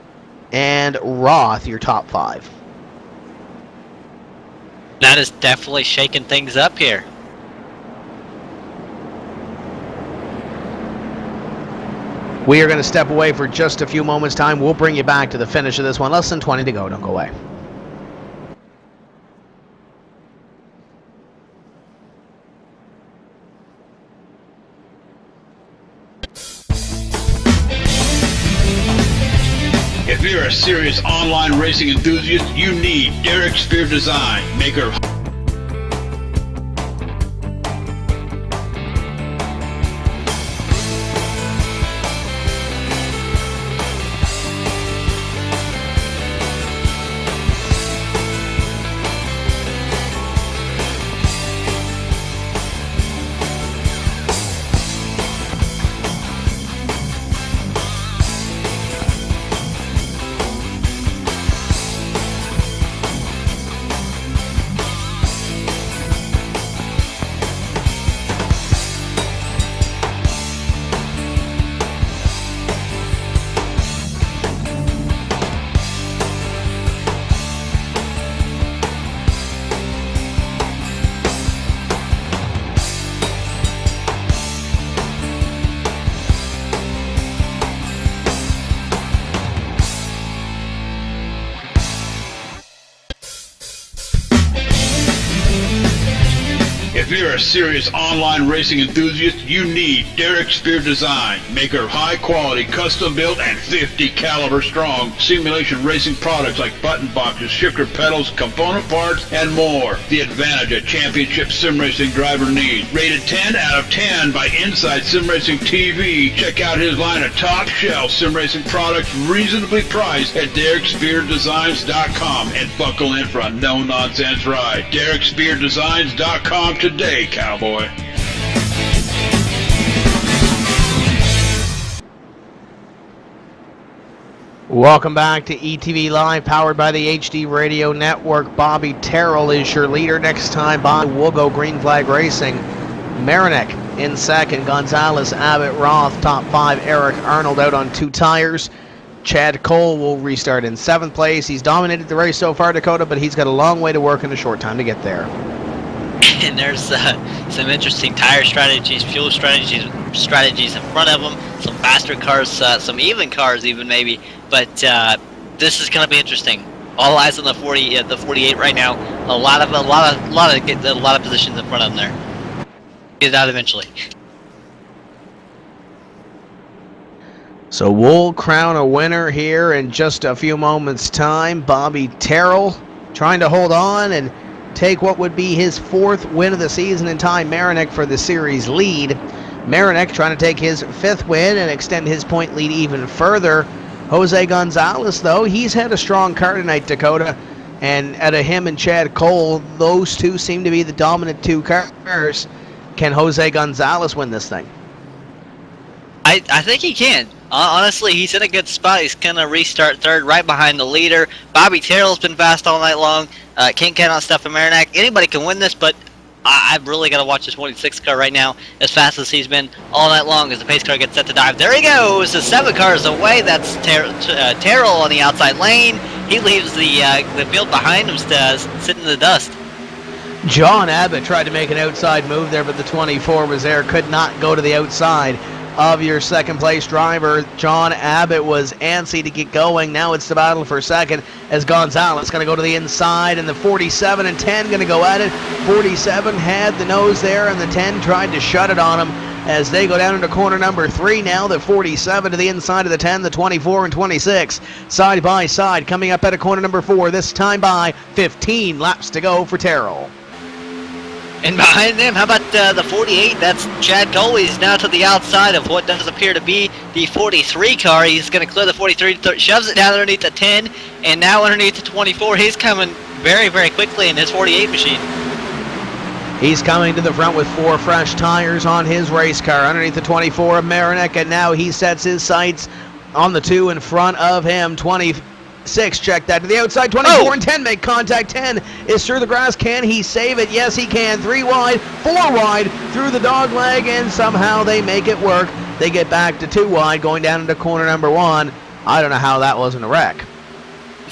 S1: and Roth your top 5.
S2: That is definitely shaking things up here.
S1: We are going to step away for just a few moments' time. We'll bring you back to the finish of this one. Less than 20 to go. Don't go away.
S5: If you're a serious online racing enthusiast, you need Derek Spear Design, maker of If you're a serious online racing enthusiast, you need Derek Spear Design, maker of high-quality, custom-built, and 50 caliber strong simulation racing products like button boxes, shifter pedals, component parts, and more. The advantage a championship sim racing driver needs. Rated 10 out of 10 by Inside Sim Racing TV. Check out his line of top-shelf sim racing products reasonably priced at DerekSpearDesigns.com and buckle in for a no-nonsense ride. DerekSpearDesigns.com today, cowboy.
S1: Welcome back to ETV Live, powered by the HD Radio Network. Bobby Terrell is your leader. Next time by, we'll go Green Flag Racing. Marinek in second. Gonzalez, Abbott, Roth, top 5. Eric Arnold out on 2 tires. Chad Cole will restart in 7th place. He's dominated the race so far, Dakota, but he's got a long way to work in a short time to get there.
S2: And there's some interesting tire strategies, fuel strategies in front of them, some faster cars, some even cars even maybe. But this is going to be interesting. All eyes on the 48 right now. A lot of positions in front of them there. Get it out eventually.
S1: So we'll crown a winner here in just a few moments' time. Bobby Terrell trying to hold on and take what would be his 4th win of the season in Ty Marinek for the series lead. Marinek trying to take his 5th win and extend his point lead even further. Jose Gonzalez, though, he's had a strong car tonight, Dakota. And out of him and Chad Cole, those two seem to be the dominant 2 cars. Can Jose Gonzalez win this thing?
S2: I think he can. Honestly, he's in a good spot. He's going to restart 3rd right behind the leader. Bobby Terrell's been fast all night long. Can't count on Stefan Marinek. Anybody can win this, but I've really got to watch this 26 car right now, as fast as he's been all night long as the pace car gets set to dive. There he goes. The 7 cars away. That's Terrell on the outside lane. He leaves the field behind him, sitting in the dust.
S1: John Abbott tried to make an outside move there, but the 24 was there. Could not go to the outside of your 2nd place driver. John Abbott was antsy to get going. Now it's the battle for 2nd as Gonzalez going to go to the inside, and the 47 and 10 going to go at it. 47 had the nose there, and the 10 tried to shut it on him as they go down into corner number 3 now. The 47 to the inside of the 10, the 24 and 26 side by side coming up at a corner number 4, this time by 15 laps to go for Terrell.
S2: And behind them, how about the 48? That's Chad Cole. He's now to the outside of what does appear to be the 43 car. He's going to clear the 43, shoves it down underneath the 10, and now underneath the 24. He's coming very, very quickly in his 48 machine.
S1: He's coming to the front with 4 fresh tires on his race car underneath the 24 of Marinek, and now he sets his sights on the 2 in front of him. 26, check that to the outside. 24 and 10 make contact. 10 is through the grass. Can he save it? Yes, he can. 3 wide, 4 wide through the dog leg, and somehow they make it work. They get back to 2 wide going down into corner number 1. I don't know how that wasn't a wreck.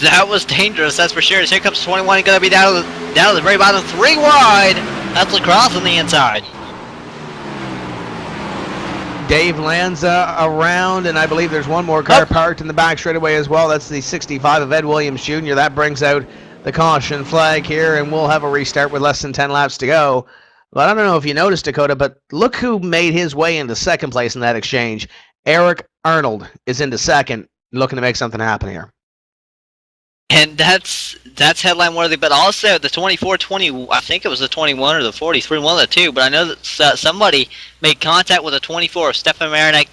S2: That was dangerous, that's for sure. Here comes 21, going to be down to the very bottom. 3 wide. That's Lacrosse on the inside.
S1: Dave Lanza around, and I believe there's one more car parked in the back straightaway as well. That's the 65 of Ed Williams Jr. That brings out the caution flag here, and we'll have a restart with less than 10 laps to go. But I don't know if you noticed, Dakota, but look who made his way into second place in that exchange. Eric Arnold is into second, looking to make something happen here.
S2: And that's headline worthy, but also the 24-20, I think it was the 21 or the 43, one of the two, but I know that somebody made contact with the 24 of Stefan Marinek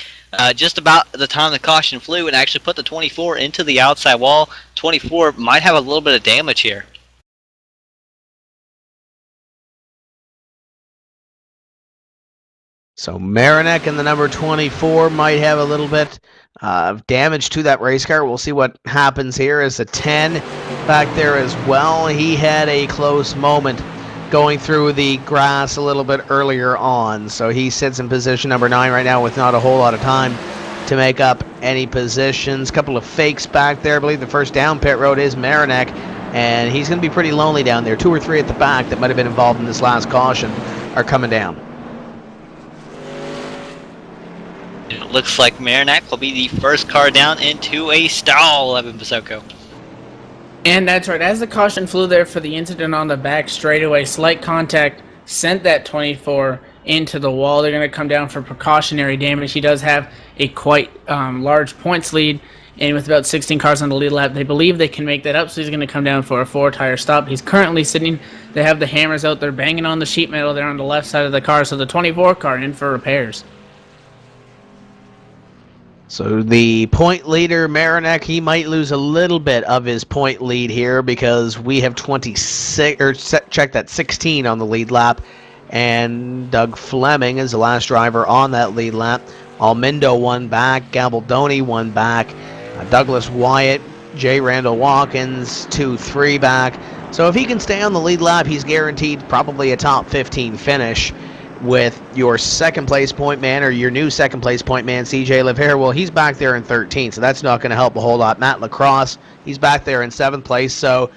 S2: just about the time the caution flew and actually put the 24 into the outside wall. 24 might have a little bit of damage here.
S1: So Marinek and the number 24 might have a little bit of damage to that race car. We'll see what happens here as a 10 back there as well. He had a close moment going through the grass a little bit earlier on. So he sits in position number 9 right now with not a whole lot of time to make up any positions. Couple of fakes back there. I believe the first down pit road is Marinek, and he's going to be pretty lonely down there. 2 or 3 at the back that might have been involved in this last caution are coming down.
S2: It looks like Marinek will be the first car down into a stall, Evan Basoko.
S3: And that's right. As the caution flew there for the incident on the back straightaway, slight contact sent that 24 into the wall. They're going to come down for precautionary damage. He does have a quite large points lead, and with about 16 cars on the lead lap, they believe they can make that up, so he's going to come down for a 4-tire stop. He's currently sitting, they have the hammers out there banging on the sheet metal there on the left side of the car, so the 24 car in for repairs.
S1: So the point leader, Marinek, he might lose a little bit of his point lead here because we have 26, or check that, 16 on the lead lap, and Doug Fleming is the last driver on that lead lap. Almindo one back, Gabaldoni one back, Douglas Wyatt, J. Randall Watkins 2-3 back. So if he can stay on the lead lap, he's guaranteed probably a top 15 finish. With your second place point man, or your new second place point man, CJ Levere, well, he's back there in 13, so that's not going to help a whole lot. Matt Lacrosse, he's back there in 7th place. So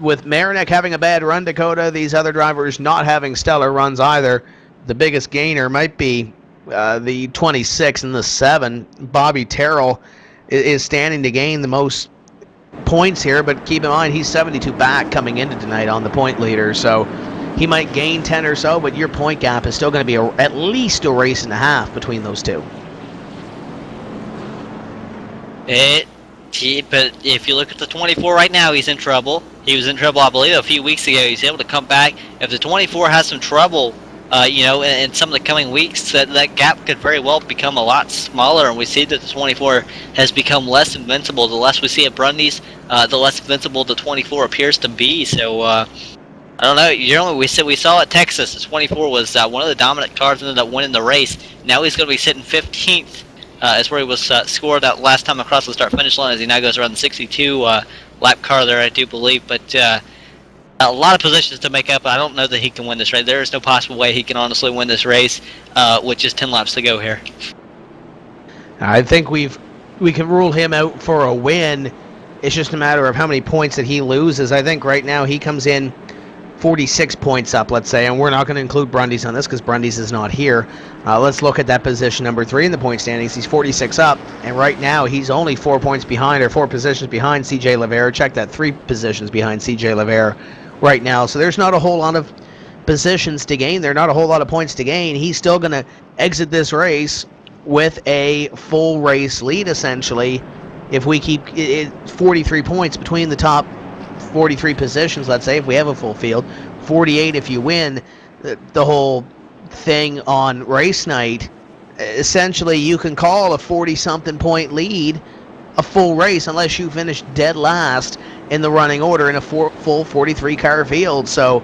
S1: with Marinek having a bad run, Dakota, these other drivers not having stellar runs either, the biggest gainer might be the 26 and the 7. Bobby Terrell is standing to gain the most points here, but keep in mind he's 72 back coming into tonight on the point leader, so he might gain 10 or so, but your point gap is still going to be at least a race and a half between those two.
S2: But if you look at the 24 right now, he's in trouble. He was in trouble, I believe, a few weeks ago. He's able to come back. If the 24 has some trouble, in some of the coming weeks, that gap could very well become a lot smaller, and we see that the 24 has become less invincible. The less we see at Brundy's, the less invincible the 24 appears to be. So, I don't know. We saw at Texas, the 24 was one of the dominant cars, ended up winning the race. Now he's going to be sitting 15th. Is where he was scored that last time across the start-finish line, as he now goes around the 62 lap car there, I do believe. But a lot of positions to make up. I don't know that he can win this race. There is no possible way he can honestly win this race with just 10 laps to go here.
S1: I think we can rule him out for a win. It's just a matter of how many points that he loses. I think right now he comes in 46 points up, let's say, and we're not going to include Brundy's on this because Brundy's is not here. Let's look at that position number 3 in the point standings. He's 46 up, and right now he's only 4 points behind, or 4 positions behind CJ Levere. Check that, 3 positions behind CJ Levere right now. So there's not a whole lot of positions to gain. There are not a whole lot of points to gain. He's still going to exit this race with a full race lead, essentially. If we keep 43 points between the top 43 positions, let's say, if we have a full field, 48 if you win the whole thing on race night. Essentially, you can call a 40-something point lead a full race unless you finish dead last in the running order in a full 43-car field. So,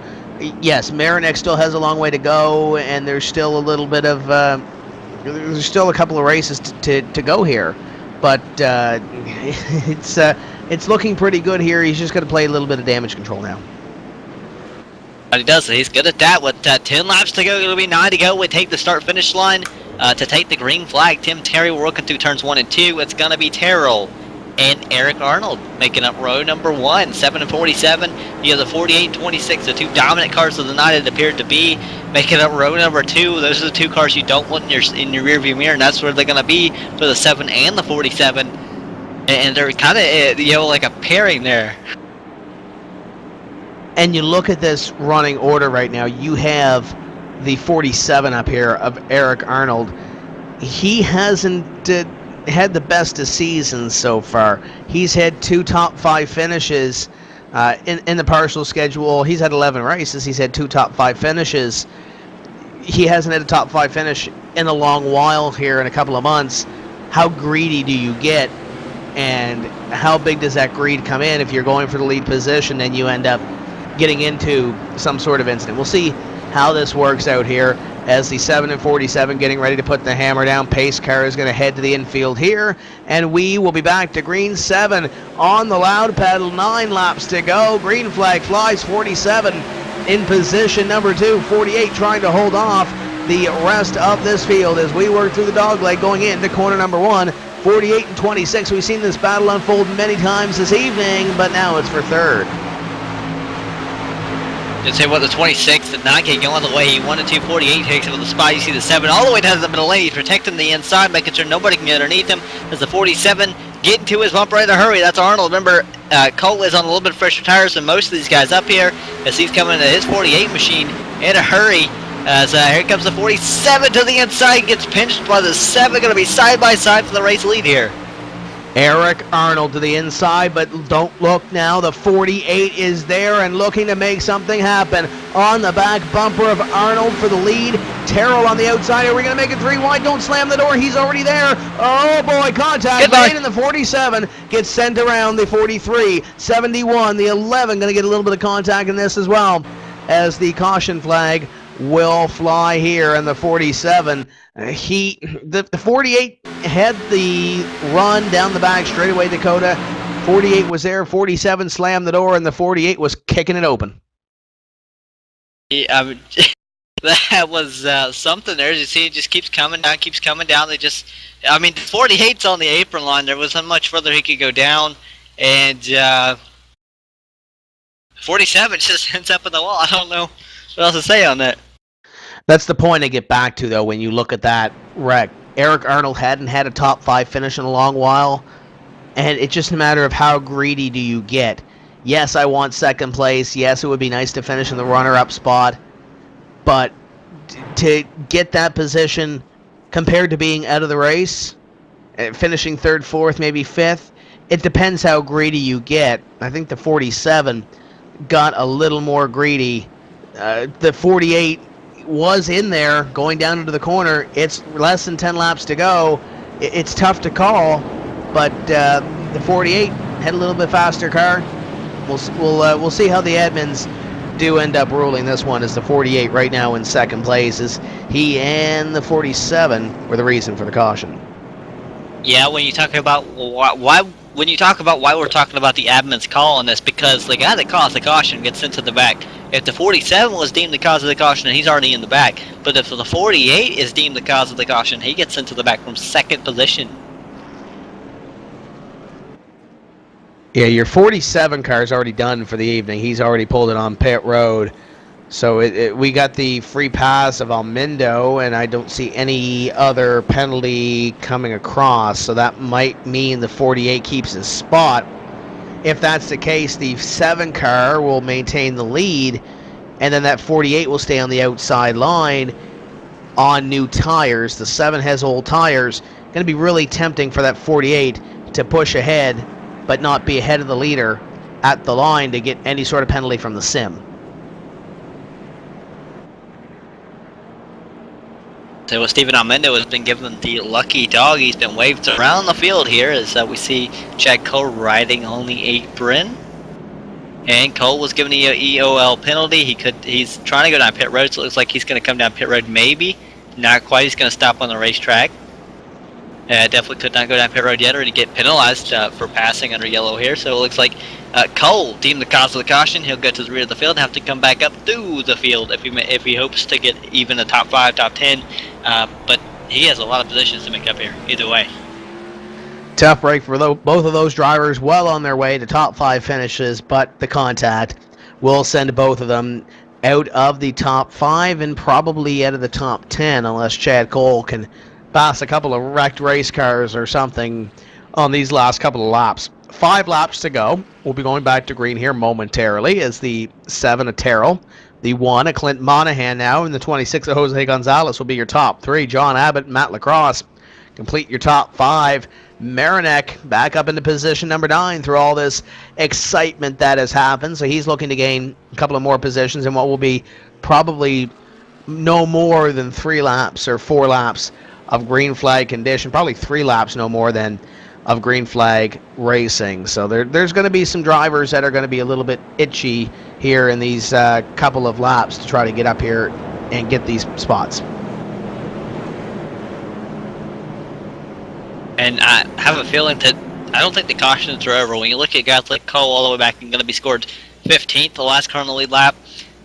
S1: yes, Marinek still has a long way to go, and there's still a little bit of there's still a couple of races to go here. But it's looking pretty good here. He's just going to play a little bit of damage control now.
S2: He does. He's good at that. With 10 laps to go, it'll be 9 to go. We take the start-finish line to take the green flag. Tim Terry working through turns 1 and 2. It's going to be Terrell, and Eric Arnold making up row number 1, 7 and 47. You have the 48 and 26, the 2 dominant cars of the night it appeared to be, making up row number 2. Those are the 2 cars you don't want in your rearview mirror, and that's where they're going to be for the 7 and the 47. And they're kind of, like a pairing there.
S1: And you look at this running order right now, you have the 47 up here of Eric Arnold. He hasn't had the best of seasons so far. He's had 2 top 5 finishes in the partial schedule. He's had 11 races. He's had 2 top 5 finishes. He hasn't had a top 5 finish in a long while here in a couple of months. How greedy do you get? And how big does that greed come in if you're going for the lead position and you end up getting into some sort of incident? We'll see how this works out here as the 7 and 47 getting ready to put the hammer down. Pace car is going to head to the infield here, and we will be back to green 7 on the loud pedal. 9 laps to go. Green flag flies. 47 in position number 2. 48 trying to hold off the rest of this field as we work through the dogleg going into corner number 1. 48 and 26. We've seen this battle unfold many times this evening, but now it's for 3rd.
S2: Just say what the 26 did not get going the way he wanted to. 48 takes him with the spot. You see the 7 all the way down to the middle lane. He's protecting the inside, making sure nobody can get underneath him. As the 47 getting to his bumper in a hurry. That's Arnold. Remember, Cole is on a little bit fresher tires than most of these guys up here as he's coming into his 48 machine in a hurry. As here comes the 47 to the inside, gets pinched by the 7. Going to be side by side for the race lead here.
S1: Eric Arnold to the inside, but don't look now. The 48 is there and looking to make something happen. On the back bumper of Arnold for the lead. Terrell on the outside. Are we going to make it 3 wide? Don't slam the door. He's already there. Oh boy, contact made, and the 47 gets sent around. The 43, 71, the 11 going to get a little bit of contact in this as well, as the caution flag will fly here. And the 47, the 48 had the run down the back straightaway. Dakota 48 was there. 47 slammed the door, and the 48 was kicking it open.
S2: Yeah, that was something there. As you see, it just keeps coming down. They just, the 48's on the apron line. There wasn't much further he could go down, and 47 just ends up in the wall. I don't know what else to say on that.
S1: That's the point I get back to, though, when you look at that wreck. Eric Arnold hadn't had a top 5 finish in a long while, and it's just a matter of how greedy do you get. Yes, I want 2nd place. Yes, it would be nice to finish in the runner-up spot, but to get that position compared to being out of the race, finishing 3rd, 4th, maybe 5th, it depends how greedy you get. I think the 47 got a little more greedy. The 48 was in there going down into the corner. It's less than 10 laps to go. It's tough to call, but the 48 had a little bit faster car. We'll see how the admins do end up ruling this one, as the 48 right now in 2nd place, is he and the 47 were the reason for the caution.
S2: Yeah, when you talk about why we're talking about the admin's call on this, because the guy that caused the caution gets sent to the back. If the 47 was deemed the cause of the caution, then he's already in the back. But if the 48 is deemed the cause of the caution, he gets sent to the back from 2nd position.
S1: Yeah, your 47 car is already done for the evening. He's already pulled it on pit road. So we got the free pass of Almindo, and I don't see any other penalty coming across. So that might mean the 48 keeps his spot. If that's the case, the 7 car will maintain the lead, and then that 48 will stay on the outside line on new tires. The 7 has old tires. Going to be really tempting for that 48 to push ahead, but not be ahead of the leader at the line to get any sort of penalty from the sim.
S2: So Stephen Almendo has been given the lucky dog. He's been waved around the field here as we see Chad Cole riding on the apron. And Cole was given the EOL penalty. He's trying to go down pit road, so it looks like he's going to come down pit road maybe. Not quite. He's going to stop on the racetrack. Definitely could not go down pit road yet, or to get penalized for passing under yellow here. So it looks like Cole deemed the cause of the caution. He'll go to the rear of the field and have to come back up through the field if he hopes to get even a top 5, top 10. But he has a lot of positions to make up here either way.
S1: Tough break for both of those drivers, well on their way to top 5 finishes, but the contact will send both of them out of the top 5 and probably out of the top 10 unless Chad Cole can pass a couple of wrecked race cars or something on these last couple of laps. 5 laps to go. We'll be going back to green here momentarily as the 7 a Terrell, the 1 a Clint Monahan now, and the 26 a Jose Gonzalez will be your top 3. John Abbott, Matt Lacrosse complete your top 5. Marinek back up into position number 9 through all this excitement that has happened. So he's looking to gain a couple of more positions in what will be probably no more than 3 laps or 4 laps of green flag condition. Probably 3 laps no more than of green flag racing. So there's going to be some drivers that are going to be a little bit itchy here in these couple of laps to try to get up here and get these spots.
S2: And I have a feeling that I don't think the cautions are over. When you look at guys like Cole all the way back and going to be scored 15th, the last car on the lead lap,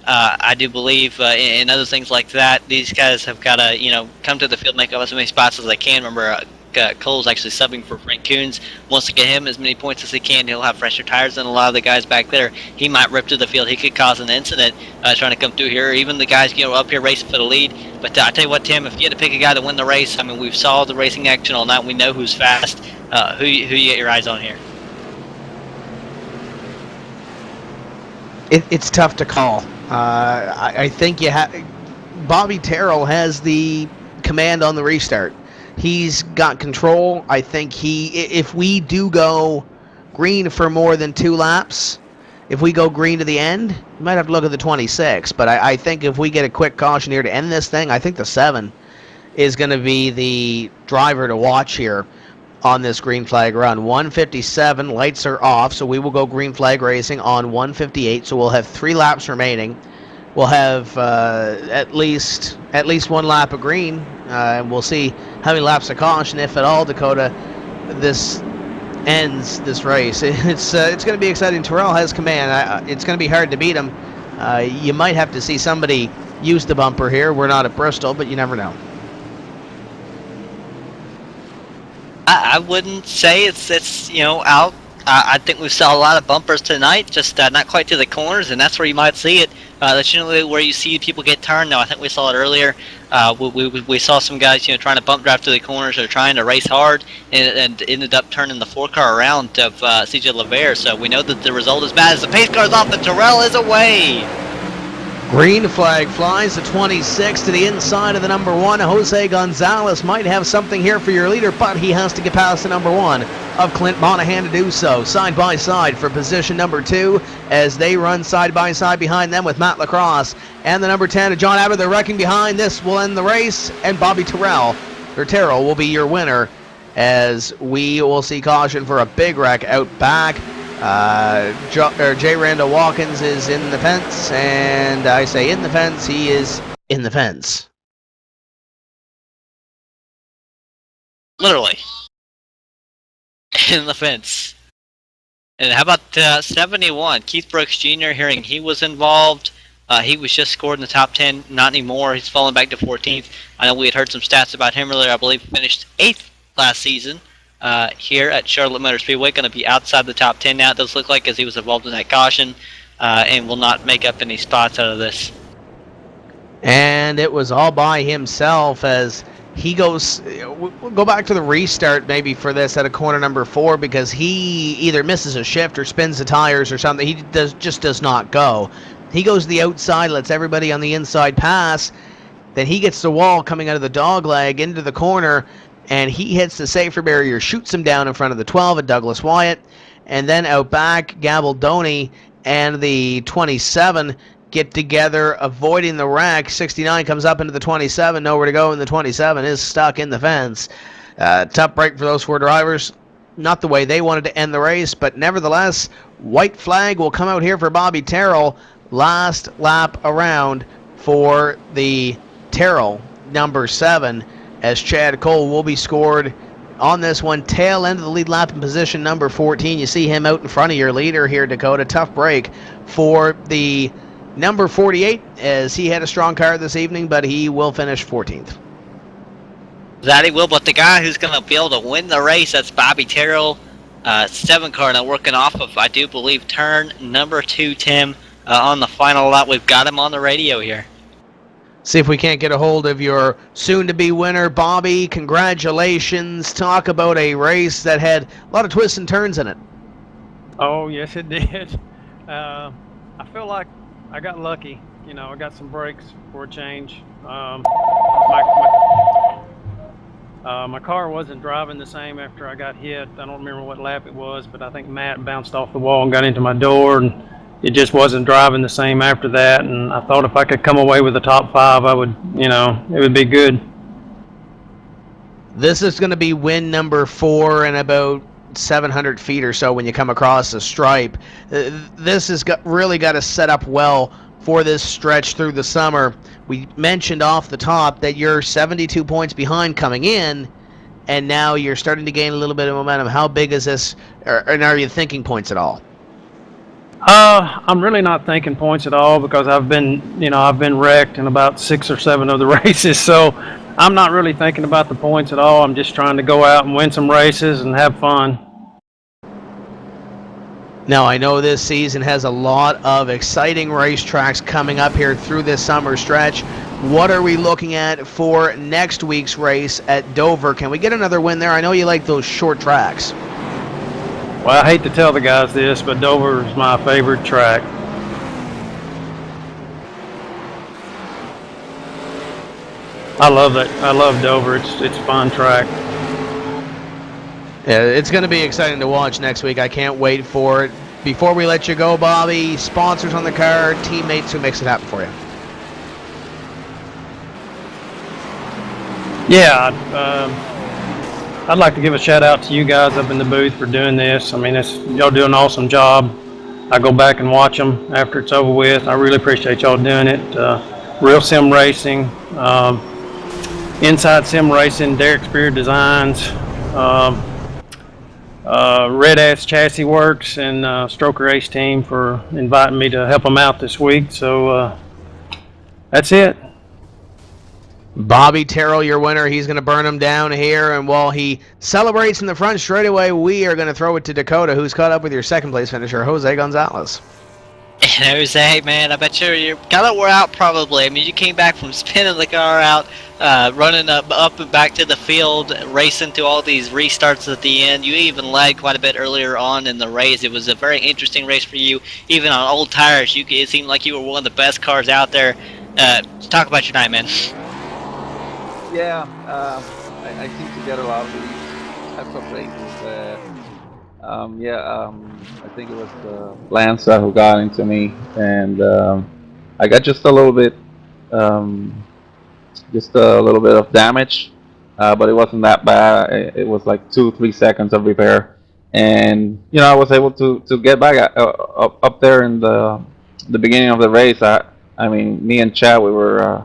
S2: I do believe in other things like that, these guys have got to, come to the field, make up as many spots as they can. Remember, Cole's actually subbing for Frank Coons. Wants to get him as many points as he can. He'll have fresher tires than a lot of the guys back there. He might rip to the field. He could cause an incident trying to come through here. Even the guys, up here racing for the lead. But I tell you what, Tim, if you had to pick a guy to win the race, I mean, we've saw the racing action all night. We know who's fast. Who you get your eyes on here?
S1: It's tough to call. I think Bobby Terrell has the command on the restart. He's got control. I think if we do go green for more than 2 laps, if we go green to the end, you might have to look at the 26. But I think if we get a quick caution here to end this thing, I think the 7 is going to be the driver to watch here on this green flag run. 157, lights are off, so we will go green flag racing on 158. So we'll have 3 laps remaining. We'll have at least 1 lap of green, and we'll see how many laps of caution, if at all, Dakota, this ends this race. It's going to be exciting. Terrell has command. It's going to be hard to beat him. You might have to see somebody use the bumper here. We're not at Bristol, but you never know.
S2: I wouldn't say it's out. I think we saw a lot of bumpers tonight, just not quite to the corners, and that's where you might see it. That's generally where you see people get turned. Now, I think we saw it earlier. We saw some guys, trying to bump drive to the corners or trying to race hard, and ended up turning the 4-car around of CJ LeVere. So we know that the result is bad as the pace car's off. The Terrell is away.
S1: Green flag flies, the 26 to the inside of the number 1. Jose Gonzalez might have something here for your leader, but he has to get past the number 1 of Clint Monahan to do so. Side by side for position number 2 as they run side by side behind them with Matt Lacrosse and the number 10 of John Abbott. They're wrecking behind. This will end the race, and Bobby Terrell will be your winner as we will see caution for a big wreck out back. J. Randall Watkins is in the fence, and I say in the fence, he is in the fence.
S2: Literally. In the fence. And how about 71? Keith Brooks Jr., hearing he was involved. He was just scored in the top 10, not anymore. He's fallen back to 14th. I know we had heard some stats about him earlier. I believe he finished 8th last season. Here at Charlotte Motor Speedway, going to be outside the top 10 now. It does look like as he was involved in that caution and will not make up any spots out of this.
S1: And it was all by himself as he goes. We'll go back to the restart maybe for this at a corner number 4 because he either misses a shift or spins the tires or something. He just does not go. He goes to the outside, lets everybody on the inside pass. Then he gets the wall coming out of the dog leg into the corner, and he hits the safety barrier, shoots him down in front of the 12 at Douglas Wyatt, and then out back, Gabaldoni and the 27 get together, avoiding the wreck. 69 comes up into the 27, nowhere to go, and the 27 is stuck in the fence. Tough break for those 4 drivers. Not the way they wanted to end the race, but nevertheless, white flag will come out here for Bobby Terrell. Last lap around for the Terrell, number 7. As Chad Cole will be scored on this one, tail end of the lead lap in position number 14. You see him out in front of your leader here, Dakota. Tough break for the number 48 as he had a strong car this evening, but he will finish 14th.
S2: That he will, but the guy who's going to be able to win the race, that's Bobby Terrell, 7 car now, working off of, I do believe, turn number 2, Tim, on the final lap. We've got him on the radio here.
S1: See if we can't get a hold of your soon-to-be winner, Bobby. Congratulations. Talk about a race that had a lot of twists and turns in it.
S7: Oh, yes, it did. I feel like I got lucky. You know, I got some brakes for a change. My car wasn't driving the same after I got hit. I don't remember what lap it was, but I think Matt bounced off the wall and got into my door, and it just wasn't driving the same after that. And I thought if I could come away with the top 5, I would, you know, it would be good.
S1: This is going to be win number 4 in about 700 feet or so when you come across the stripe. This has really got to set up well for this stretch through the summer. We mentioned off the top that you're 72 points behind coming in, and now you're starting to gain a little bit of momentum. How big is this, and are you thinking points at all?
S7: I'm really not thinking points at all because I've been wrecked in about 6 or 7 of the races, so I'm not really thinking about the points at all. I'm just trying to go out and win some races and have fun.
S1: Now, I know this season has a lot of exciting racetracks coming up here through this summer stretch. What are we looking at for next week's race at Dover? Can we get another win there? I know you like those short tracks.
S7: Well, I hate to tell the guys this, but Dover is my favorite track. I love it. I love Dover. It's a fun track.
S1: Yeah, it's going to be exciting to watch next week. I can't wait for it. Before we let you go, Bobby, sponsors on the car, teammates who makes it happen for you.
S7: Yeah, I'd like to give a shout out to you guys up in the booth for doing this. I mean, y'all do an awesome job. I go back and watch them after it's over with. I really appreciate y'all doing it. Real Sim Racing, Inside Sim Racing, Derek Spear Designs, Red Ass Chassis Works, and Stroker Ace Team for inviting me to help them out this week. So that's it.
S1: Bobby Terrell, your winner. He's going to burn him down here, and while he celebrates in the front straightaway, we are going to throw it to Dakota, who's caught up with your second place finisher, Jose Gonzalez.
S2: And Jose, man, I bet you're kind of wore out probably. I mean, you came back from spinning the car out, running up and back to the field, racing to all these restarts at the end. You even led quite a bit earlier on in the race. It was a very interesting race for you. Even on old tires, it seemed like you were one of the best cars out there. Talk about your night, man.
S8: Yeah, I seem to get a lot of these types of races. I think it was Lanza who got into me, and I got just a little bit of damage, but it wasn't that bad. It was like 2-3 seconds of repair, and I was able to get back up there in the beginning of the race. I mean, me and Chad, we were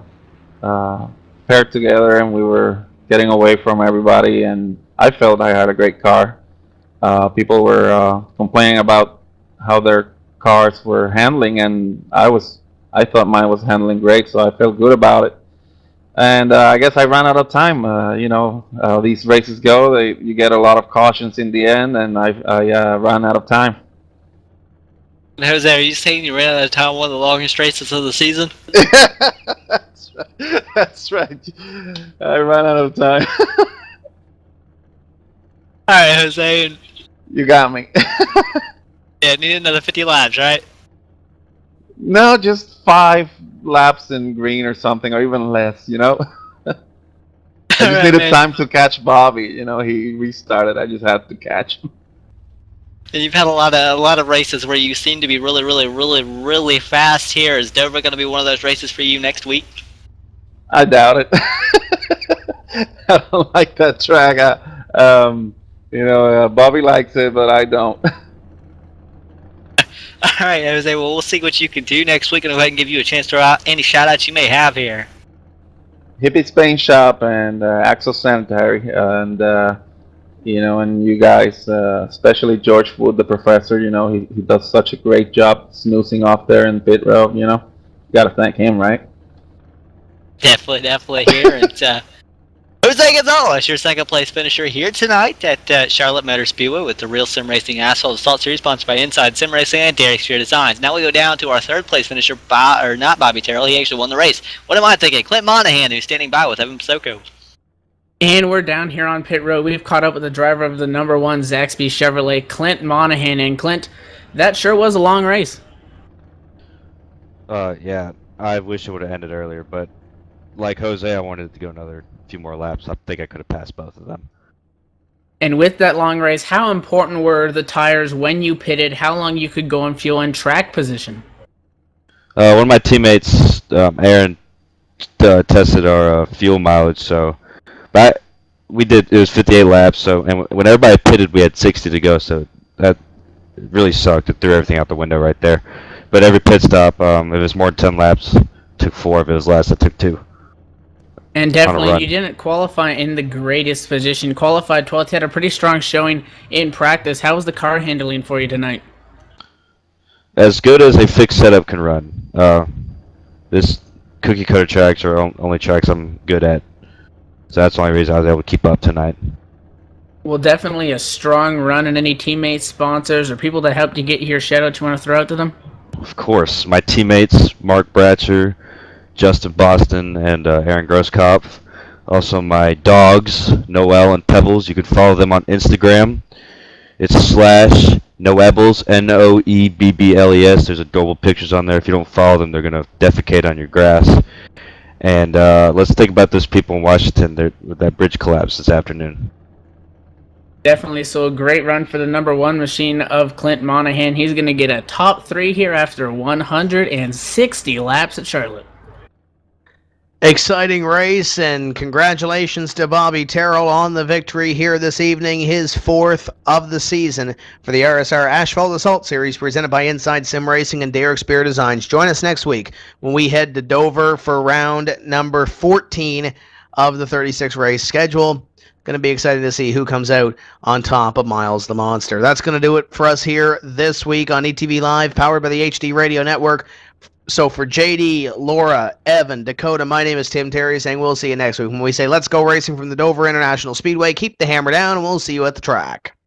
S8: paired together, and we were getting away from everybody, and I felt I had a great car. People were complaining about how their cars were handling, and I thought mine was handling great, so I felt good about it. And I guess I ran out of time. These races go; you get a lot of cautions in the end, and I ran out of time.
S2: Jose, are you saying you ran out of time one of the longest races of the season?
S8: That's right. I ran out of time.
S2: All right, Jose.
S8: You got me.
S2: Yeah, need another 50 laps, right?
S8: No, just 5 laps in green or something, or even less. I just needed time to catch Bobby. He restarted. I just had to catch him.
S2: And you've had a lot of races where you seem to be really, really, really, really fast here. Is Dover going to be one of those races for you next week?
S8: I doubt it. I don't like that track. Bobby likes it, but I don't.
S2: All right, Jose. Well, we'll see what you can do next week, and go ahead and give you a chance to throw out any shout-outs you may have here.
S8: Hippie's Paint Shop and Axel Sanitary, and and you guys, especially George Wood, the professor. He does such a great job snoozing off there in the pit road. You got to thank him, right?
S2: Definitely here. And Jose Gonzalez, your second place finisher here tonight at Charlotte Motor Speedway with the Real Sim Racing Asphalt Assault Series, sponsored by Inside Sim Racing and Derek Spear Designs. Now we go down to our third place finisher, not Bobby Terrell. He actually won the race. What am I thinking? Clint Monahan, who's standing by with Evan Soko.
S3: And we're down here on pit road. We've caught up with the driver of the number 1 Zaxby Chevrolet, Clint Monahan. And Clint, that sure was a long race.
S9: Yeah, I wish it would have ended earlier, but like Jose, I wanted to go another few more laps. I think I could have passed both of them.
S3: And with that long race, how important were the tires when you pitted? How long you could go on fuel and track position?
S9: One of my teammates, Aaron, tested our fuel mileage, so it was 58 laps, so, and when everybody pitted, we had 60 to go, so that really sucked. It threw everything out the window right there. But every pit stop, if it was more than 10 laps, took 4. If it was less, it took 2.
S3: And definitely, you didn't qualify in the greatest position. Qualified 12th. You had a pretty strong showing in practice. How was the car handling for you tonight?
S9: As good as a fixed setup can run. This cookie cutter tracks are only tracks I'm good at. So that's the only reason I was able to keep up tonight.
S3: Well, definitely a strong run. And any teammates, sponsors, or people that helped you get here, shout out you want to throw out to them?
S9: Of course. My teammates, Mark Bratcher, Justin Boston, and Aaron Grosskopf. Also my dogs, Noel and Pebbles. You can follow them on Instagram. It's /Noebbles, Noebbles. There's adorable pictures on there. If you don't follow them, they're going to defecate on your grass. And let's think about those people in Washington with that bridge collapse this afternoon.
S3: Definitely. So a great run for the number 1 machine of Clint Monahan. He's going to get a top 3 here after 160 laps at Charlotte.
S1: Exciting race, and congratulations to Bobby Terrell on the victory here this evening, his 4th of the season for the RSR Asphalt Assault Series presented by Inside Sim Racing and Derek Spear Designs. Join us next week when we head to Dover for round number 14 of the 36 race schedule. Going to be exciting to see who comes out on top of Miles the Monster. That's going to do it for us here this week on ETV Live, powered by the HD Radio Network. So for JD, Laura, Evan, Dakota, my name is Tim Terry, saying we'll see you next week when we say let's go racing from the Dover International Speedway. Keep the hammer down, and we'll see you at the track.